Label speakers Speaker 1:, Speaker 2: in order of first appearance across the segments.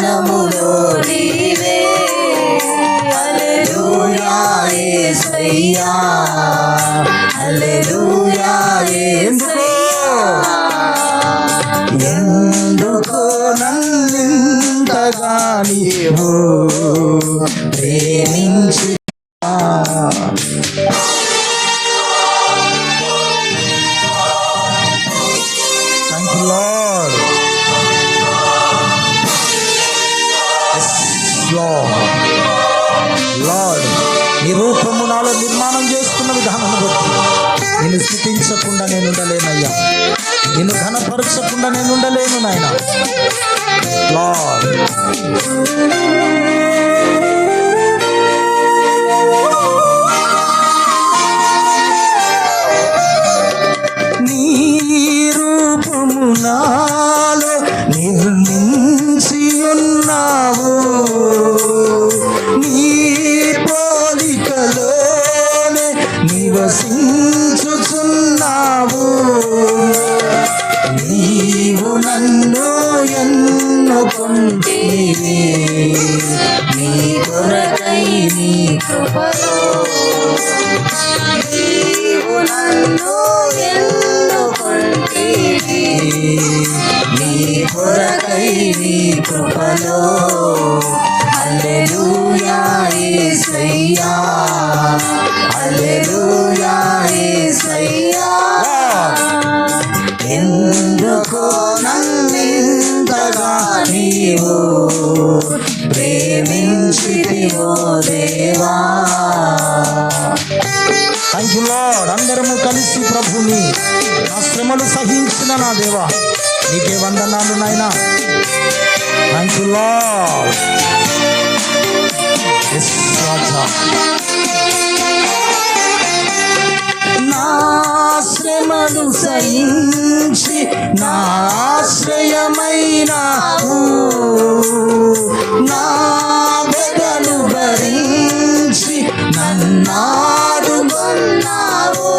Speaker 1: ధ్యానములో నీవే. హల్లెలూయా యేసయ్యా, హల్లెలూయా యేసయ్యా. ఎందుకో నన్నింతగా నీవు ప్రేమించి నీ రూపము నాలో నిర్మాణం చేస్తున్న విధానాన్ని బట్టి నేను స్తుతించకుండా నేను ఉండలేనయ్యా, నేను ఘనపరచకుండా నేను ఉండలేను నాయన. లార్డ్ నీ రూపము నాలో నిర్మించి ఉన్నావు, నీ పోలికలోనే నివసించుచున్నావు. నీవు నన్ను ఎన్నుకుంటివి, నీ కొరకై నీ కృపలో. నీవు నన్ను ఎన్నుకుంటివి, నీ కొరకై నీ కృపలో. హల్లెలూయా యేసయ్యా, హల్లెలూయా యేసయ్యా. ఎందుకో నన్నింతగా నీవు ప్రేమించితివో దేవా. Thank you lord. అందరము కలిసి ప్రభుని నా శ్రమలు సహించిన నా దేవా నీకే వందనాలు నాయనా. Thank you lord. నా శ్రమను సహించి నా ఆశ్రయమైనావు, నా బెదలు భరించి నన్నాడుకున్నావు.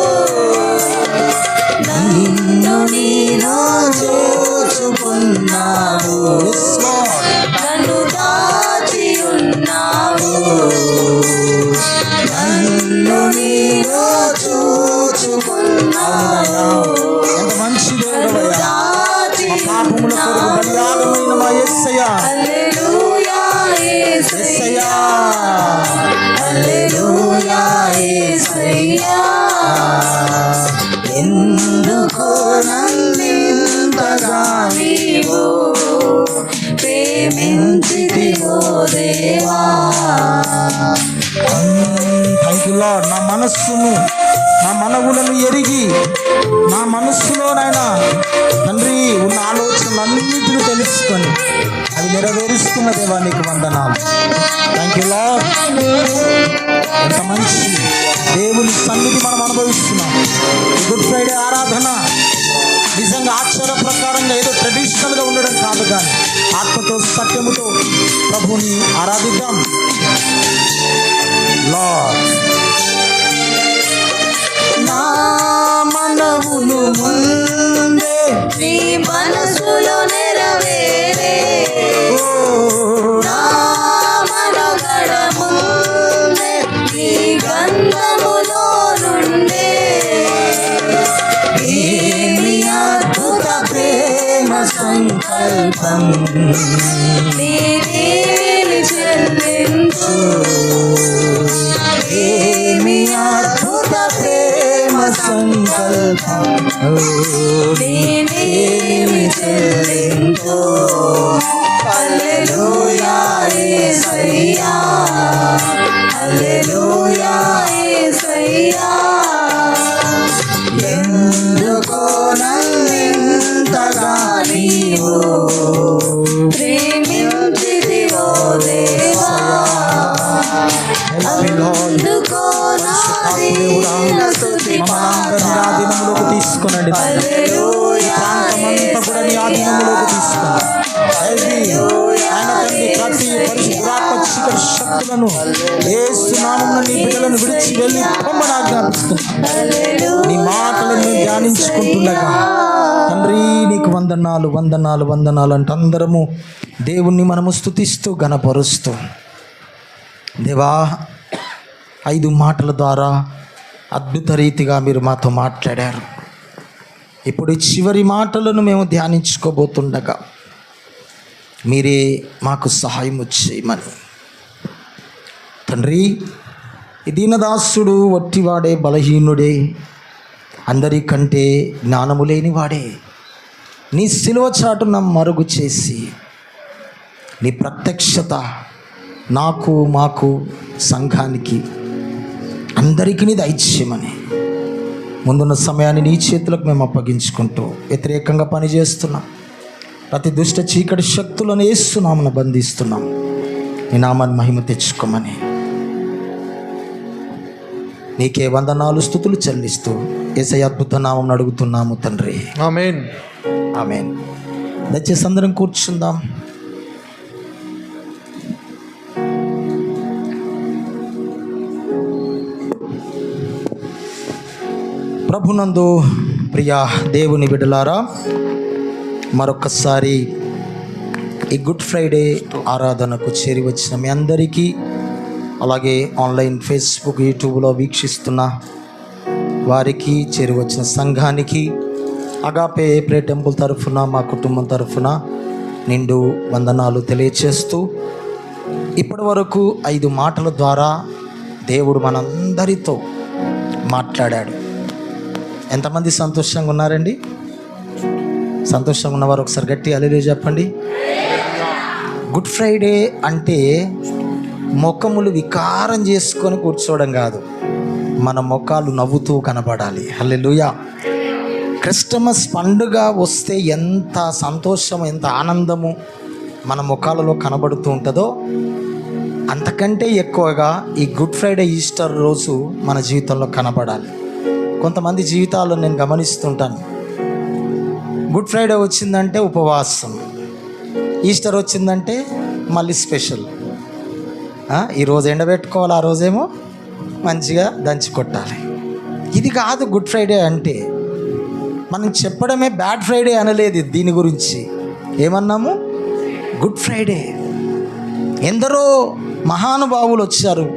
Speaker 1: నిన్ను నీలో చూచుకున్నావు, నన్ను దాచి ఉన్నావు. నన్ను నీలో చూచుకున్నావు. ఎంత మంచి దేవుడవయ్యా, మా పాపముల కొరకు బలియాగమైన మా యేసయ్యా. హల్లెలూయా యేసయ్యా, హల్లెలూయా యేసయ్యా. ఎందుకో నన్నింతగా నీవు ప్రేమించితివో దేవా. Thank you lord. నా మనస్సును నా మనవులను ఎరిగి నా మనస్సులోనైనా తండ్రి ఉన్న ఆలోచనలన్నింటినీ తెలుసుకొని అవి నెరవేరుస్తున్న దేవా నీకు వందనాలు. Thank you lord. ఎంత మంచి దేవుని సన్నిధి మనం అనుభవిస్తున్నాం. గుడ్ ఫ్రైడే ఆరాధన నిజంగా ఆచార ప్రకారంగా ఏదో ట్రెడిషనల్గా ఉండడం కాదు, కానీ ఆత్మతో సత్యముతో ప్రభుని ఆరాధిద్దాం. లార్డ్ నా మనవులు ముందే నీ మనసులో నెరవేరే, నా మనగడ ముందే నీ గంధములో నుండే. ఏమి అద్భుత ప్రేమ సంకల్పం, నీని చెల్లించు. ఏమి అద్భుత ప్రేమ సంకల్పం, నీని చెల్లించు. హల్లెలూయా యేసయ్యా, హల్లెలూయా యేసయ్యా. ఎందుకో నన్నింతగా నీవు ప్రేమించితివో దేవా. అందుకో నా దీన స్తుతి పాత్ర. తీసుకునండి ప్రాంతమంతా కూడా నీ ఆధీనంలోకి తీసుకోండి. ఆయన తండ్రి ప్రతి పరిశుద్ధాత్మ చీకటి శక్తులను బిడ్డలను యేసు నామమున నీ బిడ్డలను విడిచి వెళ్ళి పొమ్మని ఆజ్ఞాపిస్తున్నాను. నీ మాటలను మేము ధ్యానించుకుంటుండగా తండ్రి నీకు వందనాలు వందనాలు వందనాలు అంటే అందరము దేవుణ్ణి మనము స్తుతిస్తూ ఘనపరుస్తూ, దేవా 5 మాటల ద్వారా అద్భుత రీతిగా మీరు మాతో మాట్లాడారు. ఇప్పుడు ఈ చివరి మాటలను మేము ధ్యానించుకోబోతుండగా మీరే మాకు సహాయం చేయమని తండ్రి. ఈ దీనదాసుడు వట్టివాడే, బలహీనుడే, అందరికంటే జ్ఞానము లేనివాడే. నీ సిలువ చాటున మరుగు చేసి నీ ప్రత్యక్షత నాకు, మాకు, సంఘానికి అందరికీ దయచేయమని ముందున్న సమయాన్ని నీ చేతులకు మేము అప్పగించుకుంటూ వ్యతిరేకంగా పనిచేస్తున్నాం. ప్రతి దుష్ట చీకటి శక్తులను యేసు నామమున బంధిస్తున్నాం. నీ నామాన్ని మహిమ తెచ్చుకోమని నీకే వందనాలు స్తుతులు చెల్లిస్తూ యేసయ్య అద్భుత నామమున అడుగుతున్నాము తండ్రి,
Speaker 2: ఆమేన్.
Speaker 1: ఆమేన్. దయచేసి అందరం కూర్చుందాం. ప్రభునందు ప్రియ దేవుని బిడ్డలారా, మరొకసారి ఈ గుడ్ ఫ్రైడే ఆరాధనకు చేరి వచ్చిన మీ అందరికీ, అలాగే ఆన్లైన్ ఫేస్బుక్ యూట్యూబ్లో వీక్షిస్తున్న వారికి, చేరి వచ్చిన సంఘానికి అగాపే ప్రే టెంపుల్ తరఫున, మా కుటుంబం తరఫున నిండు వందనాలు తెలియచేస్తూ, ఇప్పటి వరకు 5 మాటల ద్వారా దేవుడు మనందరితో మాట్లాడాడు. ఎంతమంది సంతోషంగా ఉన్నారండి? సంతోషంగా ఉన్నవారు ఒకసారి గట్టి హల్లెలూయా చెప్పండి. గుడ్ ఫ్రైడే అంటే ముఖములు వికారం చేసుకొని కూర్చోవడం కాదు, మన ముఖాలు నవ్వుతూ కనబడాలి. హల్లెలూయా. క్రిస్టమస్ పండుగ వస్తే ఎంత సంతోషం, ఎంత ఆనందము మన ముఖాలలో కనబడుతూ ఉంటుందో, అంతకంటే ఎక్కువగా ఈ గుడ్ ఫ్రైడే, ఈస్టర్ రోజు మన జీవితంలో కనబడాలి. కొంతమంది జీవితాల్లో నేను గమనిస్తుంటాను, గుడ్ ఫ్రైడే వచ్చిందంటే ఉపవాసం, ఈస్టర్ వచ్చిందంటే మళ్ళీ స్పెషల్. ఈరోజు ఎండబెట్టుకోవాలి, ఆ రోజేమో మంచిగా దంచి కొట్టాలి. ఇది కాదు గుడ్ ఫ్రైడే అంటే. మనం చెప్పడమే బ్యాడ్ ఫ్రైడే అనలేదు, దీని గురించి ఏమన్నాము? Good Friday. ఎందరో మహానుభావులు వచ్చారు,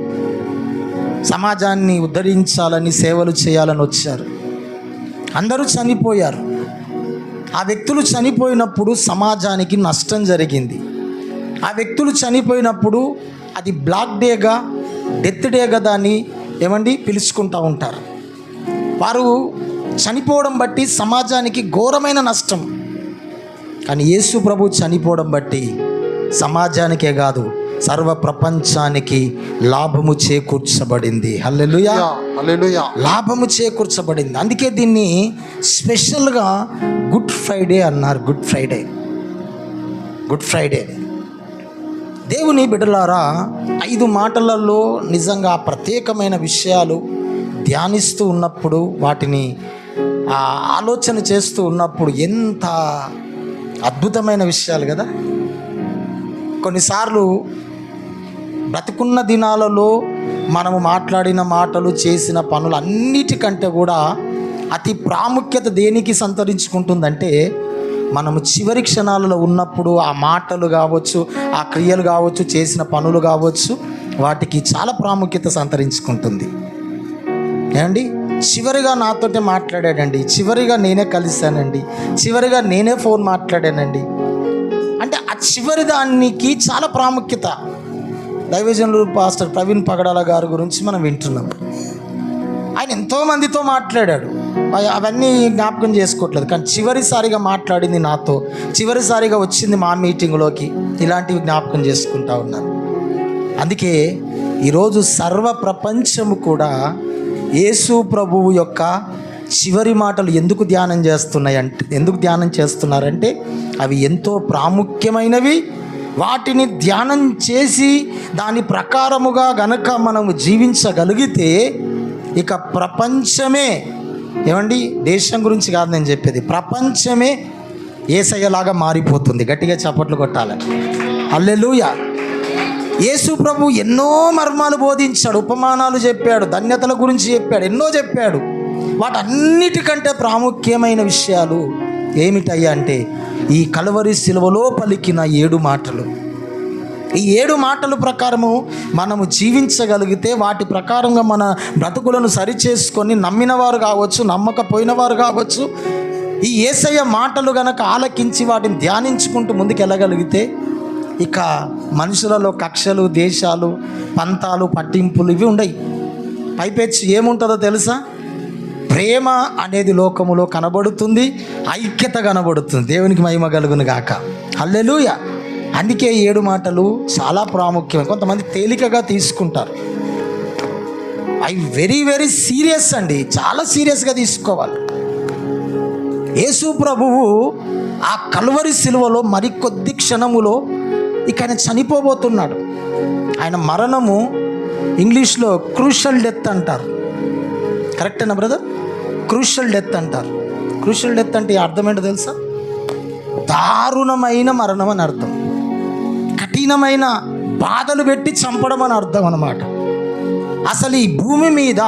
Speaker 1: సమాజాన్ని ఉద్ధరించాలని, సేవలు చేయాలని వచ్చారు. అందరూ చనిపోయారు. ఆ వ్యక్తులు చనిపోయినప్పుడు సమాజానికి నష్టం జరిగింది. ఆ వ్యక్తులు చనిపోయినప్పుడు అది బ్లాక్ డేగా, డెత్ డేగా దాన్ని ఏమండి పిలుచుకుంటూ ఉంటారు. వారు చనిపోవడం బట్టి సమాజానికి ఘోరమైన నష్టం. కానీ యేసు ప్రభు చనిపోవడం బట్టి సమాజానికే కాదు, సర్వ ప్రపంచానికి లాభము చేకూర్చబడింది. హల్లెలూయా,
Speaker 2: హల్లెలూయా.
Speaker 1: లాభము చేకూర్చబడింది. అందుకే దీన్ని స్పెషల్గా గుడ్ ఫ్రైడే అన్నారు. Good Friday, good Friday. దేవుని బిడ్డలారా, 5 మాటలలో నిజంగా ప్రత్యేకమైన విషయాలు ధ్యానిస్తూ ఉన్నప్పుడు, వాటిని ఆలోచన చేస్తూ ఉన్నప్పుడు ఎంత అద్భుతమైన విషయాలు కదా. కొన్నిసార్లు బ్రతికున్న దినాలలో మనము మాట్లాడిన మాటలు, చేసిన పనులు అన్నిటికంటే కూడా అతి ప్రాముఖ్యత దేనికి సంతరించుకుంటుందంటే, మనము చివరి క్షణాలలో ఉన్నప్పుడు ఆ మాటలు కావచ్చు, ఆ క్రియలు కావచ్చు, చేసిన పనులు కావచ్చు, వాటికి చాలా ప్రాముఖ్యత సంతరించుకుంటుంది. ఏమండి, చివరిగా నాతోటే మాట్లాడాడండి, చివరిగా నేనే కలిశానండి, చివరిగా నేనే ఫోన్ మాట్లాడానండి అంటే ఆ చివరి దానికి చాలా ప్రాముఖ్యత. దైవజనులు పాస్టర్ ప్రవీణ్ పగడాల గారి గురించి మనం వింటున్నాం. ఆయన ఎంతోమందితో మాట్లాడాడు, అవన్నీ జ్ఞాపకం చేసుకోవట్లేదు. కానీ చివరిసారిగా మాట్లాడింది నాతో, చివరిసారిగా వచ్చింది మా మీటింగ్లోకి, ఇలాంటివి జ్ఞాపకం చేసుకుంటా ఉన్నాను. అందుకే ఈరోజు సర్వ ప్రపంచము కూడా యేసు ప్రభువు యొక్క చివరి మాటలు ఎందుకు ధ్యానం చేస్తున్నారంటే అవి ఎంతో ప్రాముఖ్యమైనవి. వాటిని ధ్యానం చేసి దాని ప్రకారముగా గనక మనము జీవించగలిగితే ఇక ప్రపంచమే, ఏమండి దేశం గురించి కాదు నేను చెప్పేది, ప్రపంచమే యేసయ్యలాగా మారిపోతుంది. గట్టిగా చప్పట్లు కొట్టాలి. హల్లెలూయా. యేసు ప్రభు ఎన్నో మర్మాలు బోధించాడు, ఉపమానాలు చెప్పాడు, ధన్యతల గురించి చెప్పాడు, ఎన్నో చెప్పాడు. వాటన్నిటికంటే ప్రాముఖ్యమైన విషయాలు ఏమిటయ్యా అంటే ఈ కలువరి శిలువలో పలికిన 7 మాటలు. ఈ 7 మాటల ప్రకారము మనము జీవించగలిగితే, వాటి ప్రకారంగా మన బ్రతుకులను సరిచేసుకొని నమ్మిన వారు కావచ్చు, నమ్మకపోయిన వారు కావచ్చు, ఈ యేసయ్య మాటలు గనక ఆలకించి వాటిని ధ్యానించుకుంటూ ముందుకెళ్ళగలిగితే ఇక మనుషులలో కక్షలు, దేశాలు, పంతాలు, పట్టింపులు ఇవి ఉండయి. పైపెచ్చు ఏముంటుందో తెలుసా? ప్రేమ అనేది లోకములో కనబడుతుంది, ఐక్యత కనబడుతుంది. దేవునికి మహిమ కలుగును గాక. హల్లెలూయా. అందుకే 7 మాటలు చాలా ప్రాముఖ్యం. కొంతమంది తేలికగా తీసుకుంటారు. అవి వెరీ వెరీ సీరియస్ అండి, చాలా సీరియస్గా తీసుకోవాలి. యేసు ప్రభువు ఆ కలువరి శిలువలో మరికొద్ది క్షణములో ఇక ఆయన చనిపోబోతున్నాడు. ఆయన మరణము ఇంగ్లీష్లో క్రూషల్ డెత్ అంటారు. కరెక్టేనా బ్రదర్? క్రూషల్ డెత్ అంటారు. క్రూషల్ డెత్ అంటే అర్థం ఏంటో తెలుసా? దారుణమైన మరణం అని అర్థం. కఠినమైన బాధలు పెట్టి చంపడం అని అర్థం అన్నమాట. అసలు ఈ భూమి మీద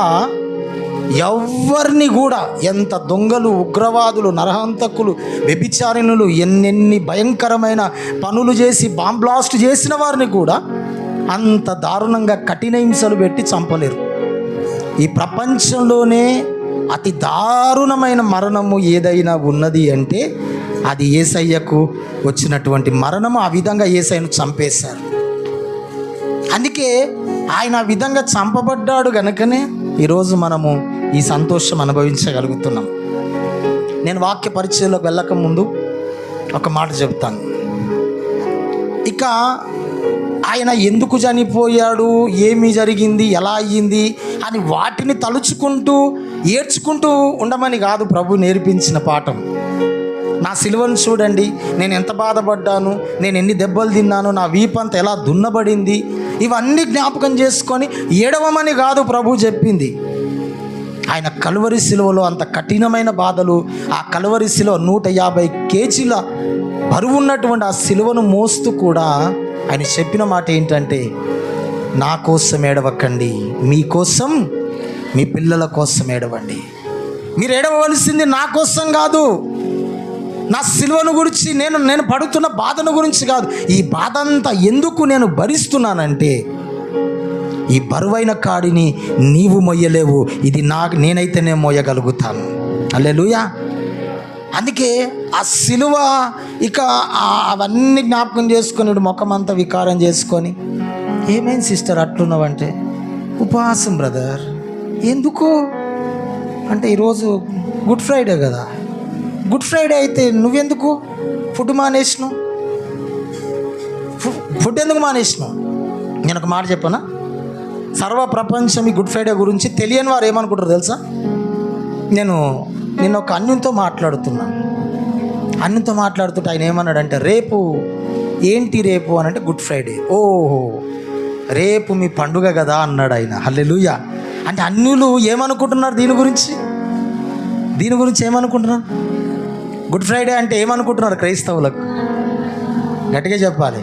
Speaker 1: ఎవరిని కూడా, ఎంత దొంగలు, ఉగ్రవాదులు, నరహంతకులు, వ్యభిచారిణులు, ఎన్నెన్ని భయంకరమైన పనులు చేసి బాంబ్ బ్లాస్ట్ చేసిన వారిని కూడా అంత దారుణంగా కఠిన హింసలు పెట్టి చంపలేరు. ఈ ప్రపంచంలోనే అతి దారుణమైన మరణము ఏదైనా ఉన్నది అంటే అది యేసయ్యకు వచ్చినటువంటి మరణము. ఆ విధంగా యేసయ్యను చంపేశారు. అందుకే ఆయన ఆ విధంగా చంపబడ్డాడు గనుకనే ఈరోజు మనము ఈ సంతోషం అనుభవించగలుగుతున్నాం. నేను వాక్య పరిచయంలోకి వెళ్ళక ముందు ఒక మాట చెప్తాను. ఇక ఆయన ఎందుకు చనిపోయాడు, ఏమి జరిగింది, ఎలా అయ్యింది అని వాటిని తలుచుకుంటూ ఏడ్చుకుంటూ ఉండమని కాదు ప్రభు నేర్పించిన పాఠం. నా సిలువను చూడండి, నేను ఎంత బాధపడ్డాను, నేను ఎన్ని దెబ్బలు తిన్నాను, నా వీపంతా ఎలా దున్నబడింది, ఇవన్నీ జ్ఞాపకం చేసుకొని ఏడవమని కాదు ప్రభు చెప్పింది. ఆయన కలువరి శిలువలో అంత కఠినమైన బాధలు, ఆ కలువరి శిలువ 150 కేజీల బరువు ఉన్నటువంటి ఆ శిలువను మోస్తూ కూడా ఆయన చెప్పిన మాట ఏంటంటే, నా కోసం ఏడవకండి, మీకోసం, మీ పిల్లల కోసం ఏడవండి. మీరు ఏడవలసింది నా కోసం కాదు, నా సిలువను గురించి, నేను పడుతున్న బాధను గురించి కాదు. ఈ బాధ అంతా ఎందుకు నేను భరిస్తున్నానంటే, ఈ బరువైన కాడిని నీవు మొయ్యలేవు, ఇది నేనైతేనే మోయగలుగుతాను. హల్లెలూయా. అందుకే ఆ సిలువ ఇక అవన్నీ జ్ఞాపకం చేసుకొని ముఖమంతా వికారం చేసుకొని, ఏమైంది సిస్టర్ అట్లున్నావంటే, ఉపవాసం బ్రదర్. ఎందుకు అంటే ఈరోజు గుడ్ ఫ్రైడే కదా. గుడ్ ఫ్రైడే అయితే నువ్వెందుకు ఫుడ్ మానేసినావు? ఫుడ్ ఎందుకు మానేసినావు? నేను ఒక మాట చెప్పనా? సర్వ ప్రపంచం ఈ గుడ్ ఫ్రైడే గురించి తెలియని వారు ఏమనుకుంటారు తెలుసా? నేను ఒక అన్యునితో మాట్లాడుతున్నాను. అన్యునితో మాట్లాడుతుంటే ఆయన ఏమన్నాడంటే, రేపు ఏంటి రేపు అని అంటే గుడ్ ఫ్రైడే. ఓహో, రేపు మీ పండుగ కదా అన్నాడు ఆయన. హల్లెలూయా. అంటే అన్యులు ఏమనుకుంటున్నారు దీని గురించి ఏమనుకుంటున్నారు? గుడ్ ఫ్రైడే అంటే ఏమనుకుంటున్నారు క్రైస్తవులకు? గట్టిగా చెప్పాలి.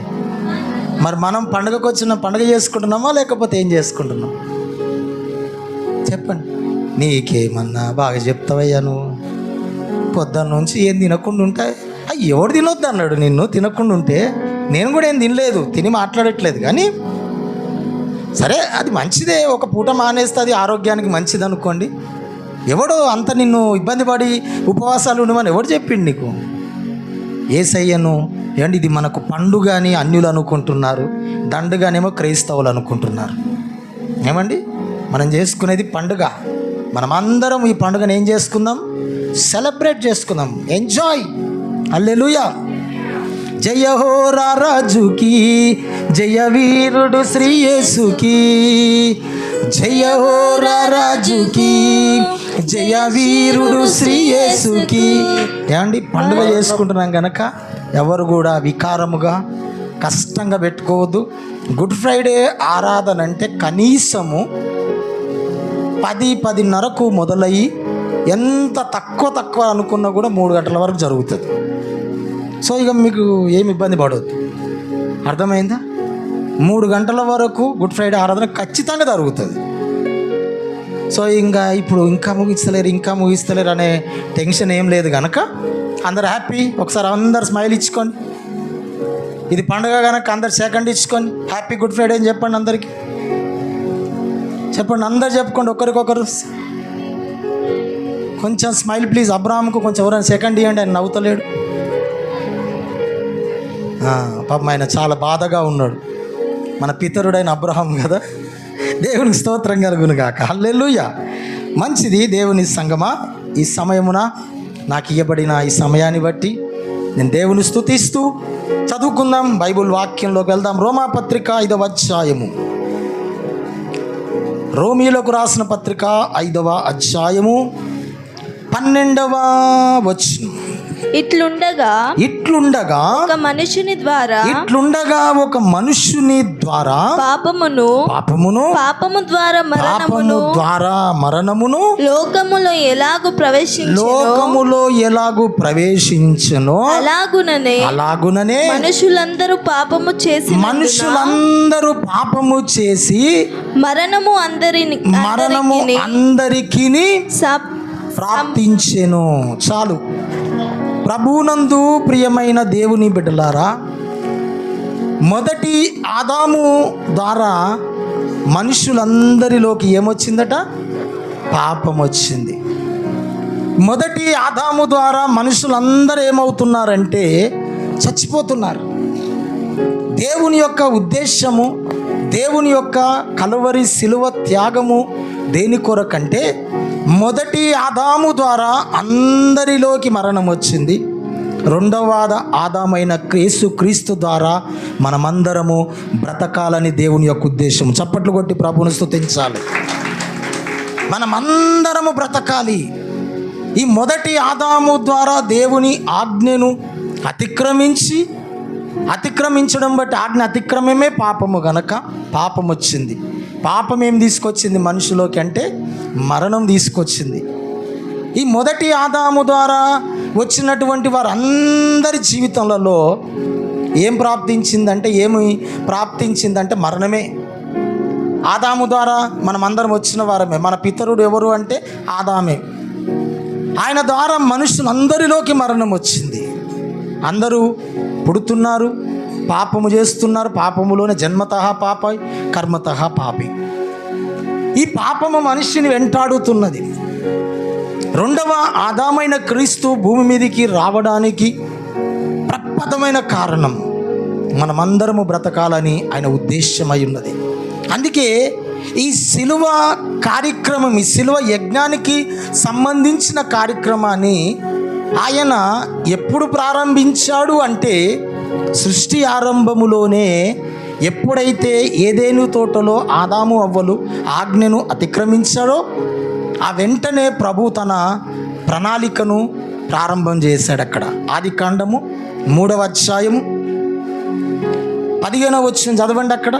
Speaker 1: మరి మనం పండుగకు వచ్చిన పండుగ చేసుకుంటున్నామా లేకపోతే ఏం చేసుకుంటున్నాం? చెప్పండి. నీకేమన్నా బాగా చెప్తావయ్యా నువ్వు. పొద్దున్న నుంచి ఏం తినకుండా ఉంటాయి. ఎవడు తినొద్దు అన్నాడు నిన్ను? తినకుండా ఉంటే నేను కూడా ఏం తినలేదు, తిని మాట్లాడట్లేదు. కానీ సరే, అది మంచిదే, ఒక పూట మానేస్తే అది ఆరోగ్యానికి మంచిది అనుకోండి. ఎవడో అంత నిన్ను ఇబ్బంది పడి ఉపవాసాలు ఉండమని ఎవడు చెప్పిండు నీకు? యేసయ్యను ఏమండి, ఇది మనకు పండుగ అని అన్యులు అనుకుంటున్నారు, దండుగానేమో క్రైస్తవులు అనుకుంటున్నారు. ఏమండి, మనం చేసుకునేది పండుగ. మనమందరం ఈ పండుగను ఏం చేసుకుందాం? సెలబ్రేట్ చేసుకుందాం, ఎంజాయ్. హల్లెలూయా. జయ హో రాజుకి, జయ వీరుడు శ్రీ యేసుకి, జయ హో రాజుకి, జయ వీరుడు శ్రీ యేసుకి. ఏమండి, పండుగ చేసుకుంటున్నాం కనుక ఎవరు కూడా వికారముగా కష్టంగా పెట్టుకోవద్దు. గుడ్ ఫ్రైడే ఆరాధన అంటే కనీసము 10-10:30కు మొదలయ్యి ఎంత తక్కువ అనుకున్నా కూడా 3 గంటల వరకు జరుగుతుంది. సో ఇక మీకు ఏమి ఇబ్బంది పడవద్దు. అర్థమైందా? 3 గంటల వరకు గుడ్ ఫ్రైడే ఆరాధన ఖచ్చితంగా జరుగుతుంది. సో ఇంకా ముగిస్తలేరు అనే టెన్షన్ ఏం లేదు కనుక అందరు హ్యాపీ. ఒకసారి అందరు స్మైల్ ఇచ్చుకోండి. ఇది పండుగ కనుక అందరు సెకండ్ ఇచ్చుకొని హ్యాపీ గుడ్ ఫ్రైడే అని చెప్పండి. అందరికీ చెప్పండి, అందరు చెప్పుకోండి ఒకరికొకరు. కొంచెం స్మైల్ ప్లీజ్. అబ్రాహాంకు కొంచెం ఎవరైనా సెకండ్ ఇవ్వండి, ఆయన నవ్వుతలేడు. పాపం ఆయన చాలా బాధగా ఉన్నాడు. మన పితరుడైన అబ్రహాం కదా. దేవునికి స్తోత్రం కలుగును గాక. హల్లెలూయా. మంచిది దేవుని సంగమా. ఈ సమయమున నాకు ఇవ్వబడిన ఈ సమయాన్ని బట్టి నేను దేవుని స్తుతిస్తూ చదువుకుందాం. బైబిల్ వాక్యంలోకి వెళ్దాం. రోమాపత్రిక 5వ అధ్యాయము. రోమీలకు రాసిన పత్రిక 5వ అధ్యాయము 12వ వచనం. ఇట్లుండగా ఒక మనుషుని ద్వారా పాపము ద్వారా మరణమును లోకములో ఎలాగు ప్రవేశించెనో అలాగుననే మనుషులందరూ పాపము చేసి మరణము అందరికీ ప్రాప్తించెను. చాలు. ప్రభువునందు ప్రియమైన దేవుని బిడ్డలారా, మొదటి ఆదాము ద్వారా మనుషులందరిలోకి ఏమొచ్చిందట? పాపం వచ్చింది. మొదటి ఆదాము ద్వారా మనుషులందరూ ఏమవుతున్నారంటే చచ్చిపోతున్నారు. దేవుని యొక్క ఉద్దేశము, దేవుని యొక్క కలువరి శిలువ త్యాగము దేని కొరకంటే మొదటి ఆదాము ద్వారా అందరిలోకి మరణం వచ్చింది. రెండవ ఆదామైన యేసుక్రీస్తు ద్వారా మనమందరము బ్రతకాలని దేవుని యొక్క ఉద్దేశం. చప్పట్లు కొట్టి ప్రభువును స్తుతించాలి. మనమందరము బ్రతకాలి. ఈ మొదటి ఆదాము ద్వారా దేవుని ఆజ్ఞను అతిక్రమించడం బట్టి ఆజ్ఞ అతిక్రమమే పాపము గనక పాపం వచ్చింది. పాపం ఏం తీసుకొచ్చింది మనుషులోకి అంటే మరణం తీసుకొచ్చింది. ఈ మొదటి ఆదాము ద్వారా వచ్చినటువంటి వారందరి జీవితంలో ఏం ప్రాప్తించిందంటే మరణమే. ఆదాము ద్వారా మనం అందరం వచ్చిన వారమే. మన పితరుడు ఎవరు అంటే ఆదామే. ఆయన ద్వారా మనుషులందరిలోకి మరణం వచ్చింది. అందరూ పుడుతున్నారు, పాపము చేస్తున్నారు. పాపములోనే జన్మతః పాపై కర్మతః పాపి. ఈ పాపము మనిషిని వెంటాడుతున్నది. రెండవ ఆదామైన క్రీస్తు భూమి మీదకి రావడానికి ప్రప్రథమైన కారణం మనమందరము బ్రతకాలని ఆయన ఉద్దేశమై ఉన్నది. అందుకే ఈ శిలువ కార్యక్రమం, ఈ శిలువ యజ్ఞానికి సంబంధించిన కార్యక్రమాన్ని ఆయన ఎప్పుడు ప్రారంభించాడు అంటే సృష్టి ఆరంభములోనే. ఎప్పుడైతే ఏదేను తోటలో ఆదాము అవ్వలు ఆజ్ఞను అతిక్రమించాడో ఆ వెంటనే ప్రభు తన ప్రణాళికను ప్రారంభం చేశాడు. అక్కడ ఆదికాండము 3వ అధ్యాయము 15వ వచనం చదవండి. అక్కడ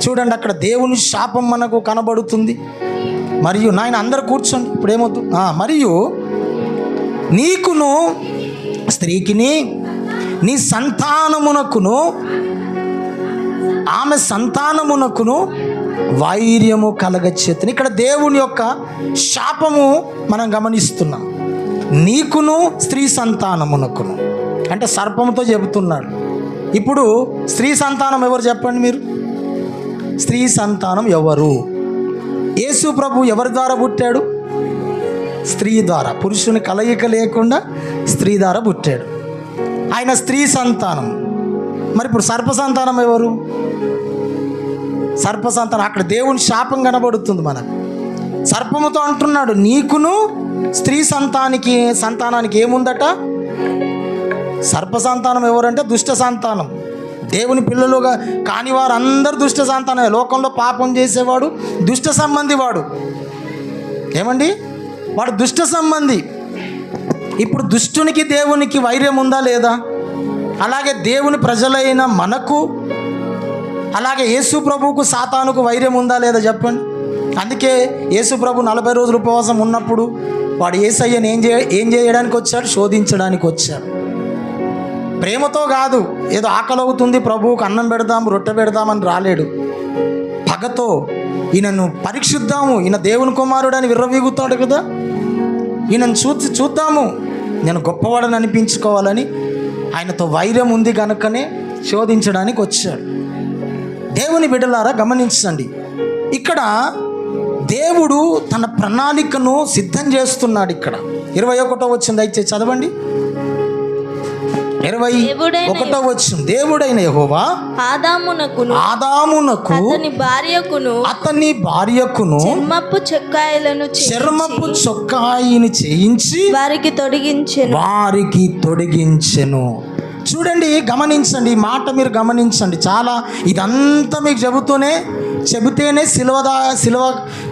Speaker 1: చూడండి, అక్కడ దేవుని శాపం మనకు కనబడుతుంది. మరియు నాయన అందరూ కూర్చోండి, ఇప్పుడేమొద్దు. మరియు నీకును స్త్రీకిని నీ సంతానమునకును ఆమె సంతానమునకును వైర్యము కలగచ్చేతని. ఇక్కడ దేవుని యొక్క శాపము మనం గమనిస్తున్నాం. నీకును స్త్రీ సంతానమునకును అంటే సర్పముతో చెబుతున్నాడు. ఇప్పుడు స్త్రీ సంతానం ఎవరు చెప్పండి మీరు? స్త్రీ సంతానం ఎవరు? యేసు ప్రభు ఎవరి ద్వారా పుట్టాడు? స్త్రీ ద్వారా. పురుషుని కలయిక లేకుండా స్త్రీ ద్వారా పుట్టాడు. ఆయన స్త్రీ సంతానం. మరి ఇప్పుడు సర్ప సంతానం ఎవరు? సర్ప సంతానం. అక్కడ దేవుని శాపం కనబడుతుంది మనకు. సర్పముతో అంటున్నాడు, నీకును స్త్రీ సంతానానికి ఏముందట? సర్ప సంతానం ఎవరంటే దుష్ట సంతానం. దేవుని పిల్లలుగా కాని వారు అందరూ దుష్ట సంతానమే. లోకంలో పాపం చేసేవాడు దుష్ట సంబంధి. వాడు ఏమండి? వాడు దుష్ట సంబంధి. ఇప్పుడు దుష్టునికి దేవునికి వైర్యం ఉందా లేదా? అలాగే దేవుని ప్రజలైన మనకు, అలాగే యేసు ప్రభువుకు సాతానుకు వైర్యం ఉందా లేదా చెప్పండి. అందుకే యేసు ప్రభు 40 రోజులు ఉపవాసం ఉన్నప్పుడు వాడు యేసయ్యను ఏం చేయడానికి వచ్చాడు? శోధించడానికి వచ్చాడు. ప్రేమతో కాదు, ఏదో ఆకలి అవుతుంది ప్రభువుకు అన్నం పెడదాం రొట్టె పెడదామని రాలేడు. పగతో ఈయనను పరీక్షిద్దాము, ఈయన దేవుని కుమారుడు అని విర్రవీగుతాడు కదా, ఈయనను చూద్దాము, నేను గొప్పవాడని అనిపించుకోవాలని ఆయనతో వైరం ఉంది కనుకనే శోధించడానికి వచ్చాడు. దేవుని బిడ్డలారా గమనించండి, ఇక్కడ దేవుడు తన ప్రణాళికను సిద్ధం చేస్తున్నాడు. ఇక్కడ 21వ వచనం దయచేసి చదవండి. 21వ వచనం, దేవుడైన యెహోవా ఆదామునకు అతని భార్యకును చర్మపు చొక్కాయిని చేయించి వారికి తొడిగించెను. చూడండి, గమనించండి, ఈ మాట మీరు గమనించండి. చాలా ఇదంతా మీకు చెబితేనే శిలువ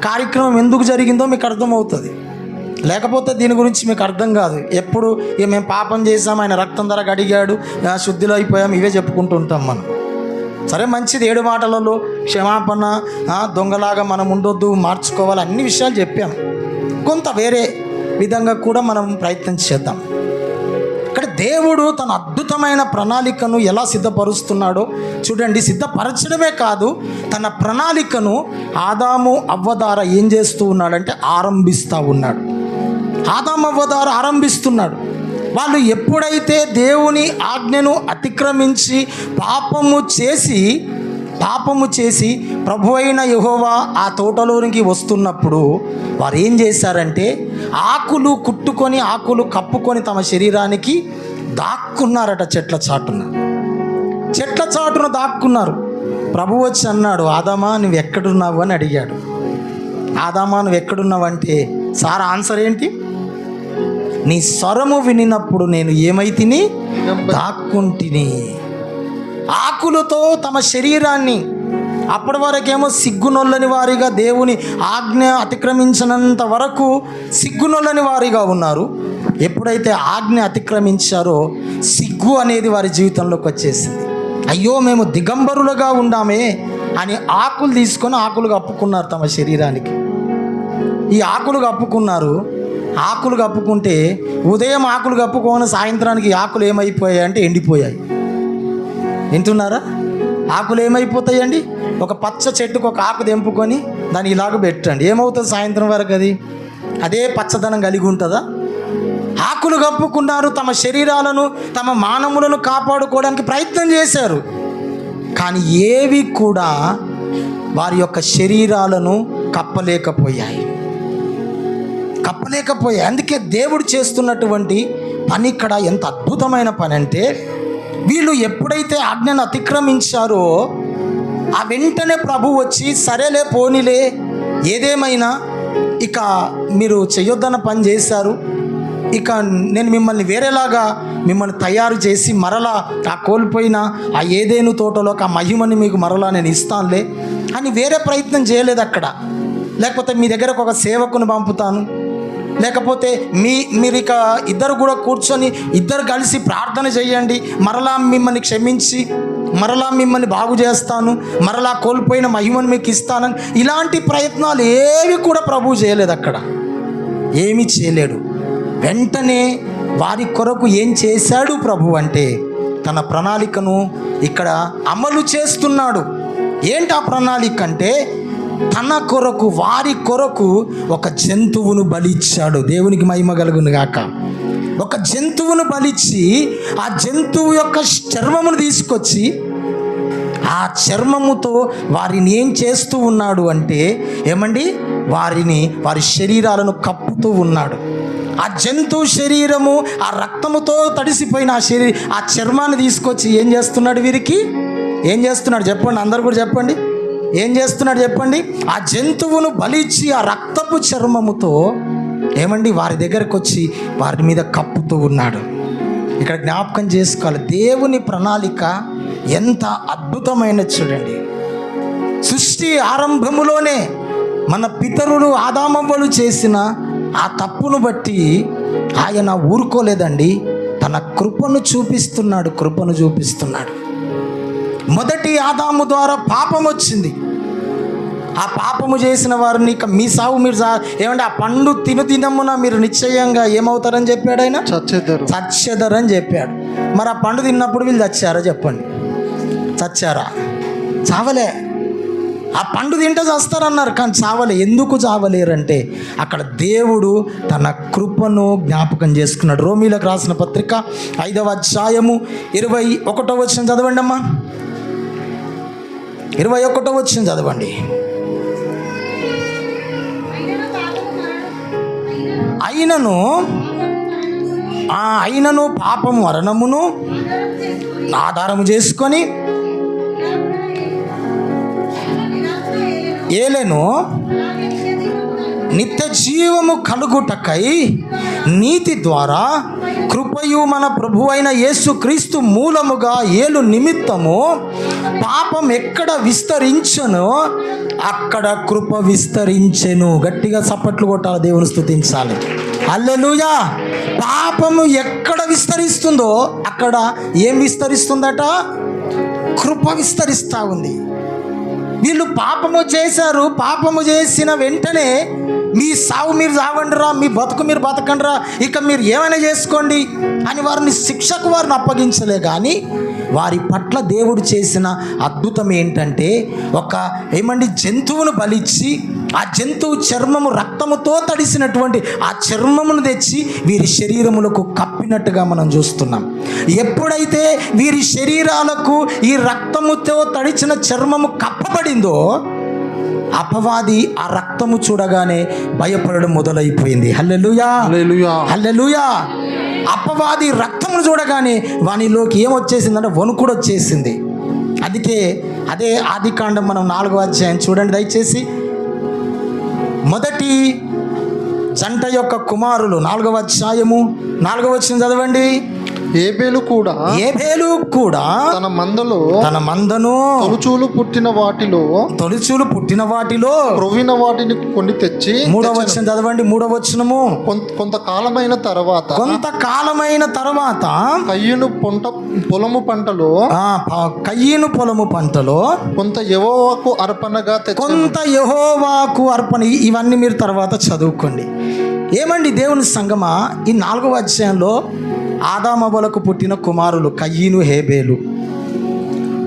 Speaker 1: కార్యక్రమం ఎందుకు జరిగిందో మీకు అర్థమవుతుంది. లేకపోతే దీని గురించి మీకు అర్థం కాదు. ఎప్పుడు మేము పాపం చేసాం, ఆయన రక్తం ధర అడిగాడు, శుద్ధిలో అయిపోయాం, ఇవే చెప్పుకుంటూ ఉంటాం మనం. సరే మంచిది, 7 మాటలలో క్షమాపణ, దొంగలాగా మనం ఉండొద్దు, మార్చుకోవాలి, అన్ని విషయాలు చెప్పాం. కొంత వేరే విధంగా కూడా మనం ప్రయత్నం చేద్దాం. ఇక్కడ దేవుడు తన అద్భుతమైన ప్రణాళికను ఎలా సిద్ధపరుస్తున్నాడో చూడండి. సిద్ధపరచడమే కాదు, తన ప్రణాళికను ఆదాము అవ్వ ద్వారా ఏం చేస్తూ ఉన్నాడంటే ఆరంభిస్తూ ఉన్నాడు. ఆదాము అవ్వ ద్వారా ఆరంభిస్తున్నాడు. వాళ్ళు ఎప్పుడైతే దేవుని ఆజ్ఞను అతిక్రమించి పాపము చేసి ప్రభు అయిన యెహోవా ఆ తోటలోనికి వస్తున్నప్పుడు వారు ఏం చేశారంటే ఆకులు కుట్టుకొని, ఆకులు కప్పుకొని తమ శరీరానికి దాక్కున్నారట. చెట్ల చాటున దాక్కున్నారు. ప్రభు వచ్చి అన్నాడు, ఆదామా నువ్వు ఎక్కడున్నావు అని అడిగాడు. ఆదామా నువ్వు ఎక్కడున్నావంటే సార్ ఆన్సర్ ఏంటి? నీ స్వరము వినినప్పుడు నేను ఏమైతిని? దాక్కుంటిని. ఆకులతో తమ శరీరాన్ని, అప్పటి వరకేమో సిగ్గునొల్లని వారిగా, దేవుని ఆజ్ఞ అతిక్రమించినంత వరకు సిగ్గునొల్లని వారిగా ఉన్నారు. ఎప్పుడైతే ఆజ్ఞ అతిక్రమించారో సిగ్గు అనేది వారి జీవితంలోకి వచ్చేసింది. అయ్యో మేము దిగంబరులుగా ఉండామే అని ఆకులు తీసుకొని ఆకులు కప్పుకున్నారు తమ శరీరానికి. ఈ ఆకులు కప్పుకున్నారు. ఆకులు కప్పుకుంటే ఉదయం ఆకులు కప్పుకొని సాయంత్రానికి ఆకులు ఏమైపోయాయి అంటే ఎండిపోయాయి. వింటున్నారా? ఆకులు ఏమైపోతాయండి? ఒక పచ్చ చెట్టుకు ఒక ఆకు తెంపుకొని దాన్ని ఇలాగ పెట్టండి, ఏమవుతుంది సాయంత్రం వరకు? అదే పచ్చదనం కలిగి ఉంటుందా? ఆకులు కప్పుకున్నారు. తమ శరీరాలను, తమ మానవులను కాపాడుకోవడానికి ప్రయత్నం చేశారు. కానీ ఏవి కూడా వారి యొక్క శరీరాలను కప్పలేకపోయాయి. అందుకే దేవుడు చేస్తున్నటువంటి పని ఇక్కడ ఎంత అద్భుతమైన పని అంటే, వీళ్ళు ఎప్పుడైతే ఆజ్ఞను అతిక్రమించారో ఆ వెంటనే ప్రభు వచ్చి సరేలే పోనీలే, ఏదేమైనా ఇక మీరు చేయొద్దన్న పని చేశారు, ఇక నేను మిమ్మల్ని వేరేలాగా తయారు చేసి మరలా ఆ కోల్పోయిన ఆ ఏదేను తోటలోకి ఆ మహిమని మీకు మరలా నేను ఇస్తానులే అని వేరే ప్రయత్నం చేయలేదు అక్కడ. లేకపోతే మీ దగ్గరకు ఒక సేవకుని పంపుతాను, లేకపోతే మీరు ఇక ఇద్దరు కూడా కూర్చొని ఇద్దరు కలిసి ప్రార్థన చేయండి, మరలా మిమ్మల్ని క్షమించి మరలా మిమ్మల్ని బాగు చేస్తాను, మరలా కోల్పోయిన మహిమను మీకు ఇస్తానని ఇలాంటి ప్రయత్నాలు ఏవి కూడా ప్రభువు చేయలేదు. అక్కడ ఏమీ చేయలేడు. వెంటనే వారి కొరకు ఏం చేశాడు ప్రభు అంటే తన ప్రణాళికను ఇక్కడ అమలు చేస్తున్నాడు. ఏంటి ఆ ప్రణాళిక అంటే, తన కొరకు, వారి కొరకు ఒక జంతువును బలిచ్చాడు. దేవునికి మహిమ కలుగును గాక. ఒక జంతువును బలిచ్చి ఆ జంతువు యొక్క చర్మమును తీసుకొచ్చి ఆ చర్మముతో వారిని ఏం చేస్తూ ఉన్నాడు అంటే వారి శరీరాలను కప్పుతూ ఉన్నాడు. ఆ జంతువు శరీరము ఆ రక్తముతో తడిసిపోయిన ఆ చర్మాన్ని తీసుకొచ్చి ఏం చేస్తున్నాడు? వీరికి ఏం చేస్తున్నాడు చెప్పండి, అందరు కూడా చెప్పండి. ఏం చేస్తున్నాడు చెప్పండి? ఆ జంతువును బలిచ్చి ఆ రక్తపు చర్మముతో వారి దగ్గరకు వచ్చి వారి మీద కప్పుతూ ఉన్నాడు. ఇక్కడ జ్ఞాపకం చేసుకోవాలి, దేవుని ప్రణాళిక ఎంత అద్భుతమైనది చూడండి. సృష్టి ఆరంభములోనే మన పితరులు ఆదామవ్వలు చేసిన ఆ తప్పును బట్టి ఆయన ఊరుకోలేదండి, తన కృపను చూపిస్తున్నాడు. మొదటి ఆదాము ద్వారా పాపం వచ్చింది. ఆ పాపము చేసిన వారిని ఇక మీ సావు మీరు ఆ పండు తినమున మీరు నిశ్చయంగా ఏమవుతారని చెప్పాడు ఆయన? చచ్చెదరని చెప్పాడు. మరి ఆ పండు తిన్నప్పుడు వీళ్ళు చచ్చారా చెప్పండి? చచ్చారా? చావలే. ఆ పండు తింటే చస్తారన్నారు, కానీ చావలే. ఎందుకు చావలేరంటే అక్కడ దేవుడు తన కృపను జ్ఞాపకం చేసుకున్నాడు. రోమీలకు రాసిన పత్రిక 5వ అధ్యాయము 21వ వచనం చదవండి అమ్మా. 21వ వచనం చదవండి. అయినను పాపము మరణమును ఆధారము చేసుకొని ఏలెను నిత్య జీవము కలుగుటకై నీతి ద్వారా కృపయు మన ప్రభు అయిన యేసుక్రీస్తు మూలముగా ఏలు నిమిత్తము పాపం ఎక్కడ విస్తరించెనో అక్కడ కృప విస్తరించెను. గట్టిగా చప్పట్లు కొట్టాలి, దేవుని స్తుతించాలి. హల్లెలూయా. పాపము ఎక్కడ విస్తరిస్తుందో అక్కడ ఏం విస్తరిస్తుందట? కృప విస్తరిస్తూ ఉంది. వీళ్ళు పాపము చేశారు. పాపము చేసిన వెంటనే మీ సావు మీరు సావండిరా, మీ బతుకు మీరు బతకండిరా, ఇక మీరు ఏమైనా చేసుకోండి అని వారిని శిక్షకు వారిని అప్పగించలే. కానీ వారి పట్ల దేవుడు చేసిన అద్భుతం ఏంటంటే జంతువును బలిచ్చి ఆ జంతువు చర్మము రక్తముతో తడిసినటువంటి ఆ చర్మమును తెచ్చి వీరి శరీరములకు కప్పినట్టుగా మనం చూస్తున్నాం. ఎప్పుడైతే వీరి శరీరాలకు ఈ రక్తముతో తడిచిన చర్మము కప్పబడిందో అపవాది ఆ రక్తము చూడగానే భయపడడం మొదలైపోయింది. హల్లెలూయా, హల్లెలూయా, హల్లెలూయా. అపవాది రక్తమును చూడగానే వానిలోకి ఏమొచ్చేసిందంటే వణుకుడు వచ్చేసింది. అదే ఆదికాండం మనం 4వ అధ్యాయం చూడండి దయచేసి. మొదటి జంట యొక్క కుమారులు 4వ అధ్యాయము 4వ వచనం చదవండి.
Speaker 2: ఏబేలు కూడా తన మందను తొలుచూలు పుట్టిన వాటిలో క్రొవ్విన వాటిని కొని తెచ్చి
Speaker 1: 3వ వచనం చదవండి. 3వ వచనము.
Speaker 2: కొంతకాలమైన తర్వాత కయ్యను పొలము పంటలో కొంత యెహోవాకు అర్పణ.
Speaker 1: ఇవన్నీ మీరు తర్వాత చదువుకోండి. ఏమండి దేవుని సంగమా, ఈ 4వ అధ్యాయంలో ఆదామవ్వలకు పుట్టిన కుమారులు కయ్యను, హేబేలు.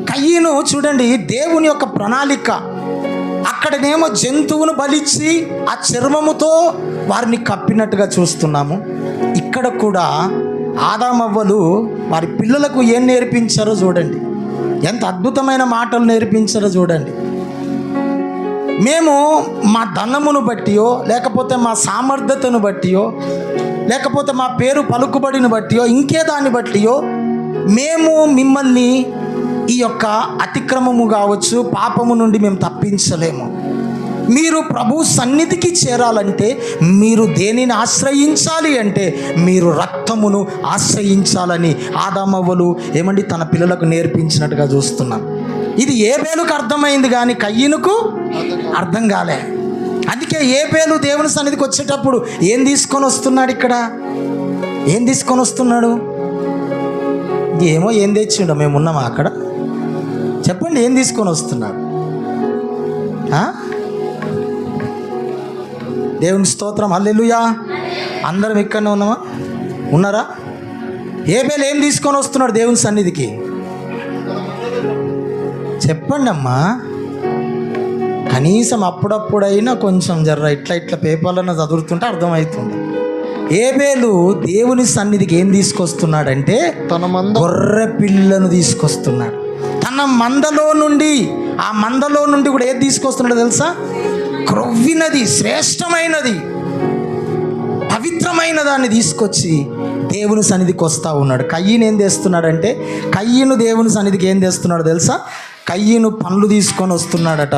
Speaker 1: కయ్యను చూడండి దేవుని యొక్క ప్రణాళిక. అక్కడనేమో జంతువును బలిచ్చి ఆ చర్మముతో వారిని కప్పినట్టుగా చూస్తున్నాము. ఇక్కడ కూడా ఆదామవ్వలు వారి పిల్లలకు ఏం నేర్పించారో చూడండి, ఎంత అద్భుతమైన మాటలు నేర్పించారో చూడండి. మేము మా ధనమును బట్టియో లేకపోతే మా సామర్థ్యతను బట్టియో లేకపోతే మా పేరు పలుకుబడిని బట్టియో ఇంకే దాన్ని బట్టియో మేము మిమ్మల్ని ఈ యొక్క అతిక్రమము కావచ్చు పాపము నుండి మేము తప్పించలేము. మీరు ప్రభు సన్నిధికి చేరాలంటే మీరు దేనిని ఆశ్రయించాలి అంటే మీరు రక్తమును ఆశ్రయించాలని ఆదామవ్వలు తన పిల్లలకు నేర్పించినట్టుగా చూస్తున్నాం. ఇది ఏబేలుకు అర్థమైంది కానీ కయ్యనుకు అర్థం కాలే. అందుకే ఏబేలు దేవుని సన్నిధికి వచ్చేటప్పుడు ఏం తీసుకొని వస్తున్నాడు? ఇక్కడ ఏం తీసుకొని వస్తున్నాడు? ఏమో ఏం తెచ్చిండో, మేము ఉన్నామా అక్కడ? చెప్పండి, ఏం తీసుకొని వస్తున్నాడు? దేవుని స్తోత్రం, హల్లెలూయా. అందరం ఇక్కడనే ఉన్నారా? ఏబేలు ఏం తీసుకొని వస్తున్నాడు దేవుని సన్నిధికి? చెప్పండి అమ్మా. కనీసం అప్పుడప్పుడైనా కొంచెం జర్ర ఇట్లా పేపర్లను చదువుతుంటే అర్థమవుతుంది. ఏబేలు దేవుని సన్నిధికి ఏం తీసుకొస్తున్నాడంటే గొర్రె పిల్లను తీసుకొస్తున్నాడు. తన మందలో నుండి కూడా ఏది తీసుకొస్తున్నాడో తెలుసా? క్రొవ్వినది, శ్రేష్టమైనది, పవిత్రమైన దాన్ని తీసుకొచ్చి దేవుని సన్నిధికి వస్తూ ఉన్నాడు. కయ్యను ఏం తెస్తున్నాడంటే కయ్యను దేవుని సన్నిధికి ఏం తెస్తున్నాడు తెలుసా? కయ్యను పండ్లు తీసుకొని వస్తున్నాడట.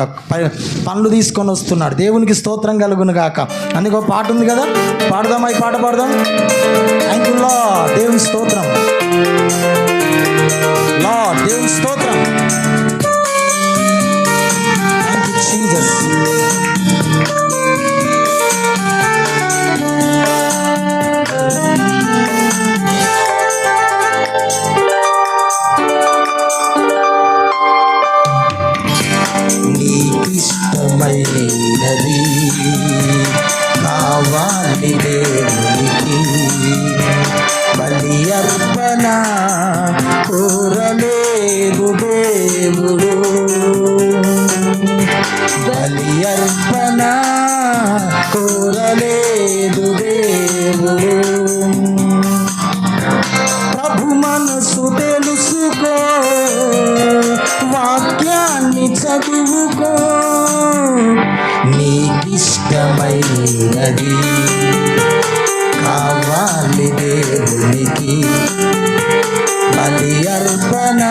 Speaker 1: పండ్లు తీసుకొని వస్తున్నాడు. దేవునికి స్తోత్రం కలుగును గాక. అందుకే ఒక పాట ఉంది కదా, పాడదామా? ఈ పాట పాడదాం. Thank you lord. దేవుని స్తోత్రం లార్డ్, దేవుని స్తోత్రం. Thank you Jesus. నీకిష్టమైనది కావాలి దేవునికి, బలి అర్పణ బలి అర్పణ కోరలేదు దేవుడు. ప్రభు మనసు తెలుసుకో, వాక్యాన్ని చదువుకో, నీకిష్టమైనది కావాలి దేవునికి. బలి అర్పణ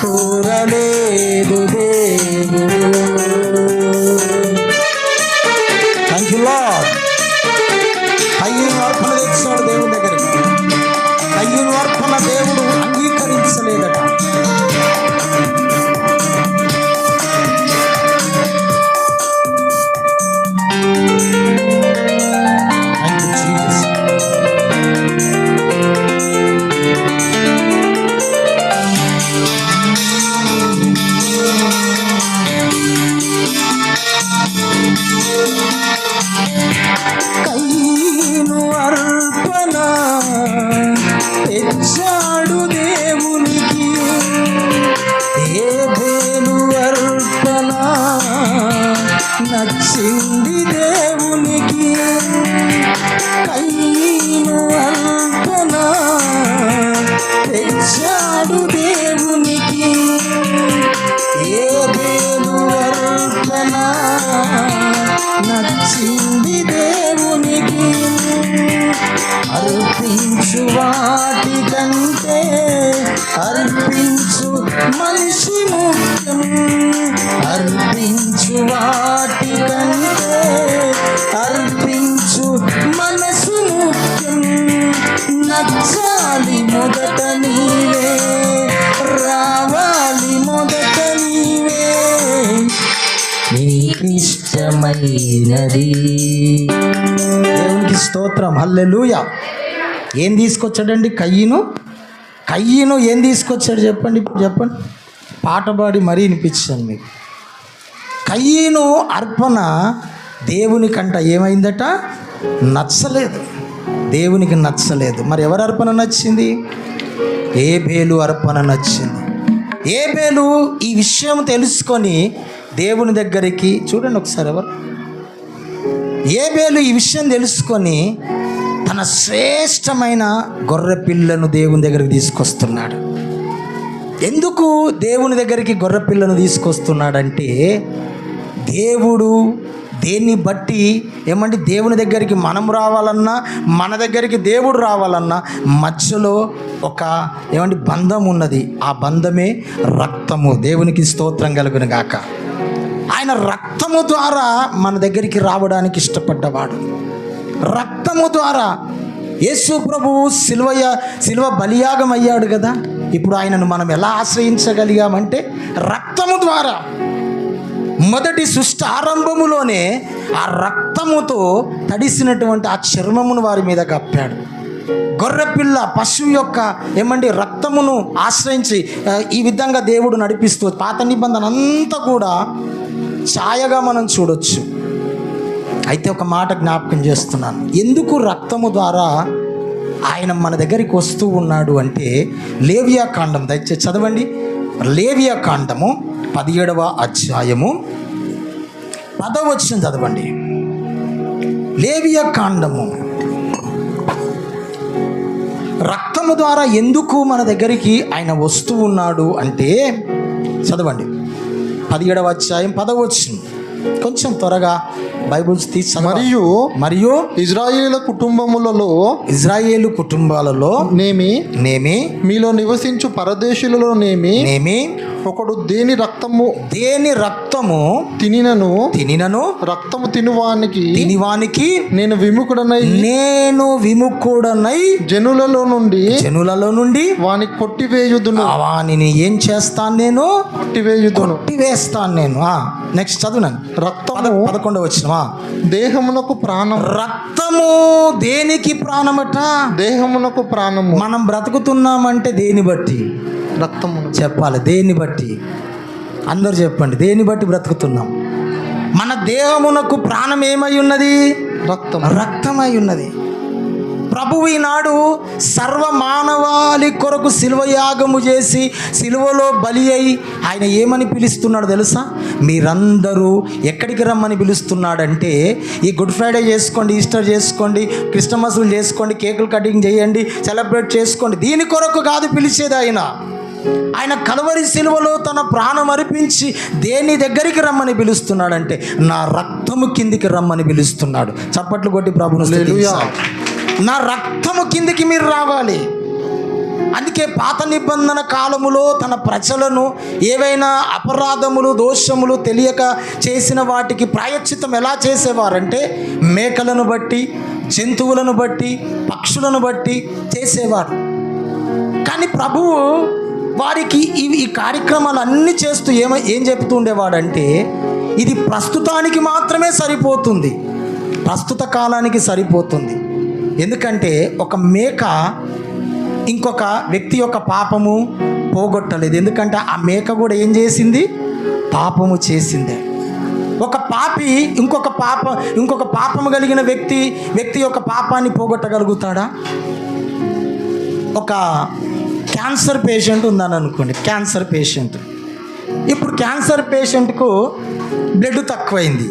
Speaker 1: కోరలేదు దేవుడు. Thank you lord. కయ్యూను అర్పణ తెచ్చాడు దేవుడి దగ్గరికి. కయ్యూను అర్పణ దేవుడు అంగీకరించలేదట. కయ్యూను అర్పణ తెచ్చాడు దేవునికి. హేబెలు అర్పణ నచ్చింది దేవునికి. కయ్యూను అర్పణ తెచ్చాడు దేవునికి. హేబెలు అర్పణ నచ్చింది దేవునికి. అర్పించు వాటి కంటే అర్పించు మనిషి ముఖ్యం. అర్పించు వాటి కంటే అర్పించు మనసు ముఖ్యం. నచ్చాలి మొదట నీవే, రావాలి మొదట నీవే, నీకిష్టమైనది. దేవునికి స్తోత్రం, హల్లెలూయా. ఏం తీసుకొచ్చాడండి కయ్యూను ఏం తీసుకొచ్చాడు చెప్పండి, ఇప్పుడు చెప్పండి. పాట పాడి మరీ వినిపించాను మీకు. కయ్యూను అర్పణ దేవునికంట ఏమైందట, నచ్చలేదు. దేవునికి నచ్చలేదు. మరి ఎవరి అర్పణ నచ్చింది? హేబెలు అర్పణ నచ్చింది. హేబెలు ఈ విషయం తెలుసుకొని దేవుని దగ్గరికి, చూడండి ఒకసారి, ఎవరు హేబెలు ఈ విషయం తెలుసుకొని తన శ్రేష్టమైన గొర్రె పిల్లను దేవుని దగ్గరికి తీసుకొస్తున్నాడు. ఎందుకు దేవుని దగ్గరికి గొర్రె పిల్లను తీసుకొస్తున్నాడంటే, దేవుడు దేన్ని బట్టి ఏమంటే దేవుని దగ్గరికి మనం రావాలన్నా, మన దగ్గరికి దేవుడు రావాలన్నా మధ్యలో ఒక ఏమంటే బంధం ఉన్నది. ఆ బంధమే రక్తము. దేవునికి స్తోత్రం కలుగును గాక. ఆయన రక్తము ద్వారా మన దగ్గరికి రావడానికి ఇష్టపడ్డవాడు. రక్తము ద్వారా యేసు ప్రభువు సిలువ బలియాగం అయ్యాడు కదా. ఇప్పుడు ఆయనను మనం ఎలా ఆశ్రయించగలిగామంటే రక్తము ద్వారా. మొదటి సృష్టి ఆరంభములోనే ఆ రక్తముతో తడిసినటువంటి ఆ చర్మమును వారి మీద కప్పాడు. గొర్రెపిల్ల పశువు యొక్క ఏమండి రక్తమును ఆశ్రయించి ఈ విధంగా దేవుడు నడిపిస్తూ పాత నిబంధన అంతా కూడా ఛాయగా మనం చూడొచ్చు. అయితే ఒక మాట జ్ఞాపకం చేస్తున్నాను. ఎందుకు రక్తము ద్వారా ఆయన మన దగ్గరికి వస్తూ ఉన్నాడు అంటే, లేవియా కాండం దయచేసి చదవండి. లేవియా కాండము 17వ అధ్యాయము 10వ వచనం చదవండి. లేవియా కాండము. రక్తము ద్వారా ఎందుకు మన దగ్గరికి ఆయన వస్తూ ఉన్నాడు అంటే, చదవండి 17వ అధ్యాయం 10వ వచనం. కొంచెం త్వరగా బైబుల్స్ తీసి. మరియు ఇజ్రాయేలు కుటుంబాలలో నేమి
Speaker 2: మీలో నివసించు పరదేశులలో నేమి ఒకడు దేని రక్తము తినినను రక్తము తినివానికి నేను విముఖుడనై జనులలో నుండి వానికి కొట్టివేయుదును.
Speaker 1: వానిని ఏం చేస్తాను? నేను కొట్టివేస్తాను నేను. నెక్స్ట్ చదువునాను. రక్తము 11వ వచనమా.
Speaker 2: దేహమునకు ప్రాణం.
Speaker 1: రక్తము దేనికి ప్రాణమట?
Speaker 2: దేహమునకు ప్రాణము.
Speaker 1: మనం బ్రతుకుతున్నామంటే దేని బట్టి?
Speaker 2: రక్తము
Speaker 1: చెప్పాలి. దేన్ని బట్టి? అందరూ చెప్పండి. దేన్ని బట్టి బ్రతుకుతున్నాం? మన దేహమునకు ప్రాణం ఏమై ఉన్నది? రక్తమై ఉన్నది. ప్రభువు ఈనాడు సర్వమానవాళి కొరకు శిలువ యాగము చేసి శిలువలో బలి అయి ఆయన ఏమని పిలుస్తున్నాడు తెలుసా? మీరందరూ ఎక్కడికి రమ్మని పిలుస్తున్నాడంటే, ఈ గుడ్ ఫ్రైడే చేసుకోండి, ఈస్టర్ చేసుకోండి, క్రిస్టమస్లు చేసుకోండి, కేకులు కటింగ్ చేయండి, సెలబ్రేట్ చేసుకోండి, దీని కొరకు కాదు పిలిచేది ఆయన కలవరి శిలువలో తన ప్రాణం అర్పించి దేని దగ్గరికి రమ్మని పిలుస్తున్నాడంటే, నా రక్తము కిందికి రమ్మని పిలుస్తున్నాడు. చప్పట్లు కొట్టి ప్రభువును స్తుతించాలి. నా రక్తము కిందికి మీరు రావాలి. అందుకే పాత నిబంధన కాలములో తన ప్రజలను ఏవైనా అపరాధములు, దోషములు తెలియక చేసిన వాటికి ప్రాయశ్చిత్తం ఎలా చేసేవారంటే, మేకలను బట్టి, జంతువులను బట్టి, పక్షులను బట్టి చేసేవారు. కానీ ప్రభువు వారికి ఈ కార్యక్రమాలు అన్నీ చేస్తూ ఏం చెప్తూ ఉండేవాడంటే, ఇది ప్రస్తుతానికి మాత్రమే సరిపోతుంది, ప్రస్తుత కాలానికి సరిపోతుంది. ఎందుకంటే ఒక మేక ఇంకొక వ్యక్తి యొక్క పాపము పోగొట్టలేదు. ఎందుకంటే ఆ మేక కూడా ఏం చేసింది? పాపము చేసిందే. ఒక పాపి ఇంకొక పాపము కలిగిన వ్యక్తి యొక్క పాపాన్ని పోగొట్టగలుగుతాడా? ఒక క్యాన్సర్ పేషెంట్ ఉందని అనుకోండి, క్యాన్సర్ పేషెంట్. ఇప్పుడు క్యాన్సర్ పేషెంట్కు బ్లడ్ తక్కువైంది,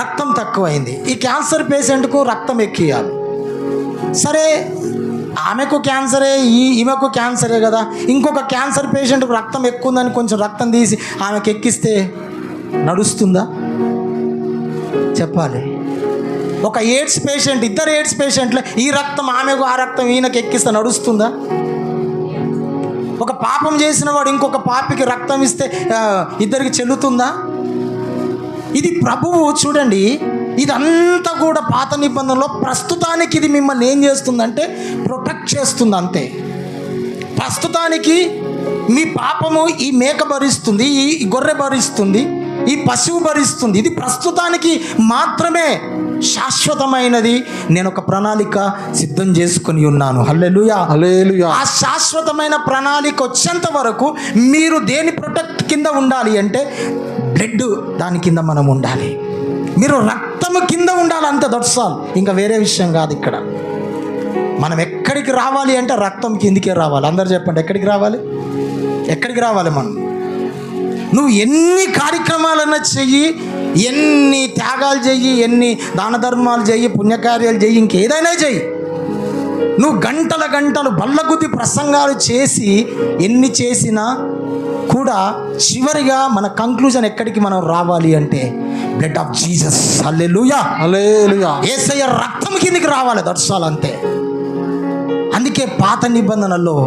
Speaker 1: రక్తం తక్కువైంది. ఈ క్యాన్సర్ పేషెంట్కు రక్తం ఎక్కియాలి. సరే, ఆమెకు క్యాన్సరే, ఈమెకు క్యాన్సరే కదా. ఇంకొక క్యాన్సర్ పేషెంట్కు రక్తం ఎక్కువ ఉందని కొంచెం రక్తం తీసి ఆమెకు ఎక్కిస్తే నడుస్తుందా? చెప్పాలి. ఒక ఎయిడ్స్ పేషెంట్, ఇద్దరు ఎయిడ్స్ పేషెంట్లే, ఈ రక్తం ఆమెకు, ఆ రక్తం ఈయనకు ఎక్కిస్తే నడుస్తుందా? ఒక పాపం చేసిన వాడు ఇంకొక పాపికి రక్తం ఇస్తే ఇద్దరికి చెల్లుతుందా? ఇది ప్రభువు చూడండి, ఇదంతా కూడా పాత నిబంధనలో ప్రస్తుతానికి ఇది మిమ్మల్ని ఏం చేస్తుందంటే ప్రొటెక్ట్ చేస్తుంది అంతే. ప్రస్తుతానికి మీ పాపము ఈ మేక భరిస్తుంది, ఈ గొర్రె భరిస్తుంది, ఈ పశువు భరిస్తుంది. ఇది ప్రస్తుతానికి మాత్రమే. శాశ్వతమైనది నేను ఒక ప్రణాళిక సిద్ధం చేసుకొని ఉన్నాను. హల్లెలూయా,
Speaker 2: హల్లెలూయా.
Speaker 1: ఆ శాశ్వతమైన ప్రణాళిక వచ్చేంత వరకు మీరు దేని ప్రొటెక్ట్ కింద ఉండాలి అంటే, బ్లడ్ దాని కింద మనం ఉండాలి. మీరు రక్తము కింద ఉండాలి, అంత దొట్సాల్. ఇంకా వేరే విషయం కాదు. ఇక్కడ మనం ఎక్కడికి రావాలి అంటే రక్తం కిందికే రావాలి. అందరు చెప్పండి, ఎక్కడికి రావాలి? ఎక్కడికి రావాలి మనం? నువ్వు ఎన్ని కార్యక్రమాలన్నా చెయ్యి, ఎన్ని త్యాగాలు చెయ్యి, ఎన్ని దాన ధర్మాలు చెయ్యి, పుణ్యకార్యాలు చెయ్యి, ఇంకేదైనా చెయ్యి, నువ్వు గంటలు బల్లగుద్ది ప్రసంగాలు చేసి ఎన్ని చేసినా కూడా చివరిగా మన కంక్లూజన్ ఎక్కడికి మనం రావాలి అంటే బ్లడ్ ఆఫ్ జీసస్. హల్లెలూయా,
Speaker 2: హల్లెలూయా.
Speaker 1: యేసయ్య రక్తం కిందికి రావాలి, దర్శాలు అంతే. అందుకే పాత నిబంధనలో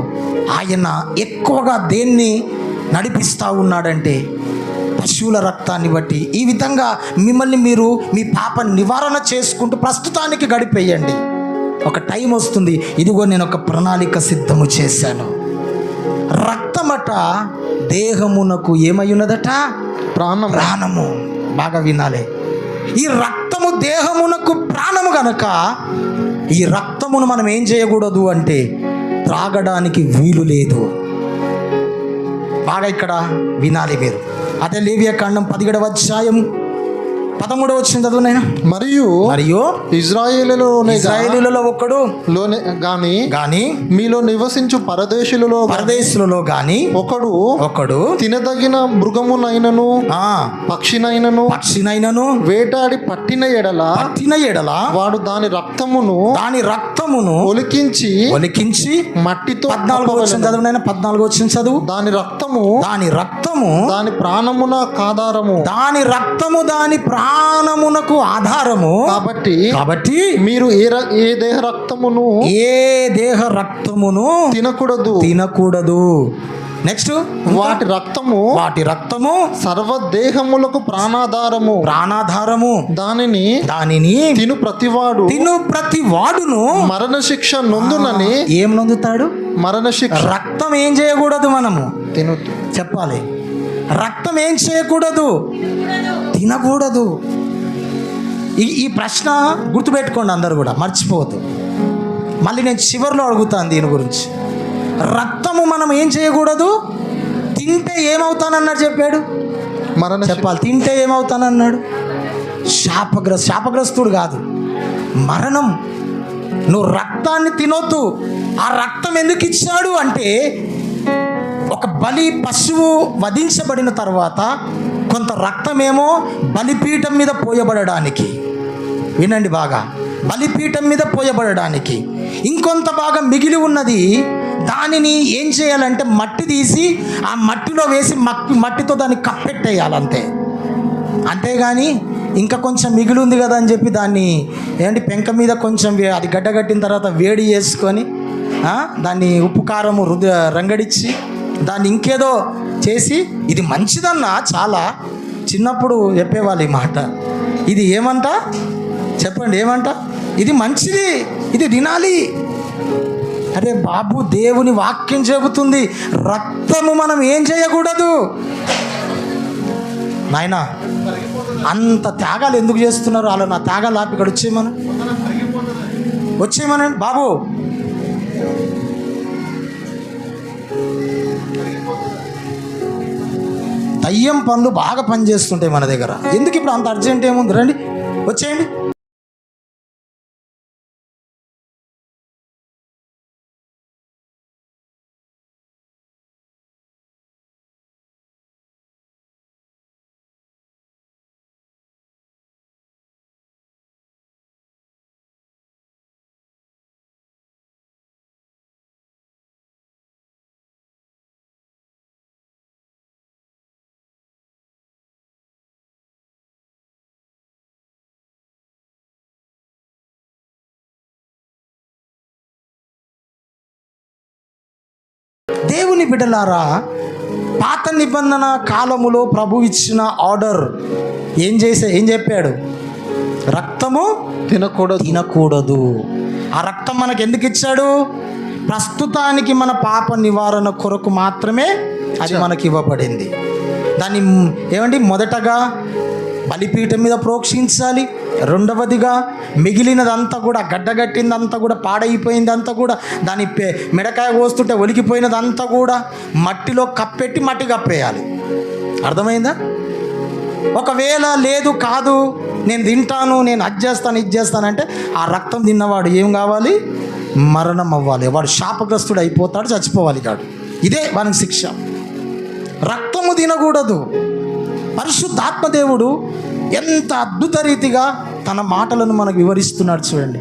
Speaker 1: ఆయన ఎక్కువగా దేన్ని నడిపిస్తూ ఉన్నాడంటే పశువుల రక్తాన్ని బట్టి. ఈ విధంగా మిమ్మల్ని మీరు మీ పాప నివారణ చేసుకుంటూ ప్రస్తుతానికి గడిపేయండి. ఒక టైం వస్తుంది, ఇదిగో నేను ఒక ప్రణాళిక సిద్ధము చేశాను. రక్తమట దేహమునకు ఏమై ఉన్నదట? ప్రాణము. బాగా వినాలి. ఈ రక్తము దేహమునకు ప్రాణము గనక ఈ రక్తమును మనం ఏం చేయకూడదు అంటే త్రాగడానికి వీలు లేదు. బాగా ఇక్కడ వినాలి మీరు. అదే లేవియాకాండం 17వ అధ్యాయం 13వ వచనం చదువునైనా. మరియు ఇశ్రాయేలులలో ఒకడు గాని మీలో నివసించు పరదేశులలో గాని ఒకడు తినదగిన మృగమునైనను పక్షినైనను వేటాడి పట్టిన ఎడల వాడు దాని రక్తమును ఒలికించి మట్టితో 14వ వచనం చదువునైనా. 14వ వచనం చదువు. దాని రక్తము దాని ప్రాణమునకు ఆధారము. దాని రక్తము దాని ప్రాణమునకు ఆధారము. కాబట్టి మీరు ఏ దేహ రక్తమును తినకూడదు. నెక్స్ట్, వాటి రక్తము సర్వదేహములకు ప్రాణాధారము. దానిని తిను ప్రతివాడును మరణ శిక్ష నొందునని. ఏం నొందుతాడు? మరణ శిక్ష. రక్తం ఏం చేయకూడదు? మనము చెప్పాలి. రక్తం ఏం చేయకూడదు? తినకూడదు. ఈ ప్రశ్న గుర్తుపెట్టుకోండి అందరూ కూడా, మర్చిపోవద్దు. మళ్ళీ నేను చివరిలో అడుగుతాను దీని గురించి. రక్తము మనం ఏం చేయకూడదు? తింటే ఏమవుతానన్నాడు చెప్పాడు? చెప్పాలి. తింటే ఏమవుతానన్నాడు? శాపగ్రస్తుడు కాదు, మరణం. నువ్వు రక్తాన్ని తినొద్దు. ఆ రక్తం ఎందుకు ఇచ్చాడు అంటే, ఒక బలి పశువు వధించబడిన తర్వాత కొంత రక్తమేమో బలిపీఠం మీద పోయబడడానికి, వినండి బాగా, బలిపీఠం మీద పోయబడడానికి, ఇంకొంత భాగం మిగిలి ఉన్నది. దానిని ఏం చేయాలంటే మట్టి తీసి ఆ మట్టిలో వేసి మట్టితో దాన్ని కప్పెట్టేయాలంతే. అంతేగాని ఇంకా కొంచెం మిగిలి ఉంది కదా అని చెప్పి దాన్ని ఏంటి పెంక మీద కొంచెం అది గడ్డగట్టిన తర్వాత వేడి చేసుకొని దాన్ని ఉప్పు కారము రంగడిచ్చి దాన్ని ఇంకేదో చేసి, ఇది మంచిదన్నా, చాలా చిన్నప్పుడు చెప్పేవాళ్ళు ఈ మాట. ఇది ఏమంట చెప్పండి, ఏమంట? ఇది మంచిది, ఇది తినాలి. అరే బాబు, దేవుని వాక్యం చెబుతుంది రక్తము మనం ఏం చేయకూడదు. నాయనా, అంత త్యాగాలు ఎందుకు చేస్తున్నారు? అలా నా త్యాగాలు ఆపి ఇక్కడ వచ్చేయమనండి బాబు. దయ్యం పనులు బాగా పనిచేస్తుంటాయి మన దగ్గర. ఎందుకు ఇప్పుడు అంత అర్జెంట్ ఏముంది? రండి, వచ్చేయండి. దేవుని బిడ్డలారా, పాత నిబంధన కాలములో ప్రభు ఇచ్చిన ఆర్డర్ ఏం చెప్పాడు? రక్తము తినకూడదు. ఆ రక్తం మనకు ఎందుకు ఇచ్చాడు? ప్రస్తుతానికి మన పాప నివారణ కొరకు మాత్రమే అది మనకి ఇవ్వబడింది. దాన్ని ఏమండి, మొదటగా బలిపీఠం మీద ప్రోక్షించాలి. రెండవదిగా మిగిలినదంతా కూడా, గడ్డగట్టిందంతా కూడా, పాడైపోయిందంతా కూడా, దాని మెడకాయ కోస్తుంటే ఒలికిపోయినదంతా కూడా మట్టిలో కప్పెట్టి మట్టి కప్పేయాలి. అర్థమైందా? ఒకవేళ లేదు, కాదు, నేను తింటాను, నేను అది చేస్తాను, ఇది చేస్తానంటే ఆ రక్తం తిన్నవాడు ఏం కావాలి? మరణం అవ్వాలి. వాడు శాపగ్రస్తుడు అయిపోతాడు, చచ్చిపోవాలి కాడు. ఇదే వానికి శిక్ష. రక్తము తినకూడదు. పరిశుద్ధాత్మదేవుడు ఎంత అద్భుత రీతిగా తన మాటలను మనకు వివరిస్తున్నాడు చూడండి.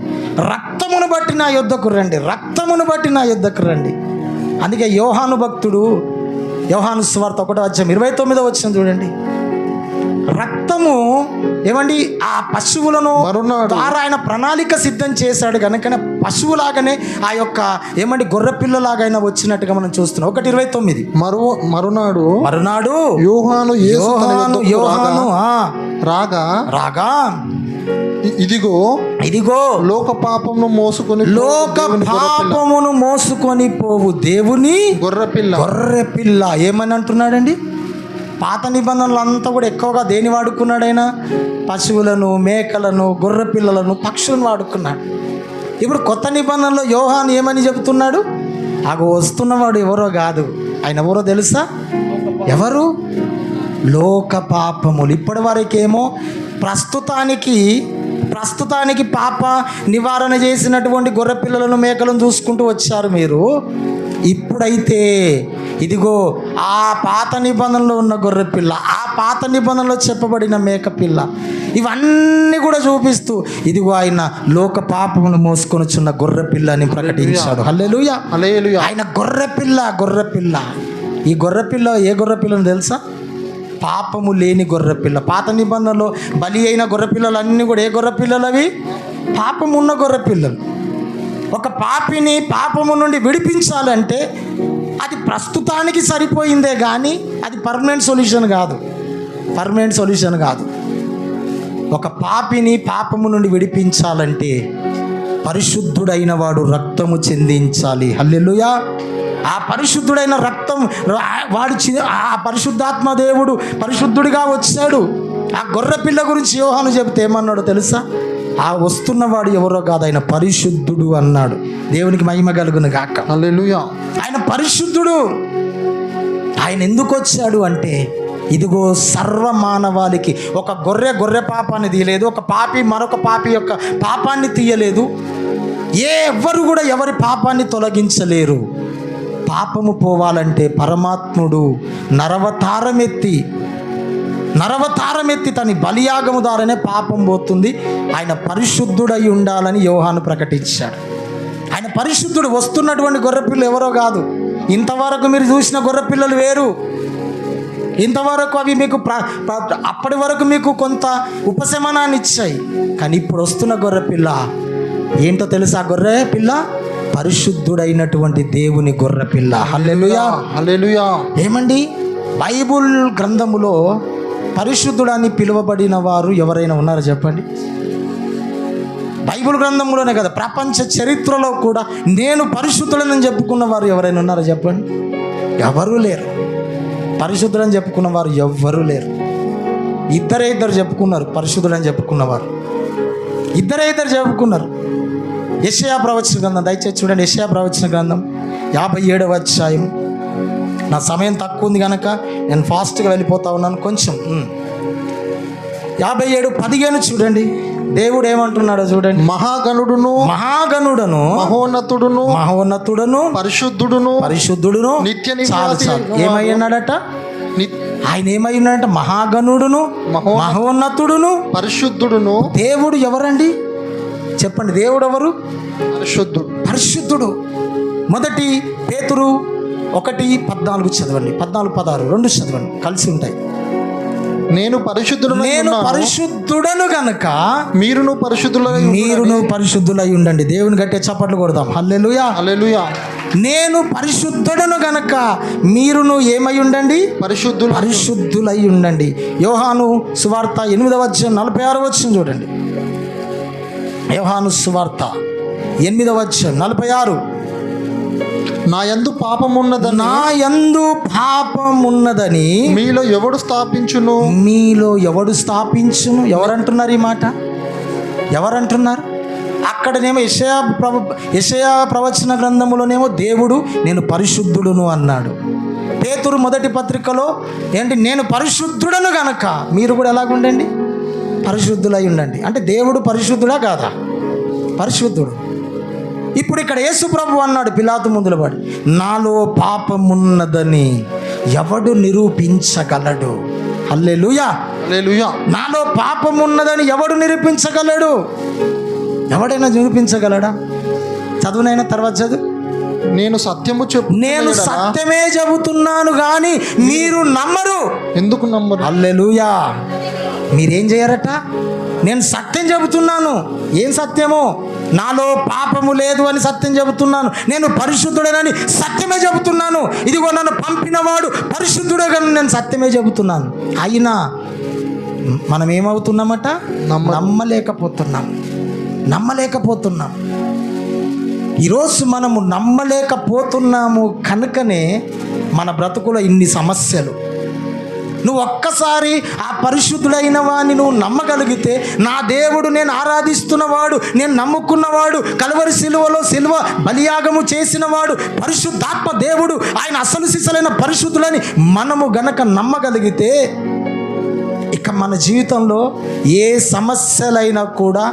Speaker 1: రక్తమును బట్టి నా యొద్దకు రండి, రక్తమును బట్టి నా యొద్దకు రండి. అందుకే యోహాను భక్తుడు, యోహాను సువార్త 1:29 చూడండి. రక్తము ఏమండి, ఆ పశువులను ద్వారా ఆయన ప్రణాళిక సిద్ధం చేశాడు కనుక పశువులాగానే ఆ యొక్క ఏమండి గొర్రెపిల్లలాగైనా వచ్చినట్టుగా మనం చూస్తున్నాం. 1:29 మరునాడు యోహాను రాగా ఇదిగో లోక పాపమును మోసుకొని పోవు దేవుని గొర్రెపిల్ల. ఏమని అంటున్నాడండి? పాత నిబంధనలు అంతా కూడా ఎక్కువగా దేని వాడుకున్నాడైనా? పశువులను, మేకలను, గొర్రె పిల్లలను, పక్షులను వాడుకున్నాడు. ఇప్పుడు కొత్త నిబంధనలో యోహాను ఏమని చెబుతున్నాడు? అగో వస్తున్నవాడు ఎవరో కాదు, ఆయన ఎవరో తెలుసా? ఎవరు? లోక పాపములు. ఇప్పటి వరకేమో ప్రస్తుతానికి పాప నివారణ చేసినటువంటి గొర్రె పిల్లలను, మేకలను చూసుకుంటూ వచ్చారు మీరు. ఇప్పుడైతే ఇదిగో ఆ పాత నిబంధనలో ఉన్న గొర్రె పిల్ల, ఆ పాత నిబంధనలో చెప్పబడిన మేక పిల్ల, ఇవన్నీ కూడా చూపిస్తూ ఇదిగో ఆయన లోక పాపమును మోసుకొని వచ్చిన గొర్రె పిల్ల అని ప్రకటించాడు. హల్లెలూయా, హల్లెలూయా. ఆయన గొర్రె పిల్ల. ఈ గొర్రె పిల్ల ఏ గొర్రె పిల్లని తెలుసా? పాపము లేని గొర్రె పిల్ల. పాత నిబంధనలో బలి అయిన గొర్రె పిల్లలు అన్నీ కూడా ఏ గొర్రె పిల్లలు? అవి పాపము ఉన్న గొర్రె పిల్లలు. ఒక పాపిని పాపము నుండి విడిపించాలంటే అది ప్రస్తుతానికి సరిపోయిందే కానీ అది పర్మనెంట్ సొల్యూషన్ కాదు. ఒక పాపిని పాపము నుండి విడిపించాలంటే పరిశుద్ధుడైన వాడు రక్తము చెందించాలి. హల్లెలూయా. ఆ పరిశుద్ధుడైన రక్తం ఆ పరిశుద్ధాత్మ దేవుడు పరిశుద్ధుడిగా వచ్చాడు. ఆ గొర్రె పిల్ల గురించి యోహాను చెబితే ఏమన్నాడో తెలుసా? ఆ వస్తున్నవాడు ఎవరో కాదు, ఆయన పరిశుద్ధుడు అన్నాడు. దేవునికి మహిమ కలుగును గాక. హల్లెలూయా. ఆయన పరిశుద్ధుడు. ఆయన ఎందుకు వచ్చాడు అంటే ఇదిగో సర్వ మానవాళికి. ఒక గొర్రె పాపాన్ని తీయలేదు, ఒక పాపి మరొక పాపి యొక్క పాపాన్ని తీయలేదు. ఎవ్వరు కూడా ఎవరి పాపాన్ని తొలగించలేరు. పాపము పోవాలంటే పరమాత్ముడు నరవతారమెత్తి తన బలియాగము ద్వారానే పాపం పోతుంది. ఆయన పరిశుద్ధుడై ఉండాలని యోహాను ప్రకటించాడు. ఆయన పరిశుద్ధుడు. వస్తున్నటువంటి గొర్రెపిల్లలు ఎవరో కాదు. ఇంతవరకు మీరు చూసిన గొర్రెపిల్లలు వేరు. ఇంతవరకు అవి మీకు అప్పటి వరకు మీకు కొంత ఉపశమనాన్ని ఇచ్చాయి. కానీ ఇప్పుడు వస్తున్న గొర్రెపిల్ల ఏంటో తెలుసా? గొర్రె పిల్ల పరిశుద్ధుడైనటువంటి దేవుని గొర్రెపిల్ల. హల్లెలూయా,
Speaker 2: హల్లెలూయా.
Speaker 1: ఏమండి, బైబుల్ గ్రంథములో పరిశుద్ధుడని పిలువబడిన వారు ఎవరైనా ఉన్నారా చెప్పండి? బైబుల్ గ్రంథంలోనే కదా, ప్రపంచ చరిత్రలో కూడా నేను పరిశుద్ధుడని చెప్పుకున్న వారు ఎవరైనా ఉన్నారా చెప్పండి? ఎవరూ లేరు. పరిశుద్ధుడని చెప్పుకున్న వారు ఎవ్వరూ లేరు. ఇద్దరు చెప్పుకున్నారు పరిశుద్ధుడని చెప్పుకున్నవారు. ఇద్దరు చెప్పుకున్నారు. యెషయా ప్రవచన గ్రంథం దయచేసి చూడండి. యెషయా ప్రవచన గ్రంథం 57వ అధ్యాయం. నా సమయం తక్కువ ఉంది కనుక నేను ఫాస్ట్గా వెళ్ళిపోతా ఉన్నాను. కొంచెం 57:15 చూడండి. దేవుడు ఏమంటున్నాడో చూడండి. మహాగణుడును మహోన్నతుడును పరిశుద్ధుడును నిత్య నివాసి ఏమై ఉన్నాడట? ఆయన ఏమై ఉన్నాడంట? మహాగణుడును మహోన్నతుడును పరిశుద్ధుడును. దేవుడు ఎవరండి చెప్పండి? దేవుడు ఎవరు? పరిశుద్ధుడు. మొదటి పేతురు 1:14 చదవండి. 14-16 రెండు చదవండి, కలిసి ఉంటాయి. నేను పరిశుద్ధుడను గనక మీరును పరిశుద్ధులై ఉండండి. దేవుని గట్టిగా చప్పట్లు కొడదాం. హల్లెలూయా, హల్లెలూయా. నేను పరిశుద్ధుడను గనక మీరును ఏమై ఉండండి? పరిశుద్ధులై ఉండండి. యోహాను సువార్త 8వ అధ్యాయం 46వ వచనం చూడండి. యోహాను సువార్త 8వ అధ్యాయం 46. నా యందు పాపమున్నదని మీలో ఎవడు స్థాపించును? ఎవరంటున్నారు ఈ మాట? ఎవరంటున్నారు? అక్కడనేమో యెషయా ప్రవచన గ్రంథములోనేమో దేవుడు నేను పరిశుద్ధుడును అన్నాడు. పేతురు మొదటి పత్రికలో ఏంటి? నేను పరిశుద్ధుడను గనక మీరు కూడా ఎలాగుండండి? పరిశుద్ధులై ఉండండి. అంటే దేవుడు పరిశుద్ధుడా కాదా? పరిశుద్ధుడు. ఇప్పుడు ఇక్కడ యేసు ప్రభు అన్నాడు పిలాతు ముందుల పడి, నాలో పాపమున్నదని ఎవడు నిరూపించగలడు? హల్లెలూయా, హల్లెలూయా. నాలో పాపమున్నదని ఎవడు నిరూపించగలడు? ఎవడైనా నిరూపించగలడా? చదువునైనా తర్వాత చదువు. నేను సత్యమే చెబుతున్నాను కానీ మీరు నమ్మరు. ఎందుకు నమ్మరు? హల్లెలూయా. మీరేం చేయరట? నేను సత్యం చెబుతున్నాను. ఏం సత్యమో? నాలో పాపము లేదు అని సత్యం చెబుతున్నాను. నేను పరిశుద్ధుడనని సత్యమే చెబుతున్నాను. ఇదిగో నన్ను పంపినవాడు పరిశుద్ధుడని నేను సత్యమే చెబుతున్నాను. అయినా మనం ఏమవుతున్నామట? నమ్మలేకపోతున్నాం. ఈరోజు మనము నమ్మలేకపోతున్నాము కనుకనే మన బ్రతుకులో ఇన్ని సమస్యలు. నువ్వు ఒక్కసారి ఆ పరిశుద్ధుడైన వాడిని నువ్వు నమ్మగలిగితే, నా దేవుడు నేను ఆరాధిస్తున్నవాడు, నేను నమ్ముకున్నవాడు, కల్వరి సిలువలో సిలువ బలియాగము చేసినవాడు పరిశుద్ధాత్మ దేవుడు, ఆయన అసలు సిసలైన పరిశుద్ధులని మనము గనక నమ్మగలిగితే, ఇక మన జీవితంలో ఏ సమస్యలైనా కూడా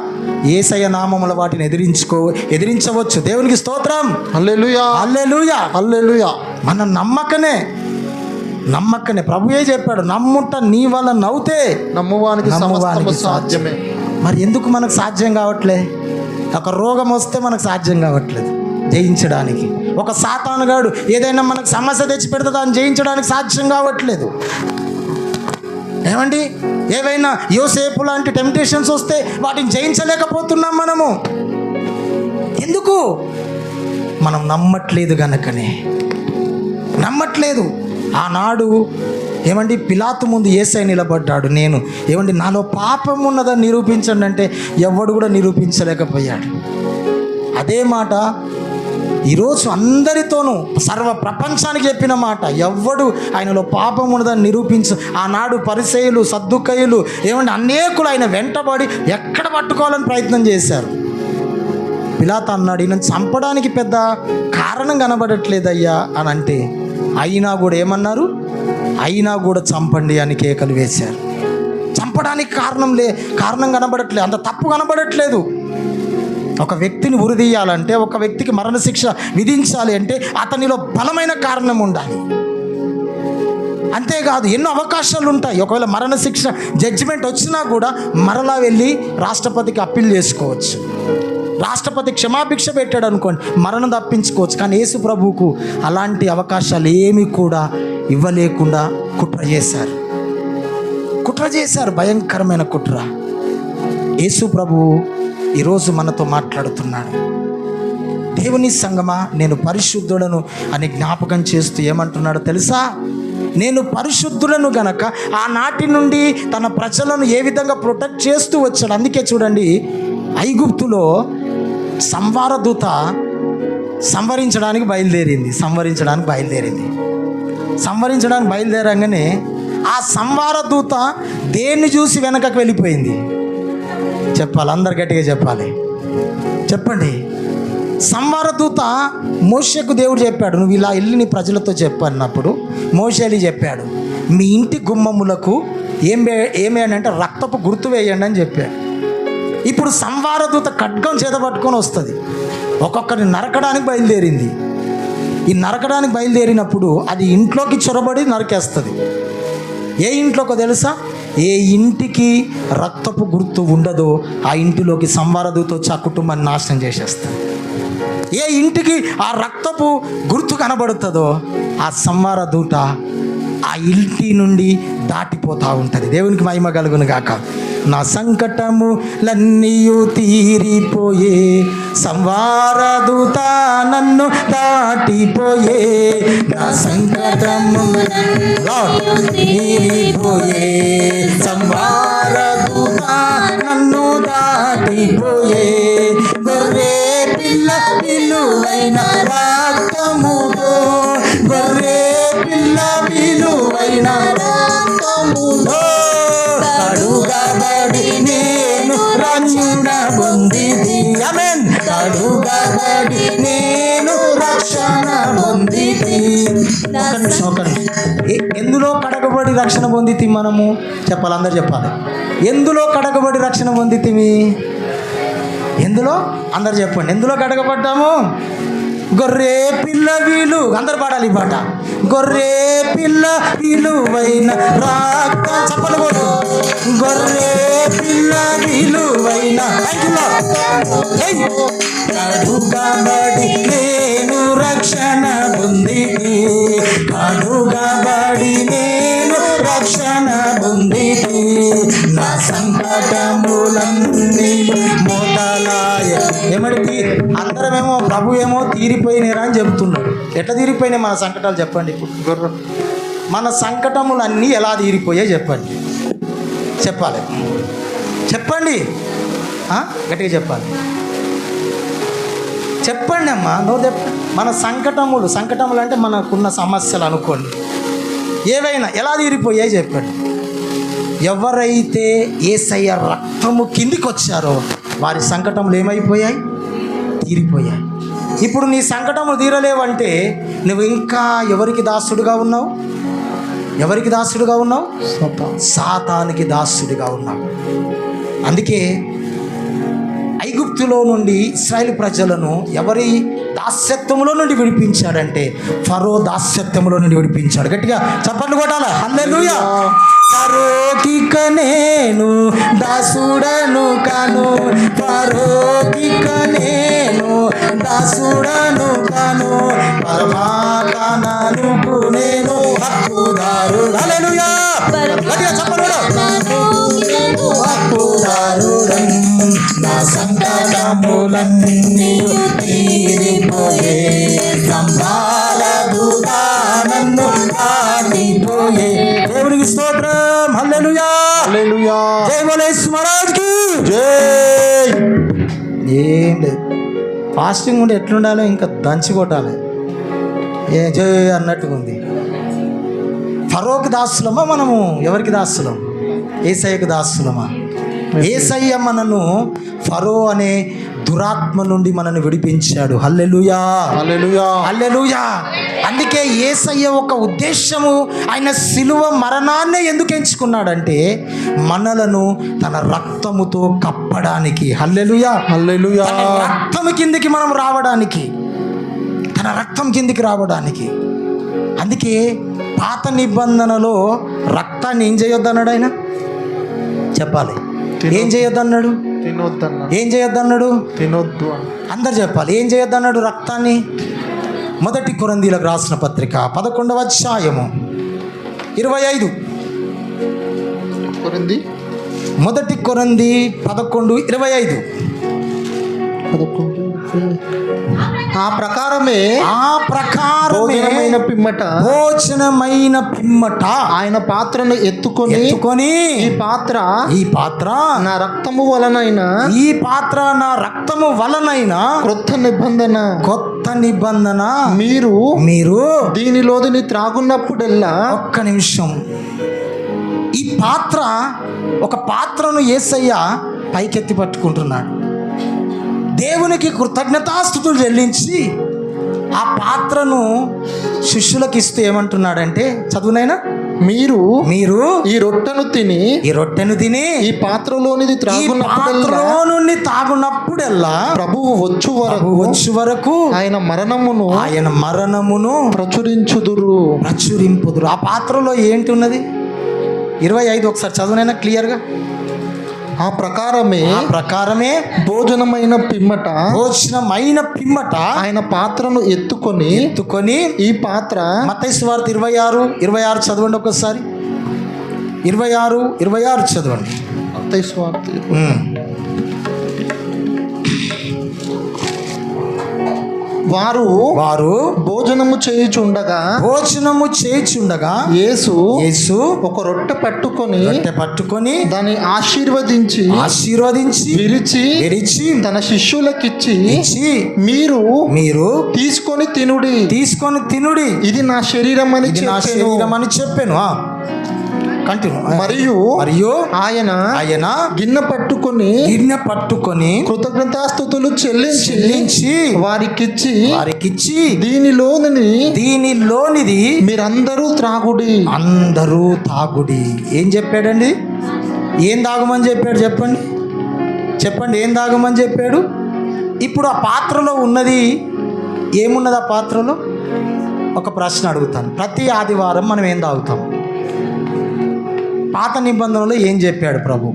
Speaker 1: యేసయ్య నామముల వాటిని ఎదిరించవచ్చు. దేవునికి స్తోత్రం. హల్లెలూయా, హల్లెలూయా, హల్లెలూయా. మన నమ్మకనే ప్రభువే చెప్పాడు, నమ్ముట నీ వల్ల నవ్వుతే నమ్మువానికి సాధ్యమే. మరి ఎందుకు మనకు సాధ్యం కావట్లే? ఒక రోగం వస్తే మనకు సాధ్యం కావట్లేదు జయించడానికి. ఒక సాతానుగాడు ఏదైనా మనకు సమస్య తెచ్చి పెడితే దాన్ని జయించడానికి సాధ్యం కావట్లేదు. ఏమండి, ఏవైనా యోసేపు లాంటి టెంప్టేషన్స్ వస్తే వాటిని జయించలేకపోతున్నాం మనము. ఎందుకు? మనం నమ్మట్లేదు గనకనే. ఆనాడు ఏమండి పిలాతు ముందు యేసయ్య నిలబడ్డాడు. నేను ఏమండి నాలో పాపం ఉన్నదని నిరూపించండి అంటే ఎవడు కూడా నిరూపించలేకపోయాడు. అదే మాట ఈరోజు అందరితోనూ సర్వ ప్రపంచానికి చెప్పిన మాట. ఎవ్వడు ఆయనలో పాపం ఉన్నదని నిరూపించు. ఆనాడు పరిసయ్యులు, సద్దుకయ్యులు ఏమంటే అనేకులు ఆయన వెంటబడి ఎక్కడ పట్టుకోవాలని ప్రయత్నం చేశారు. పిలాతు అన్నాడు, ఈయన చంపడానికి పెద్ద కారణం కనబడట్లేదయ్యా అని అంటే, అయినా కూడా ఏమన్నారు? అయినా కూడా చంపండి అని కేకలు వేశారు. చంపడానికి కారణం కనబడట్లేదు, అంత తప్పు కనబడట్లేదు. ఒక వ్యక్తిని ఉరిదీయాలంటే, ఒక వ్యక్తికి మరణశిక్ష విధించాలి అంటే అతనిలో బలమైన కారణం ఉండాలి. అంతేకాదు ఎన్నో అవకాశాలు ఉంటాయి. ఒకవేళ మరణశిక్ష జడ్జిమెంట్ వచ్చినా కూడా మరలా వెళ్ళి రాష్ట్రపతికి అప్పీల్ చేసుకోవచ్చు. రాష్ట్రపతి క్షమాభిక్ష పెట్టాడు అనుకోండి, మరణం తప్పించుకోవచ్చు. కానీ యేసు ప్రభువుకు అలాంటి అవకాశాలు ఏమీ కూడా ఇవ్వలేకుండా కుట్ర చేశారు, భయంకరమైన కుట్ర. యేసు ప్రభువు ఈరోజు మనతో మాట్లాడుతున్నాడు. దేవుని సంగమా, నేను పరిశుద్ధుడను అని జ్ఞాపకం చేస్తూ ఏమంటున్నాడో తెలుసా? నేను పరిశుద్ధులను గనక ఆనాటి నుండి తన ప్రజలను ఏ విధంగా ప్రొటెక్ట్ చేస్తూ వచ్చాడు. అందుకే చూడండి, ఐగుప్తులో సంహార దూత సంవరించడానికి బయలుదేరంగానే ఆ సంహార దూత దేన్ని చూసి వెనకకు వెళ్ళిపోయింది? చెప్పాలి, అందరు గట్టిగా చెప్పండి. సంహార దూత మోషేకు దేవుడు చెప్పాడు, నువ్వు ఇలా వెళ్ళి నీ ప్రజలతో చెప్పన్నప్పుడు మోషేలి చెప్పాడు, మీ ఇంటి గుమ్మములకు ఏమేనంటే రక్తపు గుర్తు వేయండి అని చెప్పాడు. ఇప్పుడు సంహార దూత ఖడ్గం చేత పట్టుకొని వస్తుంది, ఒక్కొక్కరిని నరకడానికి బయలుదేరింది. ఈ నరకడానికి బయలుదేరినప్పుడు అది ఇంట్లోకి చొరబడి నరికేస్తుంది. ఏ ఇంట్లోకో తెలుసా? ఏ ఇంటికి రక్తపు గుర్తు ఉండదో ఆ ఇంటిలోకి సంహార దూత వచ్చి ఆ కుటుంబాన్ని నాశనం చేసేస్తుంది. ఏ ఇంటికి ఆ రక్తపు గుర్తు కనబడుతుందో ఆ సంహార దూత ఆ ఇంటి నుండి దాటిపోతూ ఉంటుంది. దేవునికి మహిమ కలుగును గాక. నా సంకటములన్నీయు తీరిపోయే, సంహార దూత నన్ను దాటిపోయే, నా సంకటములన్నీయు తీరిపోయే, సంహార దూత నన్ను దాటిపోయే, గొర్రె పిల్ల విలువైన రక్తముతో, గొర్రె పిల్ల విలువైన రక్తముతో కడుగబడి నేను రక్షణ పొందితి. ఆమేన్. కడుగబడి నేను రక్షణ పొందితి. ఎందులో కడగబడి రక్షణ పొందితి మనము? చెప్పాలి, అందరు చెప్పాలి. ఎందులో కడగబడి రక్షణ పొందితివి? ఎందులో? అందరు చెప్పండి. ఎందులో కడగబడ్డాము? గొర్రె పిల్ల విలు, అందరు పాడాలి ఈ పాట. గొర్రె పిల్ల విలువైన రక్తం, చెప్పలు కూడా. గొర్రె పిల్ల విలువైన కడుగబడి నేను రక్షణ పొందితి, కడుగబడి నేను రక్షణ పొందితి, నా సంకటములన్నీ మొదలాయ. ఏమడికి అందరమేమో ప్రభు ఏమో తీరిపోయినారా అని చెబుతున్నాడు. ఎట్లా తీరిపోయినాయి మన సంకటాలు చెప్పండి. ఇప్పుడు మన సంకటములన్నీ ఎలా తీరిపోయాయి చెప్పండి. చెప్పండి గట్టిగా చెప్పండి అమ్మా, నోరు చెప్పండి. మన సంకటములు అంటే మనకున్న సమస్యలు అనుకోండి, ఏవైనా ఎలా తీరిపోయాయి చెప్పండి. ఎవరైతే యేసయ్య రక్తము కిందికి వచ్చారో వారి సంకటములు ఏమైపోయాయి? తీరిపోయాయి. ఇప్పుడు నీ సంకటములు తీరలేవంటే నువ్వు ఇంకా ఎవరికి దాసుడుగా ఉన్నావు? సాతానికి దాసుడిగా ఉన్నావు. అందుకే ఐగుప్తులో నుండి ఇశ్రాయేలు ప్రజలను ఎవరి దాస్యత్వములో నుండి విడిపించాడంటే ఫరో దాస్యత్వములో నుండి విడిపించాడు. గట్టిగా చప్పట్లు కొట్టాలా? హల్లెలూయా. ఫరోకిక నేను దాసుడను కాను, ఫరోకిక నేను దాసుడను కాను, పరమాత్మకు నేను హక్కుదారు. హల్లెలూయా. గట్టిగా చప్పట్లు హక్కుదారుడను, నా సంకటములన్నీ తీరిపోయే, సంహార దూత నన్ను దాటిపోయే. దేవునికి స్తోత్రం. హల్లెలూయా. జై బోలో యేసు మహారాజ్కి జై. ఏం లేదు, ఫాస్టింగ్ ఉంటే ఎట్లుండాలో ఇంకా దంచి కొట్టాలి. జై అన్నట్టుగా ఉంది. ఫరోకి దాసులమా మనము? ఎవరికి దాసులం? యేసయ్యకు దాసులమా? యేసయ్య మనను ఫరో అనే దురాత్మ నుండి మనల్ని విడిపించాడు. హల్లెలూయా,
Speaker 2: హల్లెలూయా.
Speaker 1: హల్లెలూయా. అందుకే యేసయ్య ఒక ఉద్దేశము, ఆయన సిలువ మరణాన్నే ఎందుకు ఎంచుకున్నాడంటే మనలను తన రక్తముతో కప్పడానికి. హల్లెలూయా,
Speaker 2: హల్లెలూయా.
Speaker 1: తన రక్తం కిందికి మనం రావడానికి, తన రక్తం కిందికి రావడానికి. అందుకే పాత నిబంధనలో రక్తాన్ని ఏం చేయొద్దన్నాడు ఆయన? చెప్పాలి. ఏం చేయొద్దన్నాడు?
Speaker 2: తినొద్దన్నా.
Speaker 1: ఏం చేయొద్దన్నాడు?
Speaker 2: తినొద్దు అని.
Speaker 1: అందరు చెప్పాలి. ఏం చేయొద్దన్నాడు రక్తాన్ని? మొదటి కొరింథీయులకు రాసిన పత్రిక 11వ అధ్యాయము 25.
Speaker 2: కొరింథీ
Speaker 1: మొదటి కొరింథీ 11:25.
Speaker 2: ఆ ప్రకారమే
Speaker 1: భోజనమైన పిమ్మట
Speaker 2: ఆయన పాత్రను ఎత్తుకొని ఈ పాత్ర నా రక్తము వలనైన క్రొత్త నిబంధన మీరు దీనిలోని త్రాగున్నప్పుడెల్లా. ఒక్క నిమిషం. ఈ పాత్ర, ఒక పాత్రను యేసయ్య పైకెత్తి పట్టుకుంటున్నాడు. దేవునికి కృతజ్ఞతాస్తుతులు చెల్లించి ఆ పాత్రను శిష్యులకు ఇస్తూ ఏమంటున్నాడంటే, చదువునైనా, మీరు ఈ రొట్టెను తిని ఈ పాత్రలోనిది తాగునప్పుడల్లా ప్రభువు వచ్చు వరకు ఆయన మరణమును ప్రచురింపుదురు. ఆ పాత్రలో ఏంటి ఉన్నది? 25 ఒకసారి చదువునైనా క్లియర్గా. ఆ ప్రకారమే భోజనమైన పిమ్మట ఆయన పాత్రను ఎత్తుకొని ఈ పాత్ర. మత్తయి సువార్త 26 చదవండి ఒకసారి. 26 చదవండి. మత్తయి సువార్త. వారు భోజనము చేయుచుండగా యేసు ఒక రొట్టె పట్టుకొని దాన్ని ఆశీర్వదించి విరిచి తన శిష్యులకిచ్చి మీరు తీసుకొని తినుడి, ఇది నా శరీరం అని చెప్పాను. మరియు ఆయన గిన్నె పట్టుకొని కృతజ్ఞతాస్తుతులు చెల్లించి వారికిచ్చి దీనిలోనిది మీరందరూ తాగుడి. ఏం చెప్పాడండి? ఏం తాగమని చెప్పాడు? చెప్పండి ఏం తాగమని చెప్పాడు? ఇప్పుడు ఆ పాత్రలో ఉన్నది ఏమున్నది? ఆ పాత్రలో ఒక ప్రశ్న అడుగుతాను. ప్రతి ఆదివారం మనం ఏం తాగుతాం? పాత నిబంధనలో ఏం చెప్పాడు ప్రభు?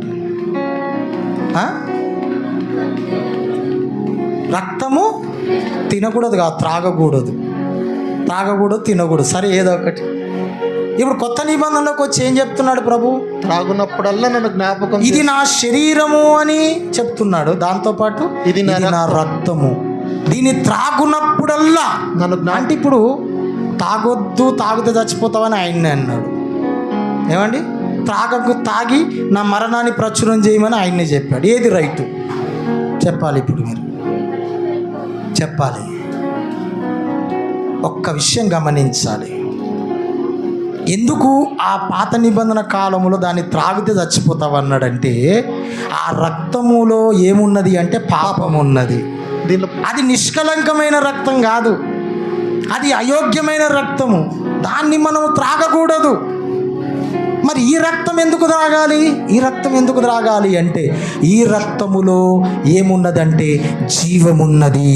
Speaker 2: రక్తము తినకూడదు కాదు, త్రాగకూడదు, తినకూడదు. సరే, ఏదో ఒకటి. ఇప్పుడు కొత్త నిబంధనలోకి వచ్చి ఏం చెప్తున్నాడు ప్రభు? త్రాగునప్పుడల్లా నన్ను జ్ఞాపకం, ఇది నా శరీరము అని చెప్తున్నాడు. దాంతోపాటు ఇది నా రక్తము, దీన్ని త్రాగునప్పుడల్లా నన్ను. అంటే ఇప్పుడు తాగితే చచ్చిపోతావని ఆయన్ని అన్నాడు. ఏమండి? తాగి నా మరణాన్ని ప్రచురం చేయమని ఆయన్నే చెప్పాడు. ఏది రైటు చెప్పాలి? ఇప్పుడు మీరు చెప్పాలి. ఒక్క విషయం గమనించాలి. ఎందుకు ఆ పాత నిబంధన కాలంలో దాన్ని త్రాగితే చచ్చిపోతావు అన్నాడంటే, ఆ రక్తములో ఏమున్నది అంటే పాపం ఉన్నది. అది నిష్కలంకమైన రక్తం కాదు, అది అయోగ్యమైన రక్తము. దాన్ని మనము త్రాగకూడదు. మరి ఈ రక్తం ఎందుకు త్రాగాలి అంటే, ఈ రక్తములో ఏమున్నదంటే జీవమున్నది.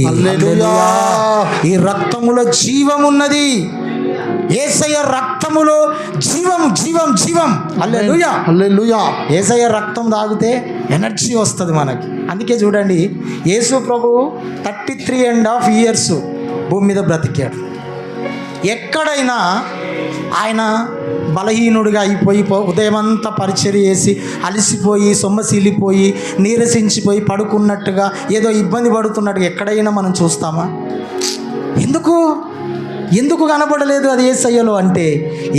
Speaker 2: ఈ రక్తములో జీవమున్నది. యేసయ్య రక్తములో జీవం. హల్లెలూయా. యేసయ్య రక్తం తాగితే ఎనర్జీ వస్తుంది మనకి. అందుకే చూడండి, యేసు ప్రభువు 33.5 years భూమి మీద బ్రతికాడు. ఎక్కడైనా ఆయన బలహీనుడిగా అయిపోయి ఉదయమంతా పరిచర్య చేసి అలసిపోయి సొమ్మసిల్లిపోయి నీరసించిపోయి పడుకున్నట్టుగా ఏదో ఇబ్బంది పడుతున్నట్టుగా ఎక్కడైనా మనం చూస్తామా? ఎందుకు కనపడలేదు అది యేసయ్యలో అంటే,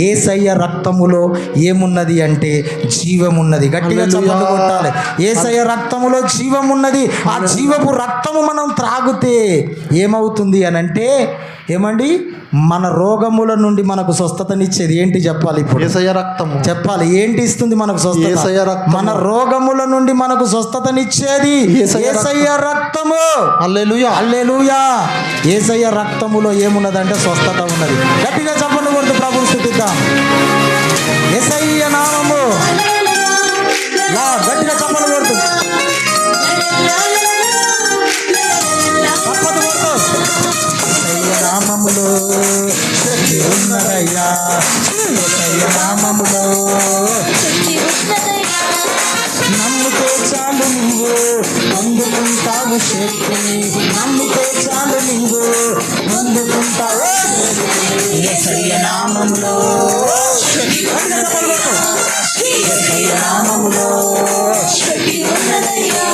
Speaker 2: యేసయ్య రక్తములో ఏమున్నది అంటే జీవమున్నది. గట్టిగా చప్పట్లు కొట్టాలి. యేసయ్య రక్తములో జీవమున్నది. ఆ జీవపు రక్తము మనం త్రాగితే ఏమవుతుంది అనంటే
Speaker 1: ఏమండి మన రోగముల నుండి మనకు స్వస్థతనిచ్చేది ఏంటి చెప్పాలి ఇప్పుడు
Speaker 2: యేసయ్య రక్తము.
Speaker 1: చెప్పాలి ఏంటి ఇస్తుంది మనకు స్వస్థత?
Speaker 2: యేసయ్య రక్తము.
Speaker 1: మన రోగముల నుండి మనకు స్వస్థతనిచ్చేది యేసయ్య రక్తము.
Speaker 2: హల్లెలూయా.
Speaker 1: హల్లెలూయా. యేసయ్య రక్తములో ఏమున్నదంటే స్వస్థత ఉన్నది. గట్టిగా చెప్పండి కొడుతూ ప్రభువు స్తుతిద్దాం. యేసయ్య నామము గట్టిగా చెప్పండి కొడుతూ నామములో శక్తి ఉన్నదయ్యా. యేసయ్య నామములో నమ్ముతే చాలు నువ్వు పొందుకుంటావు శక్తి. నమ్ముతే చాలు నువ్వు పొందుకుంటావు యేసయ్య నామములో శక్తి. యేసయ్య నామములో శక్తి ఉన్నదయ్యా.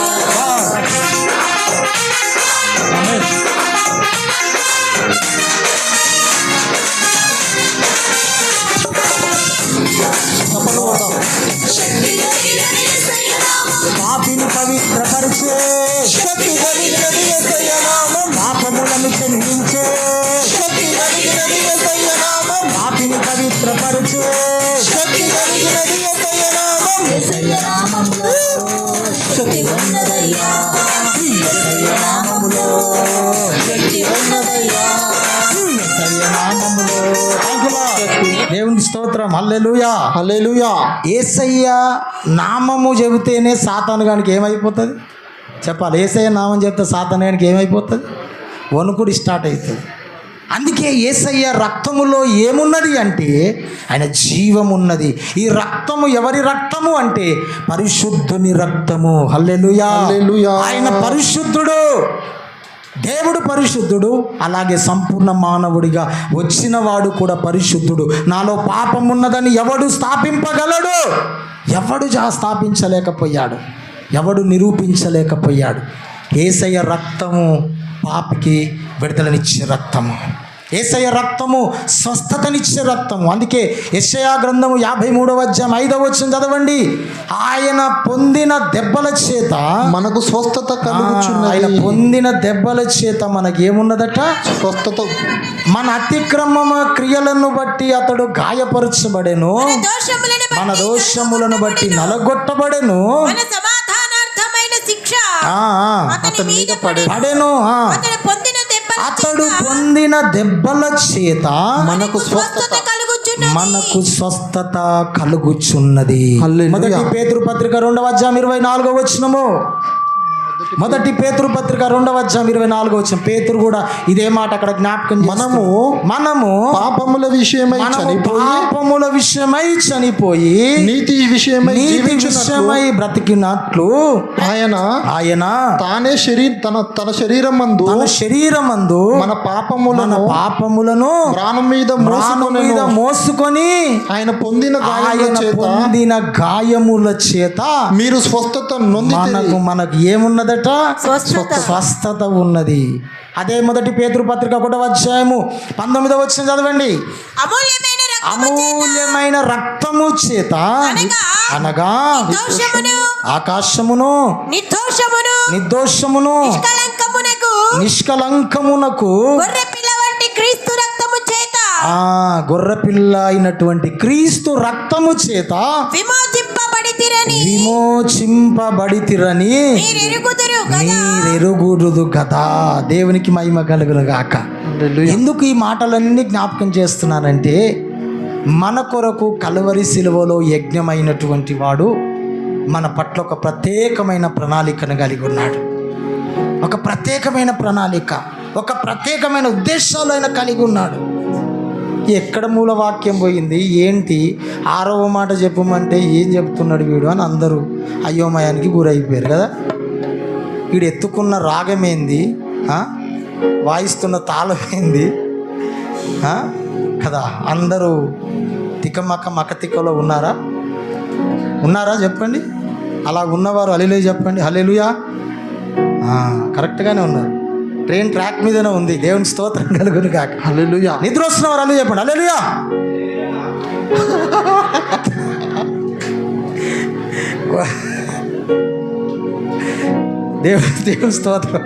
Speaker 1: పాపిని పవిత్రపరిచే శక్తి కలిగినది యేసయ్య నామం. పాపములను క్షమించే శక్తి కలిగినది యేసయ్య నామం. పాపిని పవిత్రపరిచే శక్తి కలిగినది యేసయ్య నామం. యేసయ్య నామములో శక్తి ఉన్నదయ్యా. యేసయ్య నామములో శక్తి ఉన్నదయ్యా. యేసయ్య నామములో. దేవుని స్తోత్రం. హల్లెలూయా.
Speaker 2: హల్లెలూయా.
Speaker 1: యేసయ్య నామము చెబితేనే సాతాను గానికి ఏమైపోతుంది చెప్పాలి? యేసయ్య నామం చెప్తే సాతాను గానికి ఏమైపోతుంది? వణుకుడు స్టార్ట్ అవుతుంది. అందుకే యేసయ్య రక్తములో ఏమున్నది అంటే ఆయన జీవం ఉన్నది. ఈ రక్తము ఎవరి రక్తము అంటే పరిశుద్ధుని రక్తము. హల్లెలూయా.
Speaker 2: హల్లెలూయా.
Speaker 1: ఆయన పరిశుద్ధుడు, దేవుడు పరిశుద్ధుడు. అలాగే సంపూర్ణ మానవుడిగా వచ్చిన వాడు కూడా పరిశుద్ధుడు. నాలో పాపం ఉన్నదని ఎవడు స్థాపింపగలడు? ఎవడు స్థాపించలేకపోయాడు, ఎవడు నిరూపించలేకపోయాడు. యేసయ్య రక్తము పాపికి విడుదలనిచ్చే రక్తము. యేసయ్య రక్తము స్వస్థతనిచ్చే రక్తము. అందుకే యెషయా గ్రంథము 53వ అధ్యాయం 5వ వచనం చదవండి. ఆయన పొందిన దెబ్బల చేత
Speaker 2: మనకు స్వస్థత కలుగుచున్నది.
Speaker 1: ఆయన పొందిన దెబ్బల చేత మనకి ఏమున్నదట?
Speaker 2: స్వస్థత.
Speaker 1: మన అతిక్రమమ క్రియలను బట్టి అతడు గాయపరచబడెను, మన దోషములను బట్టి నలగొట్టబడెను,
Speaker 3: అతని మీద
Speaker 1: పడెను. అతడు పొందిన దెబ్బల చేత
Speaker 2: మనకు స్వస్థత
Speaker 1: కలుగుచున్నది.
Speaker 2: హల్లెలూయా.
Speaker 1: మొదటి పేతురు పత్రిక 2వ అధ్యాయం 24వ వచనము. మొదటి పేతురు పత్రిక 2వ అధ్యాయం 24వ వచనం. పేతురు కూడా ఇదే మాట అక్కడ జ్ఞాపకం. మనము
Speaker 2: పాపముల విషయమై చనిపోయి
Speaker 1: నీతి విషయమై బ్రతికినట్లు ఆయన
Speaker 2: తానే తన శరీరమందు మన పాపములను ప్రాణం మీద మోసుకొని ఆయన పొందిన గాయముల చేత మీరు స్వస్థత మనకు ఏమున్నదట? స్వస్థత ఉన్నది. అదే మొదటి పేతురు పత్రిక 1వ అధ్యాయము 19వ వచనం చదవండి. అమూల్యమైన రక్తము చేత అనగా ఆకాశమును నిర్దోషమును నిష్కలంకమునకు గొర్రెపిల్ల అయినటువంటి క్రీస్తు రక్తము చేత విమోచింపబడితిరని మీరెరుగుదురు కదా. దేవునికి మహిమ కలుగును గాక. ఎందుకు ఈ మాటలన్నీ జ్ఞాపకం చేస్తున్నానంటే మన కొరకు కలువరి శిలువలో యజ్ఞమైనటువంటి వాడు మన పట్ల ఒక ప్రత్యేకమైన ప్రణాళికను కలిగి ఉన్నాడు. ఒక ప్రత్యేకమైన ప్రణాళిక, ఒక ప్రత్యేకమైన ఉద్దేశాలు ఆయన కలిగి ఉన్నాడు. ఎక్కడ మూలవాక్యం పోయింది ఏంటి? 6వ మాట చెప్పమంటే ఏం చెప్తున్నాడు వీడు అని అందరూ అయోమయానికి గురైపోయారు కదా. వీడు ఎత్తుకున్న రాగమేంది, వాయిస్తున్న తాళమేంది కదా. అందరూ మకతికలో ఉన్నారా చెప్పండి. అలా ఉన్నవారు హల్లెలూయా చెప్పండి. హల్లెలూయా. కరెక్ట్గానే ఉన్నారు. ట్రైన్ ట్రాక్ మీదనే ఉంది. దేవుని స్తోత్రం కలుగును కాక. హల్లెలూయా.
Speaker 1: నిద్ర వస్తున్నవారు హల్లెలూయా చెప్పండి. హల్లెలూయా. దేవుని స్తోత్రం.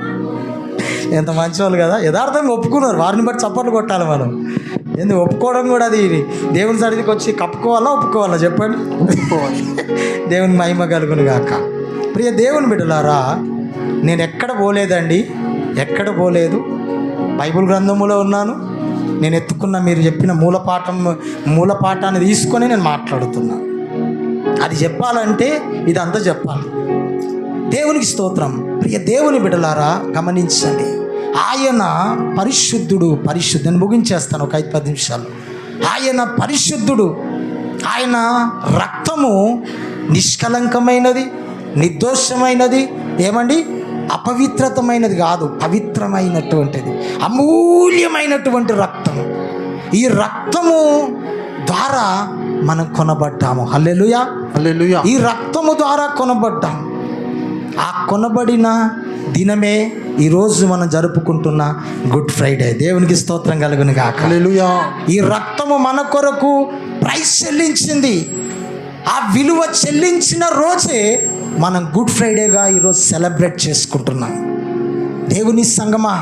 Speaker 1: ఎంత మంచి వాళ్ళు కదా, యథార్థంగా ఒప్పుకున్నారు. వారిని బట్టి చప్పట్లు కొట్టాలి మనం. ఎందుకు ఒప్పుకోవడం కూడా అది దేవుని సన్నిధికి వచ్చి కప్పుకోవాలా ఒప్పుకోవాలా చెప్పండి. దేవుని మహిమ కలుగును గాక. ప్రియ దేవుని బిడ్డలారా, నేను ఎక్కడ పోలేదండి, ఎక్కడ పోలేదు. బైబిల్ గ్రంథములో ఉన్నాను. నేను ఎత్తుకున్న మీరు చెప్పిన మూలపాఠాన్ని తీసుకొని నేను మాట్లాడుతున్నాను. అది చెప్పాలంటే ఇదంతా చెప్పాలి. దేవునికి స్తోత్రం. ప్రియ దేవుని బిడ్డలారా గమనించండి, ఆయన పరిశుద్ధుడు. నేను ముగించేస్తాను ఒక 5-10 నిమిషాలు. ఆయన పరిశుద్ధుడు. ఆయన రక్తము నిష్కలంకమైనది, నిర్దోషమైనది, ఏమండి అపవిత్రతమైనది కాదు, పవిత్రమైనటువంటిది, అమూల్యమైనటువంటి రక్తము. ఈ రక్తము ద్వారా మనం కొనబడ్డాము. హల్లెలూయా,
Speaker 2: హల్లెలూయా.
Speaker 1: ఈ రక్తము ద్వారా కొనబడ్డాం. ఆ కొనబడిన దినమే ఈరోజు మనం జరుపుకుంటున్న గుడ్ ఫ్రైడే. దేవునికి స్తోత్రం కలుగును గాక.
Speaker 2: హల్లెలూయా.
Speaker 1: ఈ రక్తము మన కొరకు ప్రైస్ చెల్లించింది. ఆ విలువ చెల్లించిన రోజే మనం గుడ్ ఫ్రైడేగా ఈరోజు సెలబ్రేట్ చేసుకుంటున్నాం. దేవుని సంగమా,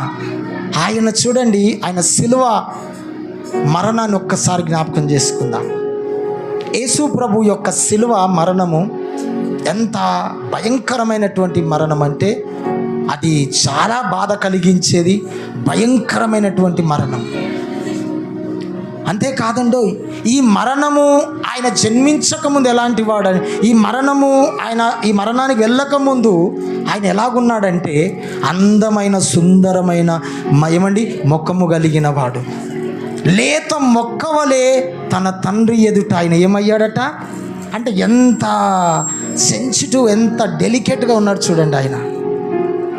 Speaker 1: ఆయన చూడండి, ఆయన సిలువ మరణాన్ని ఒక్కసారి జ్ఞాపకం చేసుకుందాం. యేసు ప్రభు యొక్క సిలువ మరణము ఎంత భయంకరమైనటువంటి మరణం అంటే అది చాలా బాధ కలిగించేది, భయంకరమైనటువంటి మరణం. అంతేకాదండో, ఈ మరణము ఆయన జన్మించకముందు ఎలాంటి వాడని, ఈ మరణానికి వెళ్ళకముందు ఆయన ఎలాగున్నాడంటే అందమైన సుందరమైన ఏమండి ముఖము కలిగిన వాడు. లేత మొక్కవలే తన తండ్రి ఎదుట ఆయన ఏమయ్యాడట అంటే ఎంత సెన్సిటివ్, ఎంత డెలికేట్గా ఉన్నాడు చూడండి ఆయన.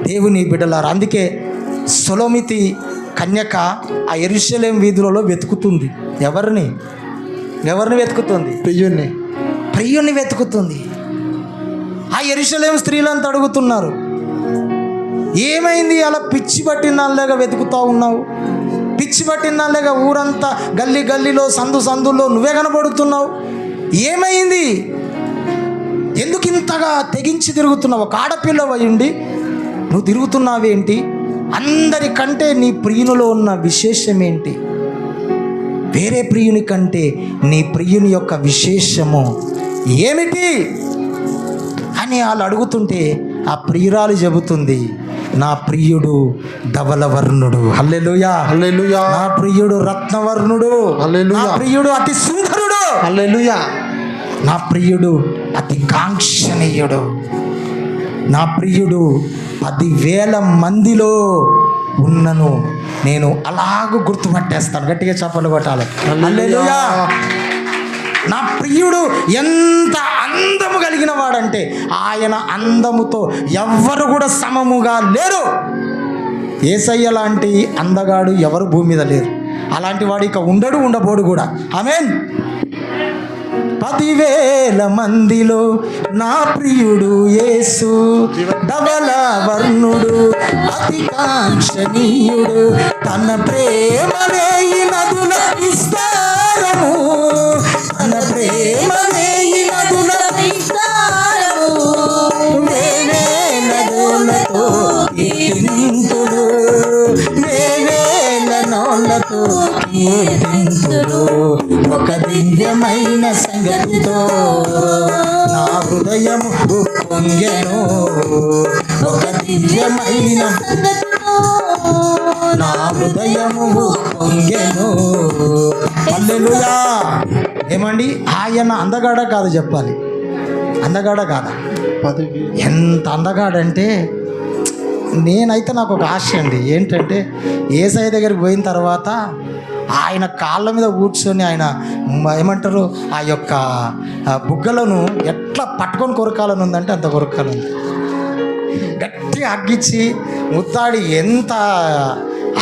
Speaker 1: దేవుని బిడ్డలారా, అందుకే సొలొమితి కన్యక ఆ యెరూషలేము వీధులలో వెతుకుతుంది. ఎవరిని వెతుకుతుంది? ప్రియుణ్ణి వెతుకుతుంది. ఆ యెరూషలేము స్త్రీలంతా అడుగుతున్నారు, ఏమైంది అలా పిచ్చి పట్టిన దానిలాగా వెతుకుతూ ఉన్నావు? పిచ్చి పట్టిన దానిలాగా ఊరంతా గల్లీలో సందుల్లో నువ్వే కనబడుతున్నావు, ఏమైంది? ఎందుకు ఇంతగా తెగించి తిరుగుతున్నావు? ఒక ఆడపిల్ల అయ్యుండి నువ్వు తిరుగుతున్నావేంటి? అందరికంటే నీ ప్రియునిలో ఉన్న విశేషం ఏంటి? వేరే ప్రియుని కంటే నీ ప్రియుని యొక్క విశేషము ఏమిటి అని వాళ్ళు అడుగుతుంటే ఆ ప్రియురాలు చెబుతుంది, నా ప్రియుడు ధవలవర్ణుడు. హల్లెలూయా,
Speaker 2: హల్లెలూయా.
Speaker 1: నా ప్రియుడు రత్నవర్ణుడు.
Speaker 2: హల్లెలూయా.
Speaker 1: నా ప్రియుడు అతి సుందరుడు.
Speaker 2: హల్లెలూయా.
Speaker 1: నా ప్రియుడు అతి కాంక్షణీయుడు. నా ప్రియుడు 10,000 మందిలో ఉన్నను నేను అలాగూ గుర్తుపట్టేస్తాను. గట్టిగా చప్పట్లు కొట్టాలి. హల్లెలూయా. నా ప్రియుడు ఎంత అందము కలిగిన వాడంటే ఆయన అందముతో ఎవ్వరు కూడా సమముగా లేరు. యేసయ్య లాంటి అందగాడు ఎవరు భూమి మీద లేరు. అలాంటి వాడు ఇక ఉండబోడు కూడా. ఆమేన్. 10,000 మందిలో నా ప్రియుడు యేసు ధవల వర్ణుడు అతి కాంక్షణీయుడు, తన ప్రేమ వేయి నదుల విస్తారము, తన ప్రేమ వేయి నదుల విస్తారము, వేవేల నోళ్ళతో కీర్తింతుడు, వేవేల నోళ్ళతో కీర్తింతుడు, ఒక దివ్యమైన సంగతితో నా హృదయము ఉప్పొంగెను, ఒక దివ్యమైన నా హృదయము ఉప్పొంగెను. హల్లెలూయా. ఏమండి, ఆయన అందగాడ కాదు చెప్పాలి, అందగాడ కాదా? ఎంత అందగాడంటే నేనైతే నాకు ఒక ఆశ అండి, ఏంటంటే యేసయ్య దగ్గరికి పోయిన తర్వాత ఆయన కాళ్ళ మీద కూర్చొని ఆయన ఏమంటారు ఆ యొక్క బుగ్గలను ఎట్లా పట్టుకొని కొరకాలని ఉందంటే అంత కొరకాలని, గట్టిగా అగ్గిచ్చి ముత్తాడి ఎంత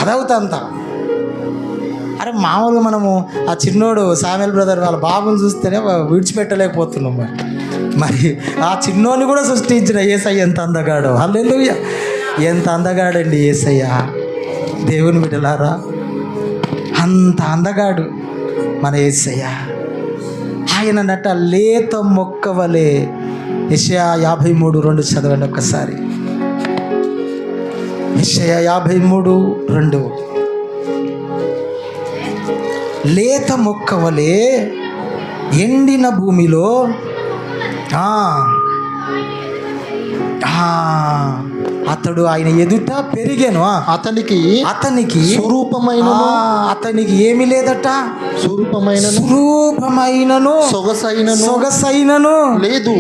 Speaker 1: అదవుతా అంత. అరే మామూలుగా మనము ఆ చిన్నోడు శామ్యుయల్ బ్రదర్ వాళ్ళ బాబుని చూస్తేనే విడిచిపెట్టలేకపోతున్నాం. మరి ఆ చిన్నోని కూడా సృష్టించిన యేసయ్య ఎంత అందగాడో. హల్లెలూయా. ఎంత అందగాడండి యేసయ్య. దేవుని బిడ్డలారా, అంత అందగాడు మన యేసయ్య. ఆయన నట లేత మొక్కవలే. యెషయా 53:2 చదవండి ఒక్కసారి. యెషయా 53:2. లేత మొక్క వలె ఎండిన భూమిలో అతడు ఆయన ఎదుట పెరిగాను. అతనికి
Speaker 2: స్వరూపమైన
Speaker 1: అతనికి ఏమి లేదట, స్వరూపమైనను సొగసైనను లేదు.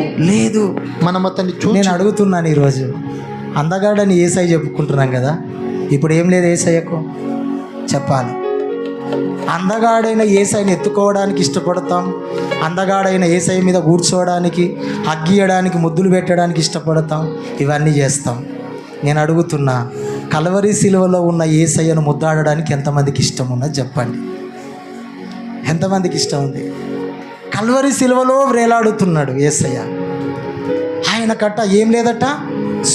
Speaker 2: మనం అతన్ని
Speaker 1: నేను అడుగుతున్నాను ఈరోజు, అందగాడని ఏసై చెప్పుకుంటున్నాం కదా, ఇప్పుడు ఏం లేదు ఏసయ్యకు చెప్పాలి. అందగాడైన ఏసైని ఎత్తుకోవడానికి ఇష్టపడతాం, అందగాడైన ఏసై మీద కూర్చోవడానికి, అగ్గియడానికి, ముద్దులు పెట్టడానికి ఇష్టపడతాం, ఇవన్నీ చేస్తాం. నేను అడుగుతున్నా, కల్వరి సిలువలో ఉన్న ఏసయ్యను ముద్దాడడానికి ఎంతమందికి ఇష్టం ఉన్నది చెప్పండి? ఎంతమందికి ఇష్టం ఉంది? కల్వరి సిలువలో వేలాడుతున్నాడు ఏసయ్య. ఆయన కట్ట ఏం లేదట,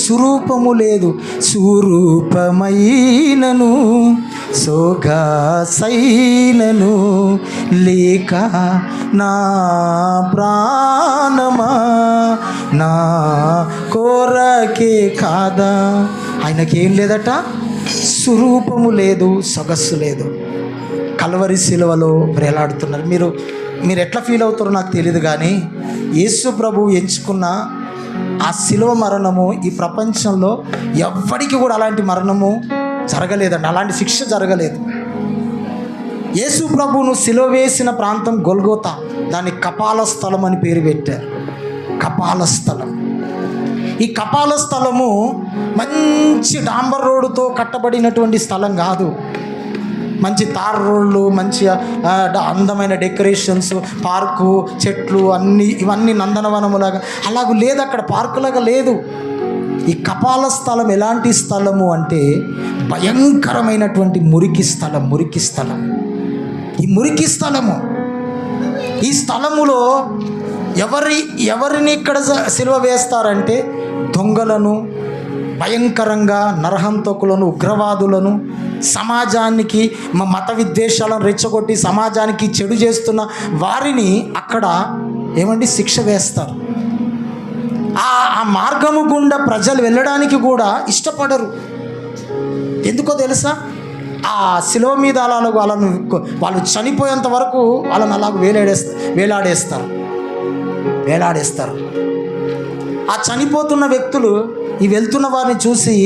Speaker 1: స్వరూపము లేదు. స్వరూపమైనను సొగసైనను లేక నా ప్రాణమా నా కోరకే కాదా. ఆయనకేం లేదట, స్వరూపము లేదు, సొగస్సు లేదు. కల్వరి సిలువలో వేలాడుతున్నారు. మీరు ఎట్లా ఫీల్ అవుతారో నాకు తెలియదు, కానీ యేసు ప్రభువు ఎంచుకున్న ఆ శిలువ మరణము ఈ ప్రపంచంలో ఎవ్వడికి కూడా అలాంటి మరణము జరగలేదండి, అలాంటి శిక్ష జరగలేదు. యేసు ప్రభువును శిలువ వేసిన ప్రాంతం గొల్గోతా, దాన్ని కపాల స్థలం అని పేరు పెట్టారు. కపాల స్థలం. ఈ కపాల స్థలము మంచి డాంబర్ రోడ్డుతో కట్టబడినటువంటి స్థలం కాదు. మంచి తార్ రోడ్లు, మంచి అందమైన డెకరేషన్స్, పార్కు, చెట్లు ఇవన్నీ నందనవనములాగా అలాగూ లేదు, అక్కడ పార్కులాగా లేదు. ఈ కపాల స్థలం ఎలాంటి స్థలము అంటే భయంకరమైనటువంటి మురికి స్థలం. ఈ మురికి స్థలము, ఈ స్థలములో ఎవరిని ఇక్కడ సిలువ వేస్తారంటే దొంగలను, భయంకరంగా నరహంతకులను, ఉగ్రవాదులను, సమాజానికి మత విద్వేషాలను రెచ్చగొట్టి సమాజానికి చెడు చేస్తున్న వారిని అక్కడ శిక్ష వేస్తారు. ఆ మార్గము గుండా ప్రజలు వెళ్ళడానికి కూడా ఇష్టపడరు. ఎందుకో తెలుసా? ఆ శిలువ మీద వాళ్ళు చనిపోయేంత వరకు వాళ్ళని అలాగ వేలాడేస్తారు. ఆ చనిపోతున్న వ్యక్తులు ఈ వెళ్తున్న వారిని చూసి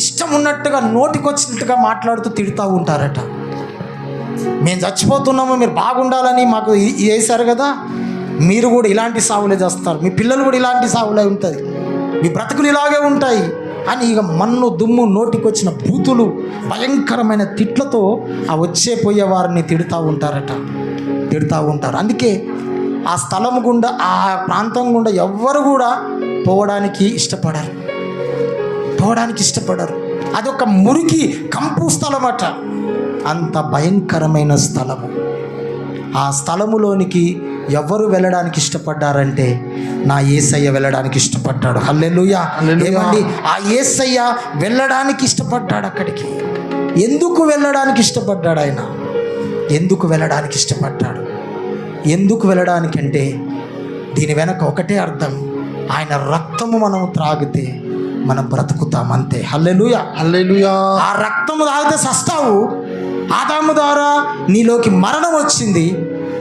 Speaker 1: ఇష్టం ఉన్నట్టుగా నోటికొచ్చినట్టుగా మాట్లాడుతూ తిడుతూ ఉంటారట. మేము చచ్చిపోతున్నాము, మీరు బాగుండాలని మాకు వేశారు కదా, మీరు కూడా ఇలాంటి సావులే చేస్తారు, మీ పిల్లలు కూడా ఇలాంటి సావులే ఉంటుంది, మీ బ్రతుకులు ఇలాగే ఉంటాయి అని ఇక మన్ను దుమ్ము నోటికొచ్చిన బూతులు, భయంకరమైన తిట్లతో ఆ పోయే వారిని తిడుతూ ఉంటారు. అందుకే ఆ స్థలం గుండా, ఆ ప్రాంతం గుండా ఎవ్వరు కూడా పోవడానికి ఇష్టపడరు. అదొక మురికి కంపు స్థలం అట. అంత భయంకరమైన స్థలము. ఆ స్థలములోనికి ఎవరు వెళ్ళడానికి ఇష్టపడ్డారంటే నా యేసయ్య వెళ్ళడానికి ఇష్టపడ్డాడు. హల్లెలూయా. ఏమండి, ఆ యేసయ్య వెళ్ళడానికి ఇష్టపడ్డాడు అక్కడికి. ఎందుకు వెళ్ళడానికి ఇష్టపడ్డాడు ఆయన? ఎందుకు వెళ్ళడానికి అంటే దీని వెనక ఒకటే అర్థం, ఆయన రక్తము మనం త్రాగితే మనం బ్రతుకుతాం, అంతే. హల్లెలూయా. ఆ రక్తము తాగితే సస్తావు. ఆదాము ద్వారా నీలోకి మరణం వచ్చింది.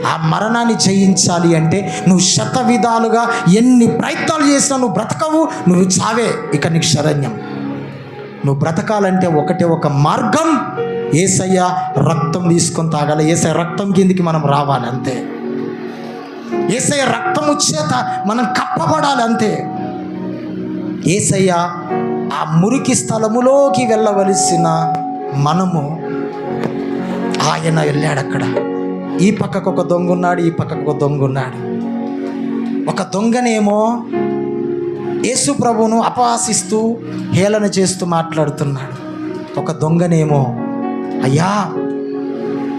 Speaker 1: ఆ మరణాన్ని జయించాలి అంటే నువ్వు శత విధాలుగా ఎన్ని ప్రయత్నాలు చేసినా నువ్వు బ్రతకవు, నువ్వు చావే. ఇక నీకు శరణ్యం. నువ్వు బ్రతకాలంటే ఒకటే ఒక మార్గం, యేసయ్య రక్తం తీసుకొని తాగాలి. యేసయ్య రక్తం కిందికి మనం రావాలి, అంతే. యేసయ్య రక్తము చేత మనం కప్పబడాలి, అంతే. యేసయ్య ఆ మురికి స్థలములోకి వెళ్ళవలసిన మనము, ఆయన వెళ్ళాడు. అక్కడ ఈ పక్కకు ఒక దొంగ ఉన్నాడు, ఈ పక్కకు ఒక దొంగ ఉన్నాడు. ఒక దొంగనేమో యేసు ప్రభువును అపహాసిస్తూ హేళన చేస్తూ మాట్లాడుతున్నాడు. ఒక దొంగనేమో, అయ్యా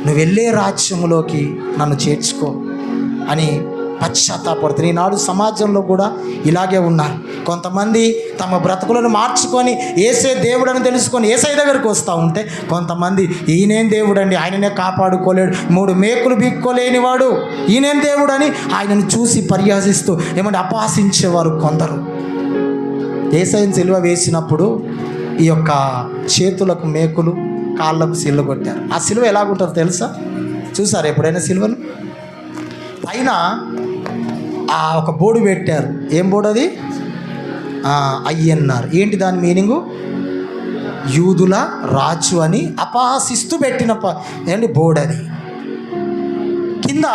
Speaker 1: నువ్వు వెళ్ళే రాజ్యములోకి నన్ను చేర్చుకో అని పశ్చాత్తాపడుతుంది. ఈనాడు సమాజంలో కూడా ఇలాగే ఉన్నారు. కొంతమంది తమ బ్రతుకులను మార్చుకొని ఏసే దేవుడని తెలుసుకొని ఏసై దగ్గరికి వస్తూ ఉంటే, కొంతమంది ఈయనేం దేవుడండి, ఆయననే కాపాడుకోలేడు, 3 మేకులు బీక్కోలేనివాడు, ఈయనేం దేవుడని ఆయనను చూసి పరిహాసిస్తూ అపహాసించేవారు కొందరు. ఏసైని సిలువ వేసినప్పుడు ఈ యొక్క చేతులకు మేకులు, కాళ్ళకు సిలువ కొట్టారు. ఆ సిలువ ఎలాగుంటుందో తెలుసా? చూసారు ఎప్పుడైనా సిలువను? పైన ఒక బోర్డు పెట్టారు. ఏం బోర్డు అది? INR. ఏంటి దాని మీనింగు? యూదుల రాజు అని అపహాసిస్తూ పెట్టిన ఏంటి బోర్డు అది. కింద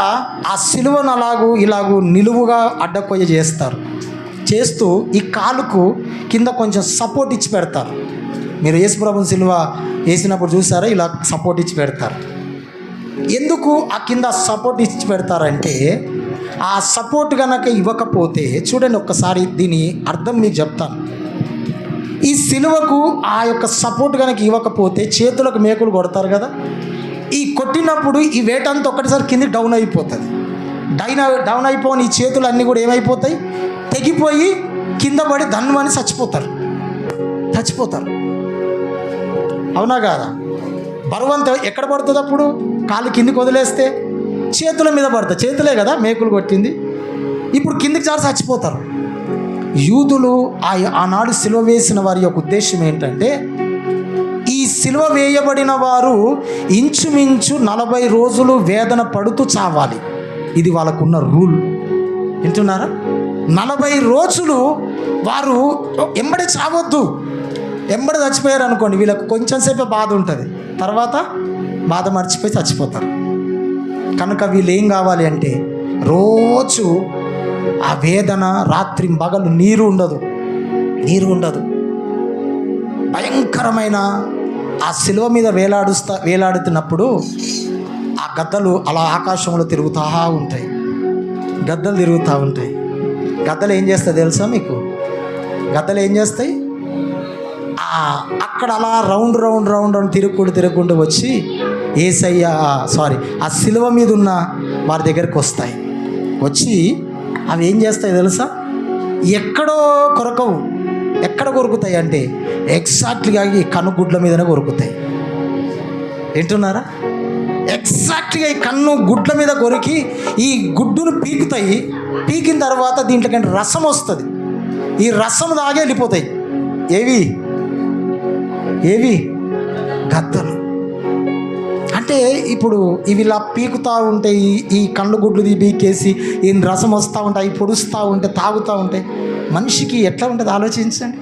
Speaker 1: ఆ సిలువను ఇలాగూ నిలువుగా అడ్డకొయ్య చేస్తారు. చేస్తూ ఈ కాలుకు కింద కొంచెం సపోర్ట్ ఇచ్చి పెడతారు. మీరు యేసుప్రభుని సిలువ వేసినప్పుడు చూసారా? ఇలా సపోర్ట్ ఇచ్చి పెడతారు. ఎందుకు ఆ కింద సపోర్ట్ ఇచ్చి పెడతారంటే, ఆ సపోర్ట్ కనుక ఇవ్వకపోతే, చూడండి ఒక్కసారి దీని అర్థం మీకు చెప్తాను. ఈ సిలువకు ఆ యొక్క సపోర్ట్ కనుక ఇవ్వకపోతే చేతులకు మేకులు కొడతారు కదా, ఈ కొట్టినప్పుడు ఈ వెయిట్ అంతా ఒక్కటిసారి కిందికి డౌన్ అయిపోతుంది. డౌన్ అయిపోని ఈ చేతులు అన్నీ కూడా ఏమైపోతాయి? తెగిపోయి కింద పడి దన్ను అని చచ్చిపోతారు. అవునా కాదా? బరువు అంతా ఎక్కడ పడుతుంది అప్పుడు? కాళ్ళు కిందికి వదిలేస్తే చేతుల మీద పడతాయి. చేతులే కదా మేకులు కొట్టింది. ఇప్పుడు కిందికి జారి చచ్చిపోతారు. యూదులు ఆనాడు సిలువ వేసిన వారి యొక్క ఉద్దేశం ఏంటంటే, ఈ సిలువ వేయబడిన వారు ఇంచుమించు 40 రోజులు వేదన పడుతూ చావాలి. ఇది వాళ్ళకున్న రూల్. వింటున్నారా? 40 రోజులు వారు ఎంబడి చావద్దు. ఎంబడి చచ్చిపోయారు అనుకోండి, వీళ్ళకు కొంచెం సేపే బాధ ఉంటుంది, తర్వాత బాధ మర్చిపోయి చచ్చిపోతారు. కనుక వీళ్ళు ఏం కావాలి అంటే, రోజు ఆ వేదన, రాత్రి పగలు నీరు ఉండదు, భయంకరమైన ఆ శిలువ మీద వేలాడుతున్నప్పుడు ఆ గద్దలు అలా ఆకాశంలో తిరుగుతూ ఉంటాయి. గద్దలు ఏం చేస్తాయి తెలుసా మీకు? గద్దలు ఏం చేస్తాయి? అక్కడ అలా రౌండ్ తిరుగుకుంటూ వచ్చి ఆ శిలువ మీద ఉన్న వారి దగ్గరికి వస్తాయి. వచ్చి అవి ఏం చేస్తాయి తెలుసా? ఎక్కడో కొరకవు. ఎక్కడ కొరుకుతాయి అంటే ఎగ్జాక్ట్గా ఈ కన్నుగుడ్ల మీదనే కొరుకుతాయి. వింటున్నారా? ఎగ్జాక్ట్గా ఈ కన్ను గుడ్ల మీద కొరికి ఈ గుడ్డును పీకుతాయి. పీకిన తర్వాత దీంట్లోకంటే రసం వస్తుంది. ఈ రసం తాగే వెళ్ళిపోతాయి. ఏవి గద్దలు. అంటే ఇప్పుడు ఇవి ఇలా పీకుతూ ఉంటే ఈ కళ్ళు గుడ్లు పీకేసి ఈ రసం వస్తూ ఉంటాయి, పొడుస్తూ ఉంటే, తాగుతూ ఉంటాయి. మనిషికి ఎట్లా ఉంటుంది ఆలోచించండి.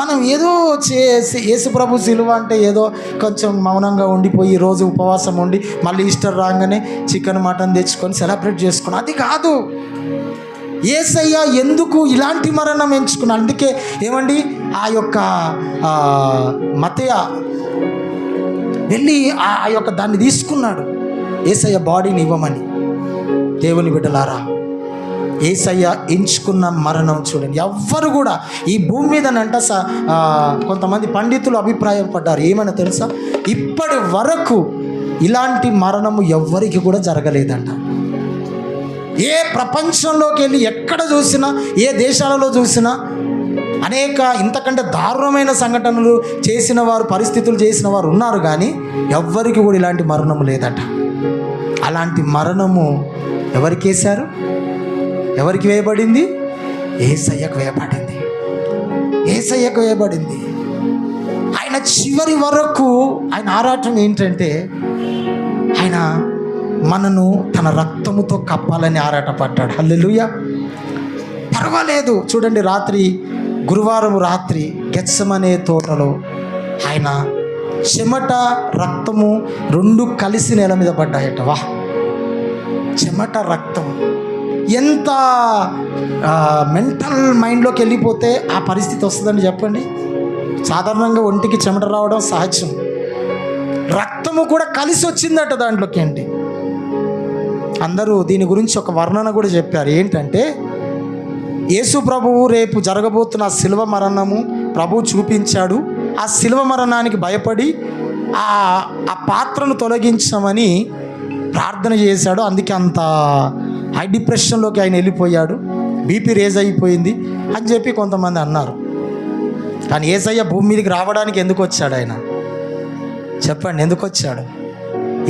Speaker 1: మనం ఏదో చేసి యేసుప్రభు సిలువ అంటే ఏదో కొంచెం మౌనంగా ఉండిపోయి రోజు ఉపవాసం ఉండి మళ్ళీ ఈస్టర్ రాగానే చికెన్ మటన్ తెచ్చుకొని సెలబ్రేట్ చేసుకుని, అది కాదు. యేసయ్య ఎందుకు ఇలాంటి మరణం ఎంచుకున్నాడు? అందుకే ఏమండి, ఆ యొక్క మత్తయి వెళ్ళి ఆ యొక్క దాన్ని తీసుకున్నాడు, యేసయ్య బాడీని ఇవ్వమని. దేవుని బిడ్డలారా, యేసయ్య ఎంచుకున్న మరణం చూడండి. ఎవ్వరు కూడా ఈ భూమి మీదనంట కొంతమంది పండితులు అభిప్రాయపడ్డారు. ఏమన్నా తెలుసా? ఇప్పటి వరకు ఇలాంటి మరణము ఎవ్వరికి కూడా జరగలేదంట. ఏ ప్రపంచంలోకి వెళ్ళి ఎక్కడ చూసినా, ఏ దేశాలలో చూసినా అనేక ఇంతకంటే దారుణమైన సంఘటనలు చేసిన వారు, పరిస్థితులు చేసిన వారు ఉన్నారు, కానీ ఎవ్వరికి కూడా ఇలాంటి మరణము లేదట. అలాంటి మరణము ఎవరికి వేశారు? ఎవరికి వేయబడింది? యేసయ్యకు వేయబడింది. ఆయన చివరి వరకు ఆయన ఆరాటం ఏంటంటే, ఆయన మనను తన రక్తముతో కప్పాలని ఆరాటపడ్డాడు. హల్లెలూయా. పర్వాలేదు. చూడండి, గురువారం రాత్రి గెత్సెమనే తోటలో ఆయన చెమట, రక్తము రెండు కలిసి నేల మీద పడ్డాయట. చెమట, రక్తం. ఎంత మెంటల్ మైండ్లోకి వెళ్ళిపోతే ఆ పరిస్థితి వస్తుందని చెప్పండి. సాధారణంగా ఒంటికి చెమట రావడం సహజం, రక్తము కూడా కలిసి వచ్చిందట దాంట్లోకి. ఏంటి, అందరూ దీని గురించి ఒక వర్ణన కూడా చెప్పారు. ఏంటంటే, యేసు ప్రభువు రేపు జరగబోతున్న ఆ శిలువ మరణము ప్రభువు చూపించాడు. ఆ శిలువ మరణానికి భయపడి ఆ పాత్రను తొలగించమని ప్రార్థన చేశాడు. అందుకే అంత హై డిప్రెషన్లోకి ఆయన వెళ్ళిపోయాడు. బీపీ రేజ్ అయిపోయింది అని చెప్పి కొంతమంది అన్నారు. కానీ యేసయ్య భూమి మీదకి రావడానికి ఎందుకు వచ్చాడు? ఆయన చెప్పండి, ఎందుకు వచ్చాడు?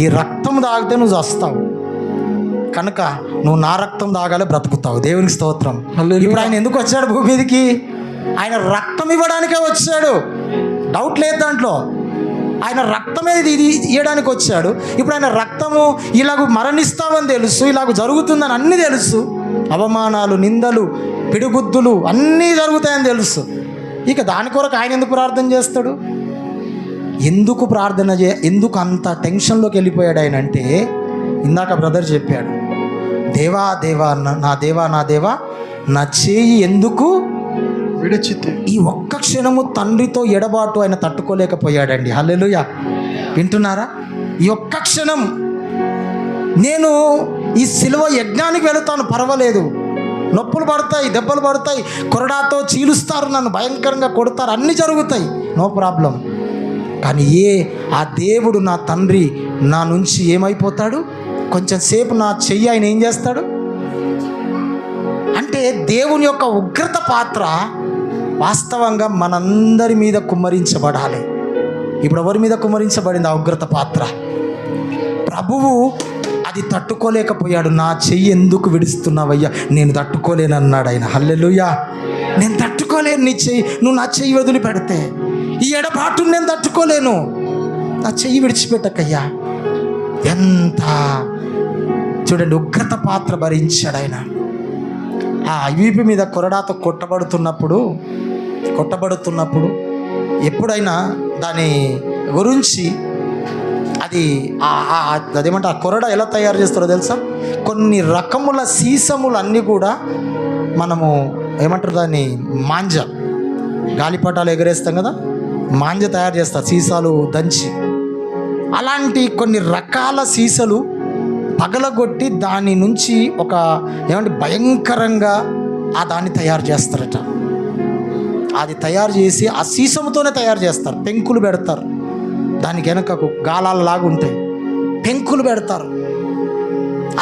Speaker 1: ఈ రక్తం తాగితే నువ్వు వస్తావు, కనుక నువ్వు నా రక్తం తాగాలి, బ్రతుకుతావు. దేవునికి స్తోత్రం. ఇప్పుడు ఆయన ఎందుకు వచ్చాడు భూమి మీదకి? ఆయన రక్తం ఇవ్వడానికే వచ్చాడు, డౌట్ లేదు దాంట్లో. ఆయన రక్తమే ఇది ఇవ్వడానికి వచ్చాడు. ఇప్పుడు ఆయన రక్తము ఇలాగ మరణిస్తావని తెలుసు, ఇలాగ జరుగుతుందని అన్నీ తెలుసు, అవమానాలు, నిందలు, పిడిగుద్దులు అన్నీ జరుగుతాయని తెలుసు. ఇక దాని కొరకు ఆయన ఎందుకు ప్రార్థన చేస్తాడు? ఎందుకు అంత టెన్షన్లోకి వెళ్ళిపోయాడు ఆయన అంటే, ఇందాక బ్రదర్ చెప్పాడు, దేవా దేవా నా దేవా నా చేయి ఎందుకు
Speaker 2: విడిచితే.
Speaker 1: ఈ ఒక్క క్షణము తండ్రితో ఎడబాటు ఆయన తట్టుకోలేకపోయాడండి. హల్లెలూయా, వింటున్నారా? ఈ ఒక్క క్షణం నేను ఈ సిలువ యజ్ఞానికి వెళుతాను, పర్వాలేదు, నొప్పులు పడతాయి, దెబ్బలు పడతాయి, కొరడాతో చీలుస్తారు, నన్ను భయంకరంగా కొడతారు, అన్నీ జరుగుతాయి, నో ప్రాబ్లం. కానీ ఆ దేవుడు నా తండ్రి నా నుంచి ఏమైపోతాడు? కొంచెం సేపు నా చెయ్యి ఆయన ఏం చేస్తాడు అంటే, దేవుని యొక్క ఉగ్రత పాత్ర వాస్తవంగా మనందరి మీద కుమ్మరించబడాలి. ఇప్పుడు ఎవరి మీద కుమ్మరించబడింది ఆ ఉగ్రత పాత్ర? ప్రభువు అది తట్టుకోలేకపోయాడు. నా చెయ్యి ఎందుకు విడుస్తున్నావయ్యా, నేను తట్టుకోలేనన్నాడు ఆయన. హల్లెలూయా, నేను తట్టుకోలేను నీ చెయ్యి, నువ్వు నా చెయ్యి వదిలిపెడితే, ఈ ఎడబాటు నేను తట్టుకోలేను, నా చెయ్యి విడిచిపెట్టకయ్యా. ఎంత చూడండి, ఉగ్రత పాత్ర భరించాడు ఆయన. ఆ వీపు మీద కొరడాతో కొట్టబడుతున్నప్పుడు ఎప్పుడైనా దాని గురించి అదేమంటే ఆ కొరడ ఎలా తయారు చేస్తారో తెలుసా? కొన్ని రకముల సీసములు అన్నీ కూడా మనము ఏమంటారు దాన్ని, మాంజ, గాలిపటాలు ఎగరేస్తాం కదా, మాంజ తయారు చేస్తారు సీసాలు దంచి. అలాంటి కొన్ని రకాల సీసలు పగలగొట్టి దాని నుంచి ఒక భయంకరంగా దాన్ని తయారు చేస్తారట. అది తయారు చేసి ఆ సీసముతోనే తయారు చేస్తారు, పెంకులు పెడతారు, దానికి వెనకకు గాలాలలాగా ఉంటాయి, పెంకులు పెడతారు.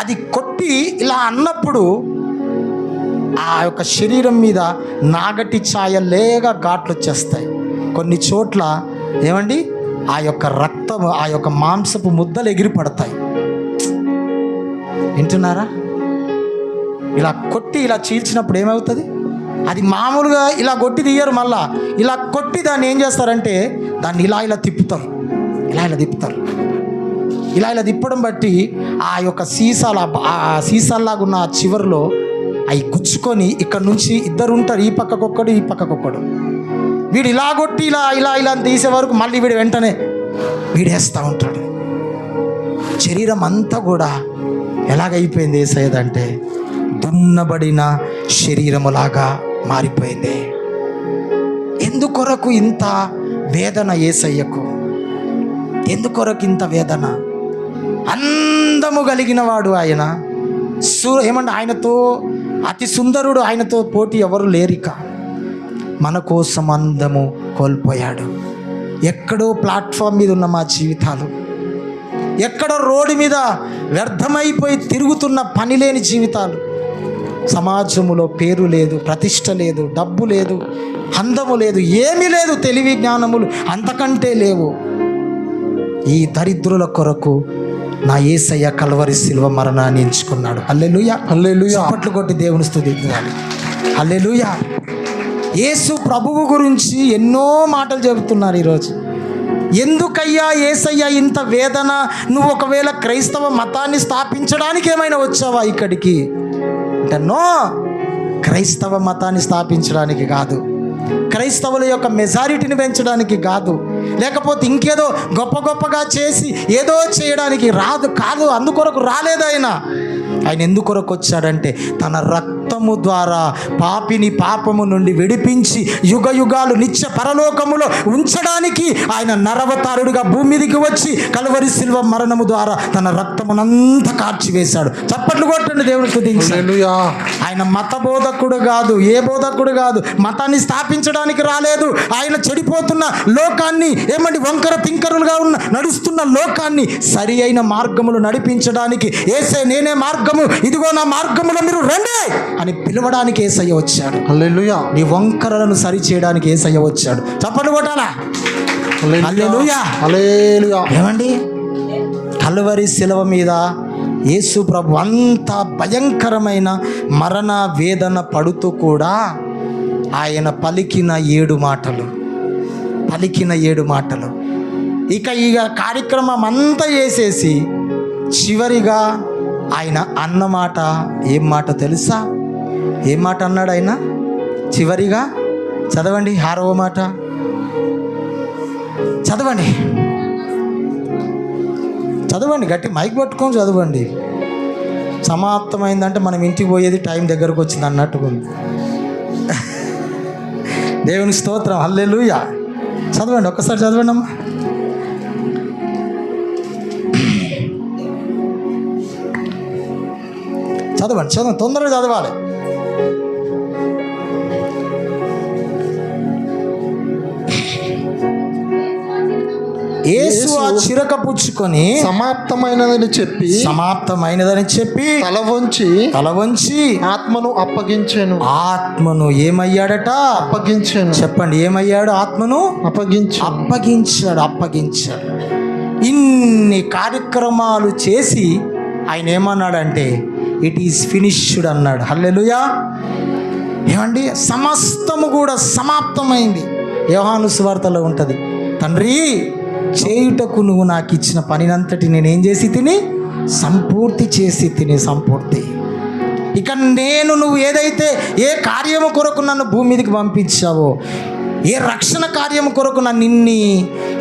Speaker 1: అది కొట్టి ఇలా అన్నప్పుడు ఆ యొక్క శరీరం మీద నాగటి ఛాయలేగా ఘాట్లు వచ్చేస్తాయి. కొన్ని చోట్ల ఆ యొక్క రక్తము, ఆ యొక్క మాంసపు ముద్దలు ఎగిరి పడతాయి. వింటున్నారా? ఇలా కొట్టి ఇలా చీల్చినప్పుడు ఏమవుతుంది? అది మామూలుగా ఇలా కొట్టి తీయరు, మళ్ళా ఇలా కొట్టి దాన్ని ఏం చేస్తారంటే దాన్ని ఇలా తిప్పుతారు, ఇలా తిప్పడం బట్టి ఆ యొక్క సీసాలాగా ఉన్న చివరిలో అవి గుచ్చుకొని ఇక్కడ నుంచి ఇద్దరు ఉంటారు, ఈ పక్కకొక్కడు ఈ పక్కకొక్కడు. వీడు ఇలా కొట్టి ఇలా తీసే వరకు మళ్ళీ వీడు వెంటనే వీడేస్తూ ఉంటాడు. శరీరం అంతా కూడా ఎలాగైపోయింది యేసయ్యదంటే, దున్నబడిన శరీరములాగా మారిపోయింది. ఎందుకొరకు ఇంత వేదన యేసయ్యకు? ఎందుకొరకు ఇంత వేదన? అందము కలిగిన వాడు ఆయన, ఆయనతో అతి సుందరుడు, ఆయనతో పోటీ ఎవరు లేరిక. మన కోసం అందము కోల్పోయాడు. ఎక్కడో ప్లాట్ఫామ్ మీద ఉన్న మా జీవితాలు, ఎక్కడో రోడ్డు మీద వ్యర్థమైపోయి తిరుగుతున్న పని లేని జీవితాలు, సమాజములో పేరు లేదు, ప్రతిష్ట లేదు, డబ్బు లేదు, అందము లేదు, ఏమీ లేదు, తెలివి జ్ఞానములు అంతకంటే లేవు. ఈ దరిద్రుల కొరకు నా యేసయ్య కల్వరి సిలువ మరణాన్ని ఎంచుకున్నాడు. హల్లెలూయా, హల్లెలూయా. చప్పట్లు కొట్టి దేవుని స్తుతించాలి. హల్లెలూయా. యేసు ప్రభువు గురించి ఎన్నో మాటలు చెబుతున్నారు ఈరోజు. ఎందుకయ్యా యేసయ్య ఇంత వేదన? నువ్వు ఒకవేళ క్రైస్తవ మతాన్ని స్థాపించడానికి ఏమైనా వచ్చావా ఇక్కడికి అంటే, నో, క్రైస్తవ మతాన్ని స్థాపించడానికి కాదు, క్రైస్తవుల యొక్క మెజారిటీని పెంచడానికి కాదు, లేకపోతే ఇంకేదో గొప్పగా చేసి ఏదో చేయడానికి కాదు. అందుకొరకు రాలేదు ఆయన. ఎందుకొరకు వచ్చాడంటే, తన రక్తము ద్వారా పాపిని పాపము నుండి విడిపించి యుగాలు నిత్య పరలోకములో ఉంచడానికి ఆయన నరవతారుడిగా భూమి మీదికి వచ్చి కల్వరి సిలువ మరణము ద్వారా తన రక్తమునంతా కార్చివేశాడు. చప్పట్లు కొట్టండి, దేవుని స్తుతించండి. ఆయన మత బోధకుడు కాదు, ఏ బోధకుడు కాదు, మతాన్ని స్థాపించడానికి రాలేదు. ఆయన చెడిపోతున్న లోకాన్ని, వంకర పింకరులుగా నడుస్తున్న లోకాన్ని సరి అయిన మార్గములు నడిపించడానికి, యేసే నేనే మార్గము, ఇదిగో నా మార్గములో మీరు రండి అని పిలవడానికి యేసయ్య వచ్చాడు. హల్లెలూయా. నీ వంకరలను సరి చేయడానికి యేసయ్య వచ్చాడు. చప్పట్లు కొట్టాలా? హల్లెలూయా, హల్లెలూయా. కల్వరి శిలువ మీద యేసు ప్రభు అంత భయంకరమైన మరణ వేదన పడుతూ కూడా ఆయన పలికిన 7 మాటలు, పలికిన 7 మాటలు. ఇక కార్యక్రమం అంతా చేసేసి చివరిగా ఆయన అన్న మాట ఏం మాట తెలుసా? ఏం మాట అన్నాడు ఆయన చివరిగా? చదవండి 6వ మాట, చదవండి చదవండి, గట్టి మైక్ పట్టుకొని చదవండి. సమాప్తమైందంటే మనం ఇంటికి పోయేది టైం దగ్గరకు వచ్చింది అన్నట్టుగా ఉంది. దేవుని స్తోత్రం, హల్లెలూయా. చదవండి, ఒక్కసారి చదవండి అమ్మా. చదవండి, తొందరగా చదవాలి. యేసు ఆ చిరక పుచ్చుకొని
Speaker 3: సమాప్తమైనదని చెప్పి తల వంచి ఆత్మను అప్పగించాను.
Speaker 1: ఆత్మను ఏమయ్యాడట?
Speaker 3: అప్పగించాను.
Speaker 1: చెప్పండి, ఏమయ్యాడు? ఆత్మను అప్పగించాడు. ఇన్ని కార్యక్రమాలు చేసి ఆయన ఏమన్నాడంటే ఇట్ ఈస్ ఫినిష్డ్ అన్నాడు. హల్లెలూయా. ఏమండి, సమస్తము కూడా సమాప్తమైంది. యోహాను సువార్తలో ఉంటుంది, తండ్రి చేయుటకు నువ్వు నాకు ఇచ్చిన పనినంతటి నేనేం చేసి తిని సంపూర్తి చేసి తిని సంపూర్తి. ఇక నువ్వు ఏదైతే ఏ కార్యము కొరకు నన్ను భూమి మీదకి పంపించావో, ఏ రక్షణ కార్యము కొరకు నన్ను ఇన్ని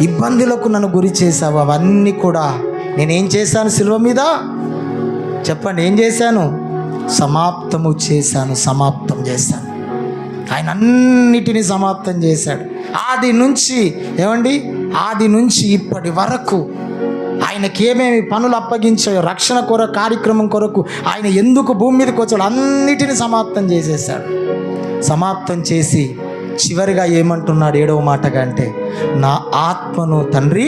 Speaker 1: ఇబ్బందులకు నన్ను గురి చేశావో అవన్నీ కూడా నేనేం చేశాను శిలువ మీద? చెప్పండి, ఏం చేశాను? సమాప్తం చేశాను. ఆయన అన్నిటినీ సమాప్తం చేశాడు. ఆది నుంచి ఇప్పటి వరకు ఆయనకి ఏమేమి పనులు అప్పగించాయో, రక్షణ కొరకు కార్యక్రమం కొరకు ఆయన ఎందుకు భూమి మీదకి వచ్చాడు, అన్నిటినీ సమాప్తం చేసేసాడు. సమాప్తం చేసి చివరిగా ఏమంటున్నాడు 7వ మాటగా అంటే, నా ఆత్మను తండ్రి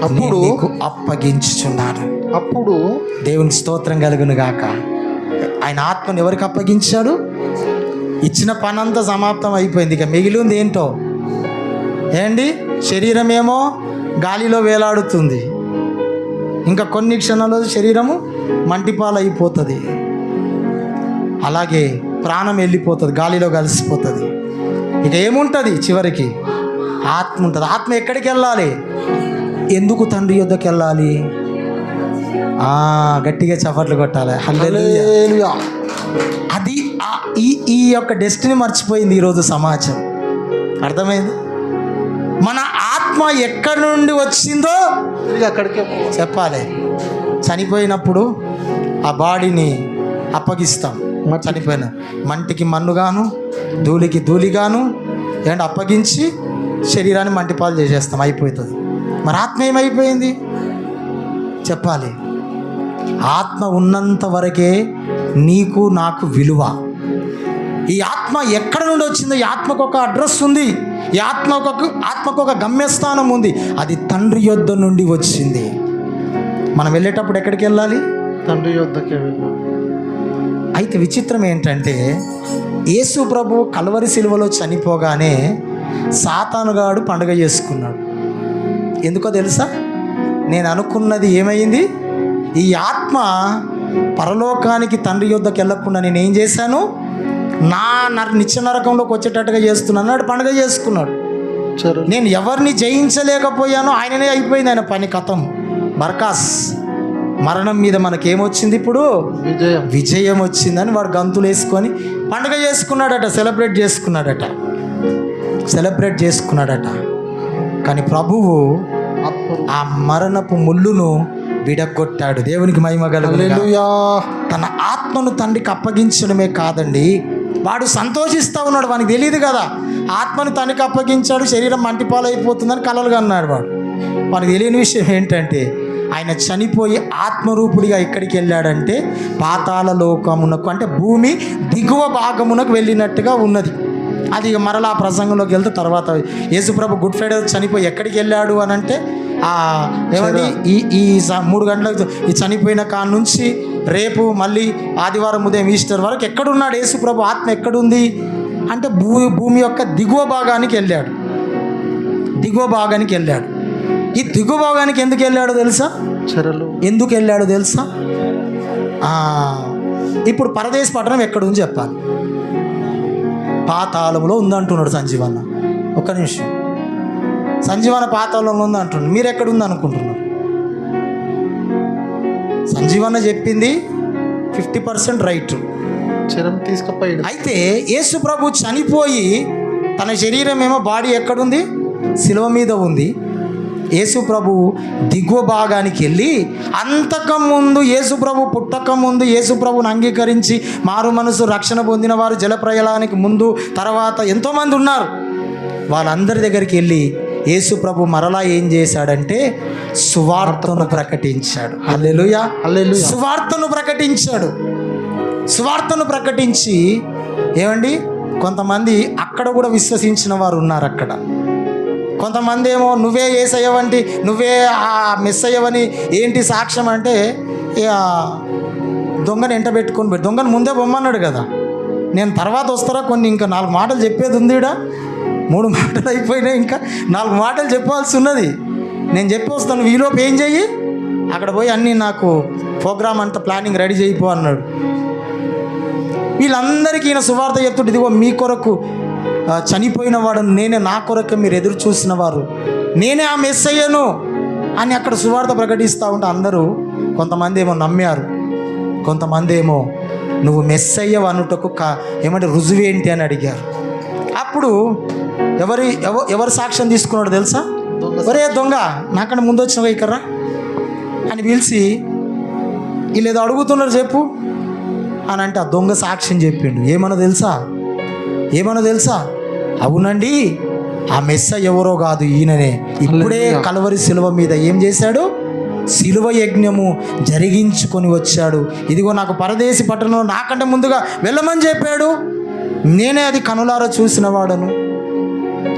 Speaker 1: అప్పుడు అప్పగించుచున్నాడు.
Speaker 3: అప్పుడు
Speaker 1: దేవునికి స్తోత్రం కలుగును గాక. ఆయన ఆత్మను ఎవరికి అప్పగించాడు? ఇచ్చిన పనంతా సమాప్తం అయిపోయింది. ఇక మిగిలింది ఏంటో ఏంటి? శరీరం ఏమో గాలిలో వేలాడుతుంది. ఇంకా కొన్ని క్షణాల్లో శరీరము మంటిపాలైపోతుంది. అలాగే ప్రాణం వెళ్ళిపోతుంది, గాలిలో కలిసిపోతుంది. ఇక ఏముంటుంది? చివరికి ఆత్మ ఉంటుంది. ఆత్మ ఎక్కడికి వెళ్ళాలి? ఎందుకు తండ్రి యొద్దకు వెళ్ళాలి? గట్టిగా చప్పట్లు కొట్టాలి. హల్లెలూయా. అది ఈ యొక్క డెస్టినీ మర్చిపోయింది ఈరోజు సమాజం. అర్థమైంది? మన ఆత్మ ఎక్కడి నుండి వచ్చిందో
Speaker 3: అక్కడికే
Speaker 1: చెప్పాలి. చనిపోయినప్పుడు ఆ బాడీని అప్పగిస్తాం. చనిపోయిన మంటికి మన్నుగాను, ధూళికి ధూళిగాను ఏంటి అప్పగించి శరీరాన్ని మంటిపాలు చేసేస్తాం, అయిపోతుంది. మరి ఆత్మ ఏమైపోయింది చెప్పాలి. ఆత్మ ఉన్నంత వరకే నీకు నాకు విలువ. ఈ ఆత్మ ఎక్కడ నుండి వచ్చిందో, ఈ ఆత్మకు ఒక అడ్రస్ ఉంది, ఈ ఆత్మకు ఒక గమ్యస్థానం ఉంది. అది తండ్రి యొద్ద నుండి వచ్చింది. మనం వెళ్ళేటప్పుడు ఎక్కడికి వెళ్ళాలి?
Speaker 3: తండ్రి యొద్దకే వెళ్ళాలి.
Speaker 1: అయితే విచిత్రం ఏంటంటే, యేసు ప్రభు కల్వరి శిలువలో చనిపోగానే సాతానుగాడు పండుగ చేసుకున్నాడు. ఎందుకో తెలుసా? నేను అనుకున్నది ఏమైంది? ఈ ఆత్మ పరలోకానికి తండ్రి యొద్దకు వెళ్ళకుండా నేనేం చేశాను? నిత్య నరకంలోకి వచ్చేటట్టుగా చేస్తున్నాడు. పండుగ చేసుకున్నాడు. నేను ఎవరిని జయించలేకపోయానో ఆయననే అయిపోయింది. ఆయన పని కథం, బర్కాస్. మరణం మీద మనకేమొచ్చింది? ఇప్పుడు విజయం వచ్చిందని వాడు గంతులు వేసుకొని పండుగ చేసుకున్నాడట, సెలబ్రేట్ చేసుకున్నాడట. కానీ ప్రభువు ఆ మరణపు ముళ్ళును విడగొట్టాడు. దేవునికి మహిమ కలుగును. తన ఆత్మను తండ్రికి అప్పగించడమే కాదండి, వాడు సంతోషిస్తూ ఉన్నాడు. వానికి తెలియదు కదా, ఆత్మను తనకి అప్పగించాడు, శరీరం మంటిపాలైపోతుందని కలలుగా అన్నాడు వాడు. వానికి తెలియని విషయం ఏంటంటే, ఆయన చనిపోయి ఆత్మరూపుడిగా ఎక్కడికి వెళ్ళాడంటే పాతాళ లోకమునకు, అంటే భూమి దిగువ భాగమునకు వెళ్ళినట్టుగా ఉన్నది. అది మరలా ఆ ప్రసంగంలోకి వెళ్తే తర్వాత యేసుప్రభు గుడ్ ఫ్రైడే చనిపోయి ఎక్కడికి వెళ్ళాడు అని అంటే, ఏమండి ఈ 3 గంటలకు ఈ చనిపోయిన కాడ నుంచి రేపు మళ్ళీ ఆదివారం ఉదయం ఈస్టర్ వరకు ఎక్కడున్నాడు యేసుప్రభు? ఆత్మ ఎక్కడుంది అంటే భూమి యొక్క దిగువ భాగానికి వెళ్ళాడు. ఈ దిగువ భాగానికి ఎందుకు వెళ్ళాడో తెలుసా? ఎందుకు వెళ్ళాడో తెలుసా? ఇప్పుడు పరదేశ పట్టణం ఎక్కడుంది చెప్పాలి. పాతాళంలో ఉందంటున్నాడు సంజీవన్న. ఒక్క నిమిషం, సంజీవన్న పాతాళంలో ఉంది అంటున్నాడు. మీరు ఎక్కడ ఉంది అనుకుంటున్నారు? సంజీవన్న చెప్పింది 50% రైట్.
Speaker 3: చెరం తీసుకుపోయాడు.
Speaker 1: అయితే యేసు ప్రభు చనిపోయి తన శరీరం ఏమో బాడీ ఎక్కడుంది? శిలువ మీద ఉంది. యేసు ప్రభు దిగువ భాగానికి వెళ్ళి, అంతకముందు యేసు ప్రభు పుట్టకముందు యేసు ప్రభుని అంగీకరించి మారు మనసు రక్షణ పొందిన వారు జలప్రయాణానికి ముందు తర్వాత ఎంతోమంది ఉన్నారు. వాళ్ళందరి దగ్గరికి వెళ్ళి యేసు ప్రభు మరలా ఏం చేశాడంటే సువార్తను ప్రకటించాడు. హల్లెలూయా,
Speaker 3: హల్లెలూయా.
Speaker 1: సువార్తను ప్రకటించాడు. సువార్తను ప్రకటించి ఏమండి, కొంతమంది అక్కడ కూడా విశ్వసించిన వారు ఉన్నారు. అక్కడ కొంతమంది ఏమో నువ్వే యేసయ్యవంటి, నువ్వే ఆ మెస్సయ్యవని ఏంటి సాక్ష్యం అంటే, ఇక దొంగను ఎంట పెట్టుకొని దొంగను ముందే బొమ్మన్నాడు కదా. నేను తర్వాత వస్తారా, కొన్ని ఇంకా 4 మాటలు చెప్పేది ఉంది. 3 మాటలు అయిపోయినాయి, ఇంకా 4 మాటలు చెప్పాల్సి ఉన్నది. నేను చెప్పి వస్తాను, ఈలోపు ఏం చెయ్యి, అక్కడ పోయి అన్నీ నాకు ప్రోగ్రామ్ అంతా ప్లానింగ్ రెడీ చేయిపో అన్నాడు. వీళ్ళందరికీ ఈయన సువార్త చెప్తుంటే, ఇదిగో మీ కొరకు చనిపోయిన వాడు నేనే, నా కొరకు మీరు ఎదురు చూసిన వారు నేనే, ఆ మెస్సయ్యను అని అక్కడ సువార్త ప్రకటిస్తూ ఉంటే అందరూ, కొంతమంది ఏమో నమ్మారు, కొంతమంది ఏమో నువ్వు మెస్సయ్యవు అనుటకు ఏమంటే రుజువేంటి అని అడిగారు. అప్పుడు ఎవరు సాక్ష్యం తీసుకున్నాడు తెలుసా? ఒరే దొంగ, నాకన్నా ముందు వచ్చిన ఇక్కడ్రా అని పిలిచి, వీళ్ళు ఏదో అడుగుతున్నారు చెప్పు అని అంటే ఆ దొంగ సాక్ష్యం చెప్పిండు. ఏమన్నా తెలుసా? అవునండి, ఆ మెస్సయ్య ఎవరో కాదు, ఈయననే. ఇప్పుడే కల్వరి శిలువ మీద ఏం చేశాడు? శిలువ యజ్ఞము జరిగించుకొని వచ్చాడు. ఇదిగో నాకు పరదేశి పట్టణంలో నాకంటే ముందుగా వెళ్ళమని చెప్పాడు, నేనే అది కనులారా చూసిన వాడను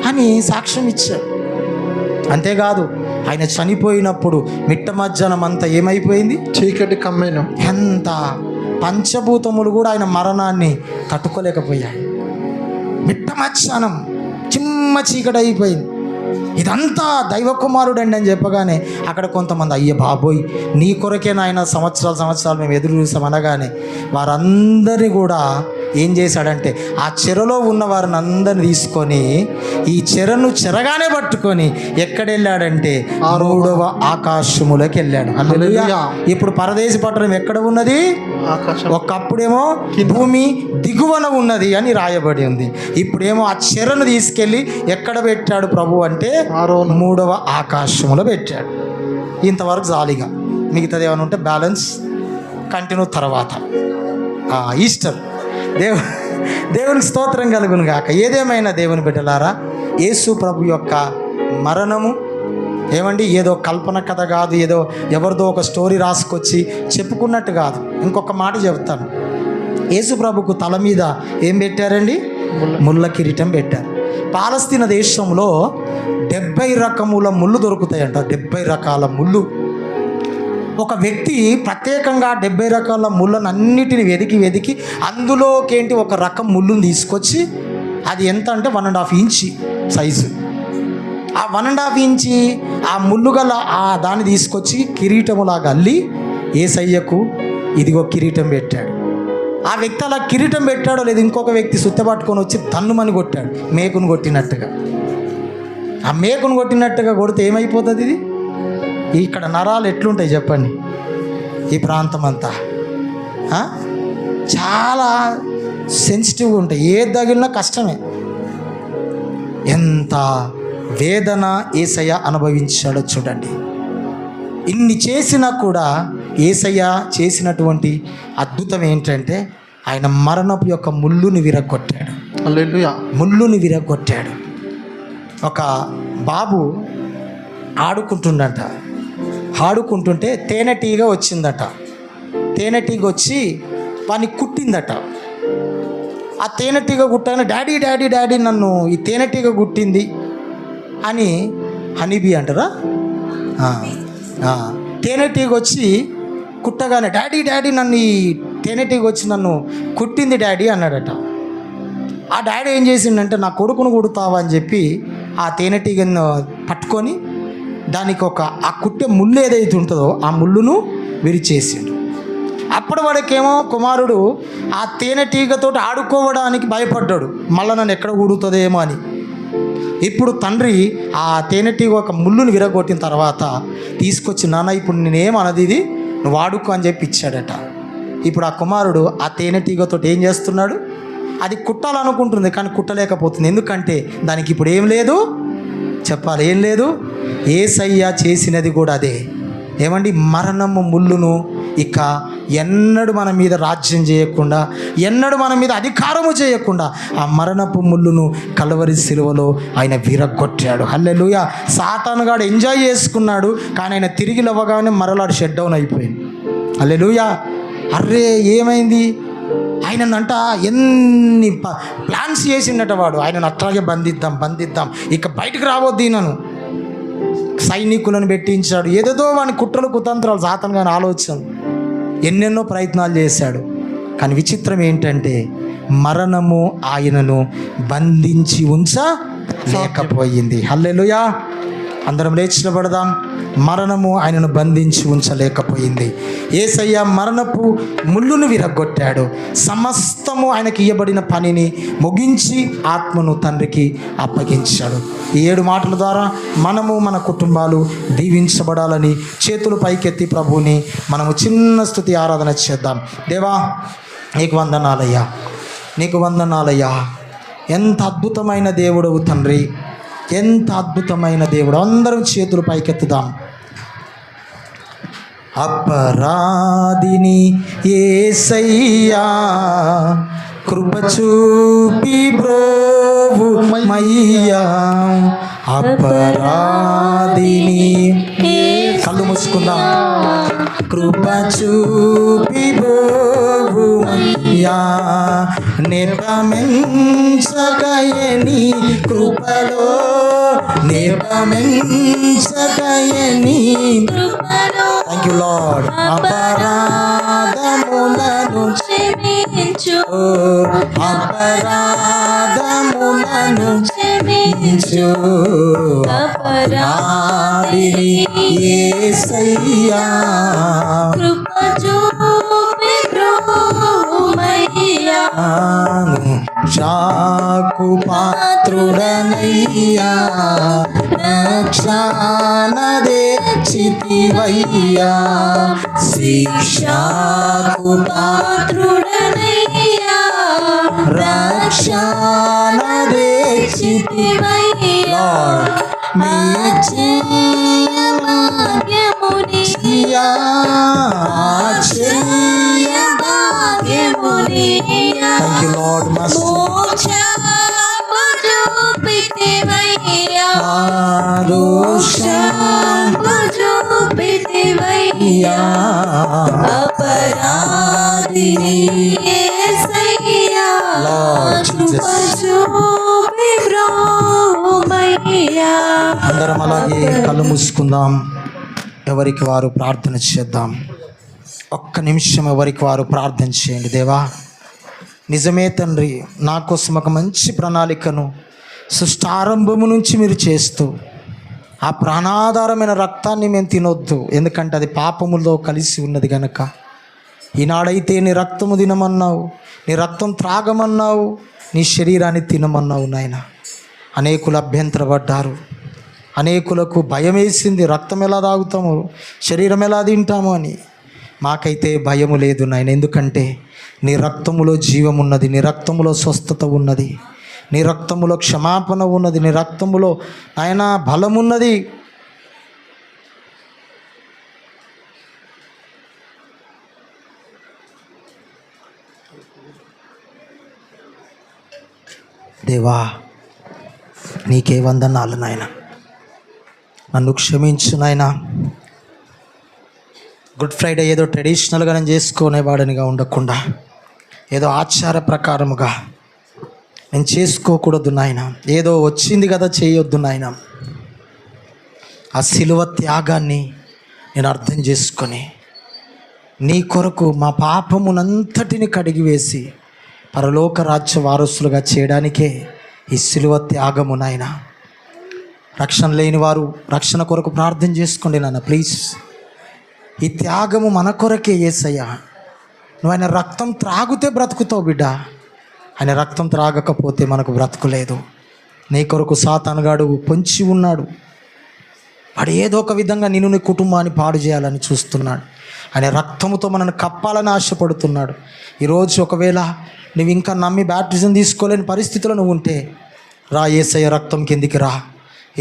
Speaker 1: అని సాక్ష్యం ఇచ్చాడు. అంతేకాదు, ఆయన చనిపోయినప్పుడు మిట్ట మధ్యాహ్నం అంతా ఏమైపోయింది?
Speaker 3: చీకటి కమ్మేను.
Speaker 1: ఎంత పంచభూతములు కూడా ఆయన మరణాన్ని తట్టుకోలేకపోయాయి. మిట్ట మధ్యాహ్నం చిమ్మ చీకటి అయిపోయింది. ఇదంతా దైవ కుమారుడండి అని చెప్పగానే అక్కడ కొంతమంది, అయ్య బాబోయ్, నీ కొరకే నాయన సంవత్సరాలు మేము ఎదురు చూసాం అనగానే వారందరినీ కూడా ఏం చేశాడంటే ఆ చెరలో ఉన్న వారిని అందరిని తీసుకొని ఈ చెరను చెరగానే పట్టుకొని ఎక్కడెళ్ళాడంటే 6వ ఆకాశములోకి వెళ్ళాడు. హల్లెలూయా. ఇప్పుడు పరదేశి పట్టణం ఎక్కడ ఉన్నది? ఒకప్పుడేమో భూమి దిగువన ఉన్నది అని రాయబడి ఉంది. ఇప్పుడేమో ఆ చెరను తీసుకెళ్ళి ఎక్కడ పెట్టాడు ప్రభు అంటే 3వ ఆకాశములో పెట్టాడు. ఇంతవరకు జాలీగా, మిగతాది ఏమైనా ఉంటే బ్యాలెన్స్ కంటిన్యూ తర్వాత ఈస్టర్. దేవునికి స్తోత్రం కలుగును గాక. ఏదేమైనా దేవుని బిడ్డలారా, యేసు ప్రభు యొక్క మరణము ఏమండి ఏదో కల్పన కథ కాదు, ఏదో ఎవరిదో ఒక స్టోరీ రాసుకొచ్చి చెప్పుకున్నట్టు కాదు. ఇంకొక మాట చెప్తాను. యేసు ప్రభుకు తల మీద ఏం పెట్టారండి? ముళ్ళ కిరీటం పెట్టారు. పాలస్తీనా దేశంలో 70 రకముల ముళ్ళు దొరుకుతాయంట. 70 రకాల ముళ్ళు. ఒక వ్యక్తి ప్రత్యేకంగా 70 రకాల ముళ్ళను అన్నిటిని వెతికి అందులోకేంటి ఒక రకం ముళ్ళుని తీసుకొచ్చి, అది ఎంత అంటే 1.5 ఇంచి సైజు. ఆ 1.5 ఇంచి ఆ ముళ్ళు గల ఆ దాన్ని తీసుకొచ్చి కిరీటములాగా అల్లి యేసయ్యకు ఇదిగో కిరీటం పెట్టాడు. ఆ వ్యక్తి అలా కిరీటం పెట్టాడో లేదు, ఇంకొక వ్యక్తి సుత్తపట్టుకొని వచ్చి తన్నుమని కొట్టాడు. మేకును కొట్టినట్టుగా. ఆ మేకును కొట్టినట్టుగా కొడితే ఏమైపోతుంది? ఇది ఇక్కడ నరాలు ఎట్లుంటాయి చెప్పండి? ఈ ప్రాంతం అంతా చాలా సెన్సిటివ్గా ఉంటాయి. ఏది తగిలినా కష్టమే. ఎంత వేదన యేసయ్య అనుభవించాడో చూడండి. ఇన్ని చేసినా కూడా యేసయ్య చేసినటువంటి అద్భుతం ఏంటంటే ఆయన మరణపు యొక్క ముళ్ళుని విరగొట్టాడు.
Speaker 3: హల్లెలూయా.
Speaker 1: ముళ్ళుని విరగొట్టాడు. ఒక బాబు ఆడుకుంటుంటే తేనెటీగ వచ్చిందట. తేనెటీగ వచ్చి వాడిని కుట్టిందట. ఆ తేనెటీగ కుట్టాను, డాడీ డాడీ డాడీ నన్ను ఈ తేనెటీగ కుట్టింది అని హనీబీ అంటారా? తేనెటీగ వచ్చి కుట్టగానే డాడీ డాడీ నన్ను ఈ తేనెటీగ వచ్చి నన్ను కుట్టింది డాడీ అన్నాడట. ఆ డాడీ ఏం చేసిండంటే నా కొడుకును కుడతావా అని చెప్పి ఆ తేనెటీగను పట్టుకొని దానికి ఆ కుట్టే ముళ్ళు ఏదైతే ఉంటుందో ఆ ముళ్ళును విరిచేసిండు. అప్పటి వరకేమో కుమారుడు ఆ తేనెటీగతో ఆడుకోవడానికి భయపడ్డాడు, మళ్ళీ నన్ను ఎక్కడ ఊడుతుందేమో అని. ఇప్పుడు తండ్రి ఆ తేనెటీగ ఒక ముళ్ళుని విరగొట్టిన తర్వాత తీసుకొచ్చి, నాన్న ఇప్పుడు నేనేమన్నది ఇది నువ్వు వాడుకో అని చెప్పి ఇచ్చాడట. ఇప్పుడు ఆ కుమారుడు ఆ తేనెటీగతో ఏం చేస్తున్నాడు? అది కుట్టాలనుకుంటుంది కానీ కుట్టలేకపోతుంది. ఎందుకంటే దానికి ఇప్పుడు ఏం లేదు, చెప్పాలి, ఏం లేదు. యేసయ్య చేసినది కూడా అదే. ఏమండి, మరణము ముళ్ళును ఇక ఎన్నడూ మన మీద రాజ్యం చేయకుండా, ఎన్నడూ మన మీద అధికారము చేయకుండా ఆ మరణపు ముళ్ళును కల్వరి సిలువలో ఆయన విరగొట్టాడు. హల్లెలూయా. సాతానుగాడు ఎంజాయ్ చేసుకున్నాడు, కానీ ఆయన తిరిగి లవ్వగానే మరలాడు షట్ డౌన్ అయిపోయింది. హల్లెలూయా. అర్రే ఏమైంది? ఆయనంట ఎన్ని ప్లాన్స్ చేసిండట వాడు. ఆయనను అట్లాగే బంధిద్దాం, ఇక బయటకు రావద్దు ఈయనను. సైనికులను పెట్టించాడు, ఏదేదో వాని కుట్రలు కుతంత్రాలు, సాతాను గాని ఆలోచన, ఎన్నెన్నో ప్రయత్నాలు చేశాడు. కానీ విచిత్రం ఏంటంటే మరణము ఆయనను బంధించి ఉంచలేకపోయింది. హల్లెలూయా. అందరం లేచి నిలబడదాం. మరణము ఆయనను బంధించి ఉంచలేకపోయింది. యేసయ్య మరణపు ముళ్ళును విరగొట్టాడు. సమస్తము ఆయనకి ఇయ్యబడిన పనిని ముగించి ఆత్మను తండ్రికి అప్పగించాడు. ఈ 7 మాటల ద్వారా మనము మన కుటుంబాలు దీవించబడాలని చేతులు పైకెత్తి ప్రభువుని మనము చిన్న స్తుతి ఆరాధన చేద్దాం. దేవా, నీకు వందనాలయ్యా, నీకు వందనాలయ్యా. ఎంత అద్భుతమైన దేవుడవు తండ్రి, ఎంత అద్భుతమైన దేవుడు. అందరం చేతులు పైకెత్తుదాం. అపరాధిని యేసయ్యా కృప చూపి బ్రోవు మయ్యా. అపరాధిని కళ్ళు మూసుకుందాం. కృప చూపి బ్రోవు మయ్యా. నిర్భమించకయని కృపలో, నిర్భమించకయని కృపలో. Thank you Lord. అపరాధములను క్షమించు, అపరాధములను క్షమించు. అపరాధిని యేసయ్యా కృప చూపి బ్రోమయ్యా. శాకు పాత్రుడనయ్యా, రక్షణదే చితివయ్యా. శిక్షాకు పాత్రుడనయ్యా, రక్షణదే చితివయ్యా. Thank you, Lord. అందరం అలాగే కళ్ళు మూసుకుందాం. ఎవరికి వారు ప్రార్థన చేద్దాం. ఒక్క నిమిషం ఎవరికి వారు ప్రార్థన చేయండి. దేవా, నిజమే తండ్రి, నా కోసం ఒక మంచి ప్రణాళికను సృష్టారంభము నుంచి మీరు చేస్తూ ఆ ప్రాణాధారమైన రక్తాన్ని మేము తినొద్దు, ఎందుకంటే అది పాపములతో కలిసి ఉన్నది కనుక. ఈనాడైతే నీ రక్తము తినమన్నావు, నీ రక్తం త్రాగమన్నావు, నీ శరీరాన్ని తినమన్నావు నాయన. అనేకులు అభ్యంతరపడ్డారు, అనేకులకు భయం వేసింది, రక్తం ఎలా తాగుతాము, శరీరం ఎలా తింటాము అని. మాకైతే భయము లేదు నాయన, ఎందుకంటే నీ రక్తములో జీవం ఉన్నది, నీ రక్తములో స్వస్థత ఉన్నది, నీ రక్తములో క్షమాపణ ఉన్నది, నీ రక్తములో ఆయన బలమున్నది. దేవా, నీకే వందనాలు నాయన. నన్ను క్షమించు నాయన. గుడ్ ఫ్రైడే ఏదో ట్రెడిషనల్గా నేను చేసుకునేవాడినిగా ఉండకుండా ఏదో ఆచార ప్రకారముగా నేను చేసుకోకూడదు నాయన. ఏదో వచ్చింది కదా చేయొద్దు నాయన. ఆ శిలువ త్యాగాన్ని నేను అర్థం చేసుకొని నీ కొరకు మా పాపమునంతటిని కడిగివేసి పరలోక రాజ్య వారసులుగా చేయడానికే ఈ శిలువ త్యాగము నాయన. రక్షణ లేని వారు రక్షణ కొరకు ప్రార్థన చేసుకోండి నాన్న ప్లీజ్. ఈ త్యాగము మన కొరకే యేసయ్యా. నువ్వు ఆయన రక్తం త్రాగితే బ్రతుకుతావు బిడ్డ. ఆయన రక్తం త్రాగకపోతే మనకు బ్రతుకులేదు. నీ కొరకు సాతానుగాడు పొంచి ఉన్నాడు. వాడు ఏదో ఒక విధంగా నిన్ను నీ కుటుంబాన్ని పాడు చేయాలని చూస్తున్నాడు. ఆయన రక్తముతో మనల్ని కప్పాలని ఆశపడుతున్నాడు. ఈరోజు ఒకవేళ నువ్వు ఇంకా నమ్మి బ్యాప్టిజం తీసుకోలేని పరిస్థితిలో నువ్వు ఉంటే రా, యేసయ్య రక్తం కిందికి రా.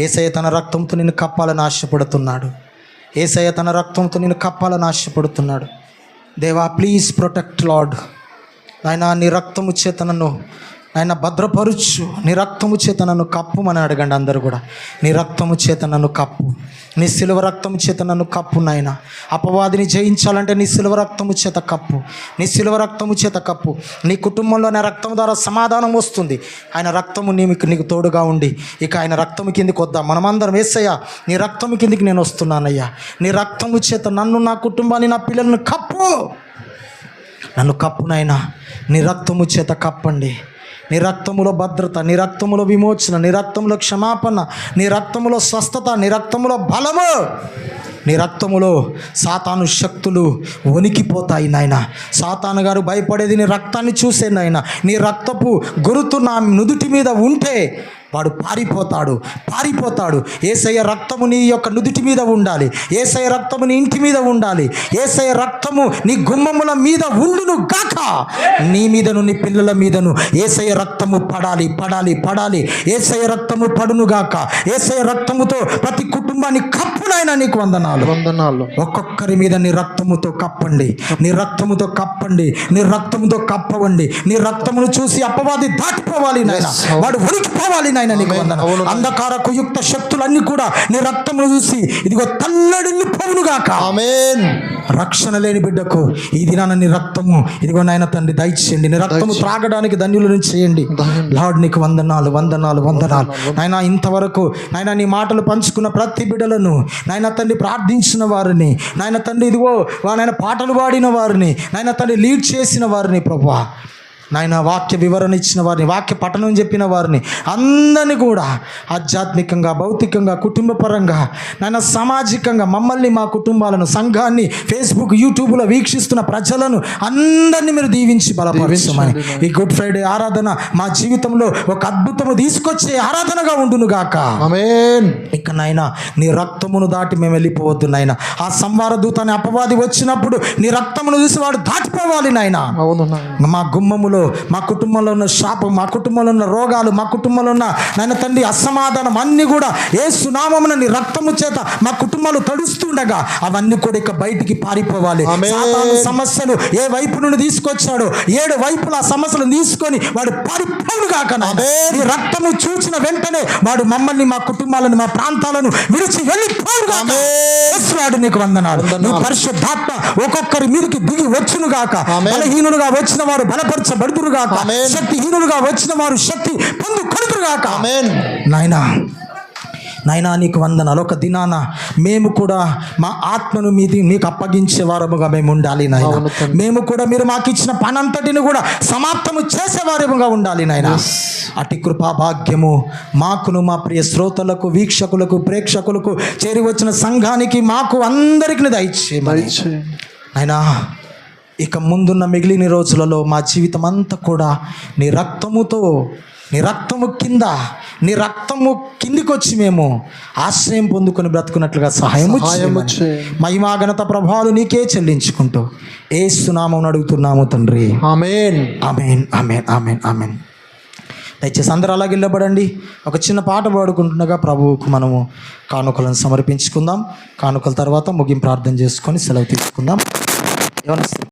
Speaker 1: యేసయ్య తన రక్తంతో నిన్ను కప్పాలని ఆశపడుతున్నాడు. యేసయ్య తన రక్తంతో నిన్ను కప్పాలని ఆశపడుతున్నాడు. దేవా ప్లీజ్ ప్రొటెక్ట్ లార్డ్. నాయన నీ రక్తము చేత నన్ను నాయన భద్రపరుచు, నీ రక్తము చేత నన్ను కప్పుమని అడగండి అందరూ కూడా. నీ రక్తము చేత నన్ను కప్పు, నీ సిలువ రక్తము చేత నన్ను కప్పు నాయన. అపవాదిని జయించాలంటే నీ సిలువ రక్తము చేత కప్పు, నీ సిలువ రక్తము చేత కప్పు. నీ కుటుంబంలో నా రక్తం ద్వారా సమాధానం వస్తుంది. ఆయన రక్తము నీకు తోడుగా ఉండి ఇక ఆయన రక్తము కిందికి వద్దాం మనమందరం. యేసయ్యా నీ రక్తము కిందికి నేను వస్తున్నానయ్యా. నీ రక్తము చేత నన్ను, నా కుటుంబాన్ని, నా పిల్లలను కప్పు, నన్ను కప్పు నాయన. నీ రక్తము చేత కప్పండి. నీ రక్తములో భద్రత, నీ రక్తములో విమోచన, నీ రక్తములో క్షమాపణ, నీ రక్తములో స్వస్థత, నీ రక్తములో బలము, నీ రక్తములో సాతాను శక్తులు వణికిపోతాయి నాయన. సాతాను గారు భయపడేది నీ రక్తాన్ని చూసే నాయన. నీ రక్తపు గురుతు నా నుదుటి మీద ఉంటే వాడు పారిపోతాడు. యేసయ్య రక్తము నీ యొక్క నుదుటి మీద ఉండాలి. యేసయ్య రక్తము నీ ఇంటి మీద ఉండాలి. యేసయ్య రక్తము నీ గుమ్మముల మీద ఉండును గాక. నీ మీదను, నీ పిల్లల మీదను యేసయ్య రక్తము పడాలి. యేసయ్య రక్తము పడును గాక. యేసయ్య రక్తముతో ప్రతి కుటుంబాన్ని కప్పునైనా నీకు వందనాలు. ఒక్కొక్కరి మీద నీ రక్తముతో కప్పండి, నీ రక్తముతో కప్పండి, నీ రక్తముతో కప్పవండి. నీ రక్తమును చూసి అపవాది దాటిపోవాలి నాయన, వాడు వణికిపోవాలి నాయన. నీకు వందనాలు. అంధకార కుయుక్త శక్తులన్నీ కూడా నీ రక్తమును చూసి ఇదిగో తల్లడిల్లి పోవునుగాక.
Speaker 2: ఆమేన్.
Speaker 1: రక్షణ లేని బిడ్డకు ఈ దినాన నీ రక్తము ఇదిగో నాయన తండ్రి దయచేయండి. నీ రక్తము త్రాగడానికి ధన్యులను చేయండి. లార్డ్ నీకు వందనాలు. నాయన ఇంతవరకు నాయన నీ మాటలు పంచుకున్న ప్రతి బిడ్డలను నాయన తండ్రి, ప్రార్థించిన వారిని నాయన తండ్రి, ఇదిగో నాయన పాటలు పాడిన వారిని నాయన తండ్రి, లీడ్ చేసిన వారిని ప్రభువా నాయన, వాక్య వివరణ ఇచ్చిన వారిని, వాక్య పఠనం చెప్పిన వారిని అందరినీ కూడా ఆధ్యాత్మికంగా, భౌతికంగా, కుటుంబపరంగా నాయన, సామాజికంగా మమ్మల్ని, మా కుటుంబాలను, సంఘాన్ని, ఫేస్బుక్, యూట్యూబ్లో వీక్షిస్తున్న ప్రజలను అందరినీ మీరు దీవించి బలపరచమని ఈ గుడ్ ఫ్రైడే ఆరాధన మా జీవితంలో ఒక అద్భుతము తీసుకొచ్చే ఆరాధనగా ఉండును గాక.
Speaker 2: ఆమేన్.
Speaker 1: ఇక నాయన నీ రక్తమును దాటి మేము వెళ్ళిపోవద్దు నాయన. ఆ సంవార దూత అనే అపవాది వచ్చినప్పుడు నీ రక్తమును చూసి వాడు దాటిపోవాలి నాయన. మా గుమ్మములో, మా కుటుంబంలో ఉన్న శాపం, మా కుటుంబంలో ఉన్న రోగాలు, మా కుటుంబంలో ఉన్న నాయన తండ్రి అసమాధానం అన్నీ కూడా యేసు నామమున నీ రక్తము చేత మా కుటుంబాలు తడుస్తుండగా అవన్నీ కూడా ఇక బయటికి పారిపోవాలి. సాతాను సమస్యలు ఏ వైపు నుండి తీసుకొచ్చాడో 7 వైపుల ఆ సమస్యలు తీసుకొని వాడు పారిపోను గాక. నీ రక్తము చూచిన వెంటనే వాడు మమ్మల్ని, మా కుటుంబాలను, మా ప్రాంతాలను విడిచి వెళ్ళిపోను గాక. యేసువాడు నీకు వందనాలు. నువ్వు పరిశుద్ధాత్మ ఒక్కొక్కరి మీదకి దిగి వచ్చును గాక. బలహీనులుగా వచ్చిన వారు బలపరచబడుదురు గాక. శక్తిహీనులుగా వచ్చిన వారు శక్తి పొందుకొనుదురు గాక. నాయనా నీకు వందనాలు. ఒక దినాన మేము కూడా మా ఆత్మను మీకు అప్పగించే వారముగా మేము ఉండాలి నాయన. మేము కూడా మీరు మాకు ఇచ్చిన పనంతటిని కూడా సమాప్తము చేసేవారముగా ఉండాలి నాయన. అటు కృపా భాగ్యము మాకును, మా ప్రియ శ్రోతలకు, వీక్షకులకు, ప్రేక్షకులకు, చేరి వచ్చిన సంఘానికి, మాకు అందరికీ దయచేయమని నాయనా. ఇక ముందున్న మిగిలిన రోజులలో మా జీవితం అంతా కూడా నీ రక్తముతో, నీ రక్తము కింద, నీ రక్తము కిందికి వచ్చి మేము ఆశ్రయం పొందుకొని బ్రతుకున్నట్లుగా సహాయము మహిమా ఘనత ప్రభావాలు నీకే చెల్లించుకుంటూ యేసు నామమున అడుగుతున్నాము తండ్రి.
Speaker 2: ఆమేన్.
Speaker 1: ఆమేన్. ఆమేన్. ఆమేన్. ఆమేన్. దయచేసి అందరూ అలాగే నిలబడండి. ఒక చిన్న పాట పాడుకుంటుండగా ప్రభువుకు మనము కానుకలను సమర్పించుకుందాం. కానుకల తర్వాత ముగింపు ప్రార్థన చేసుకొని సెలవు తీసుకుందాం.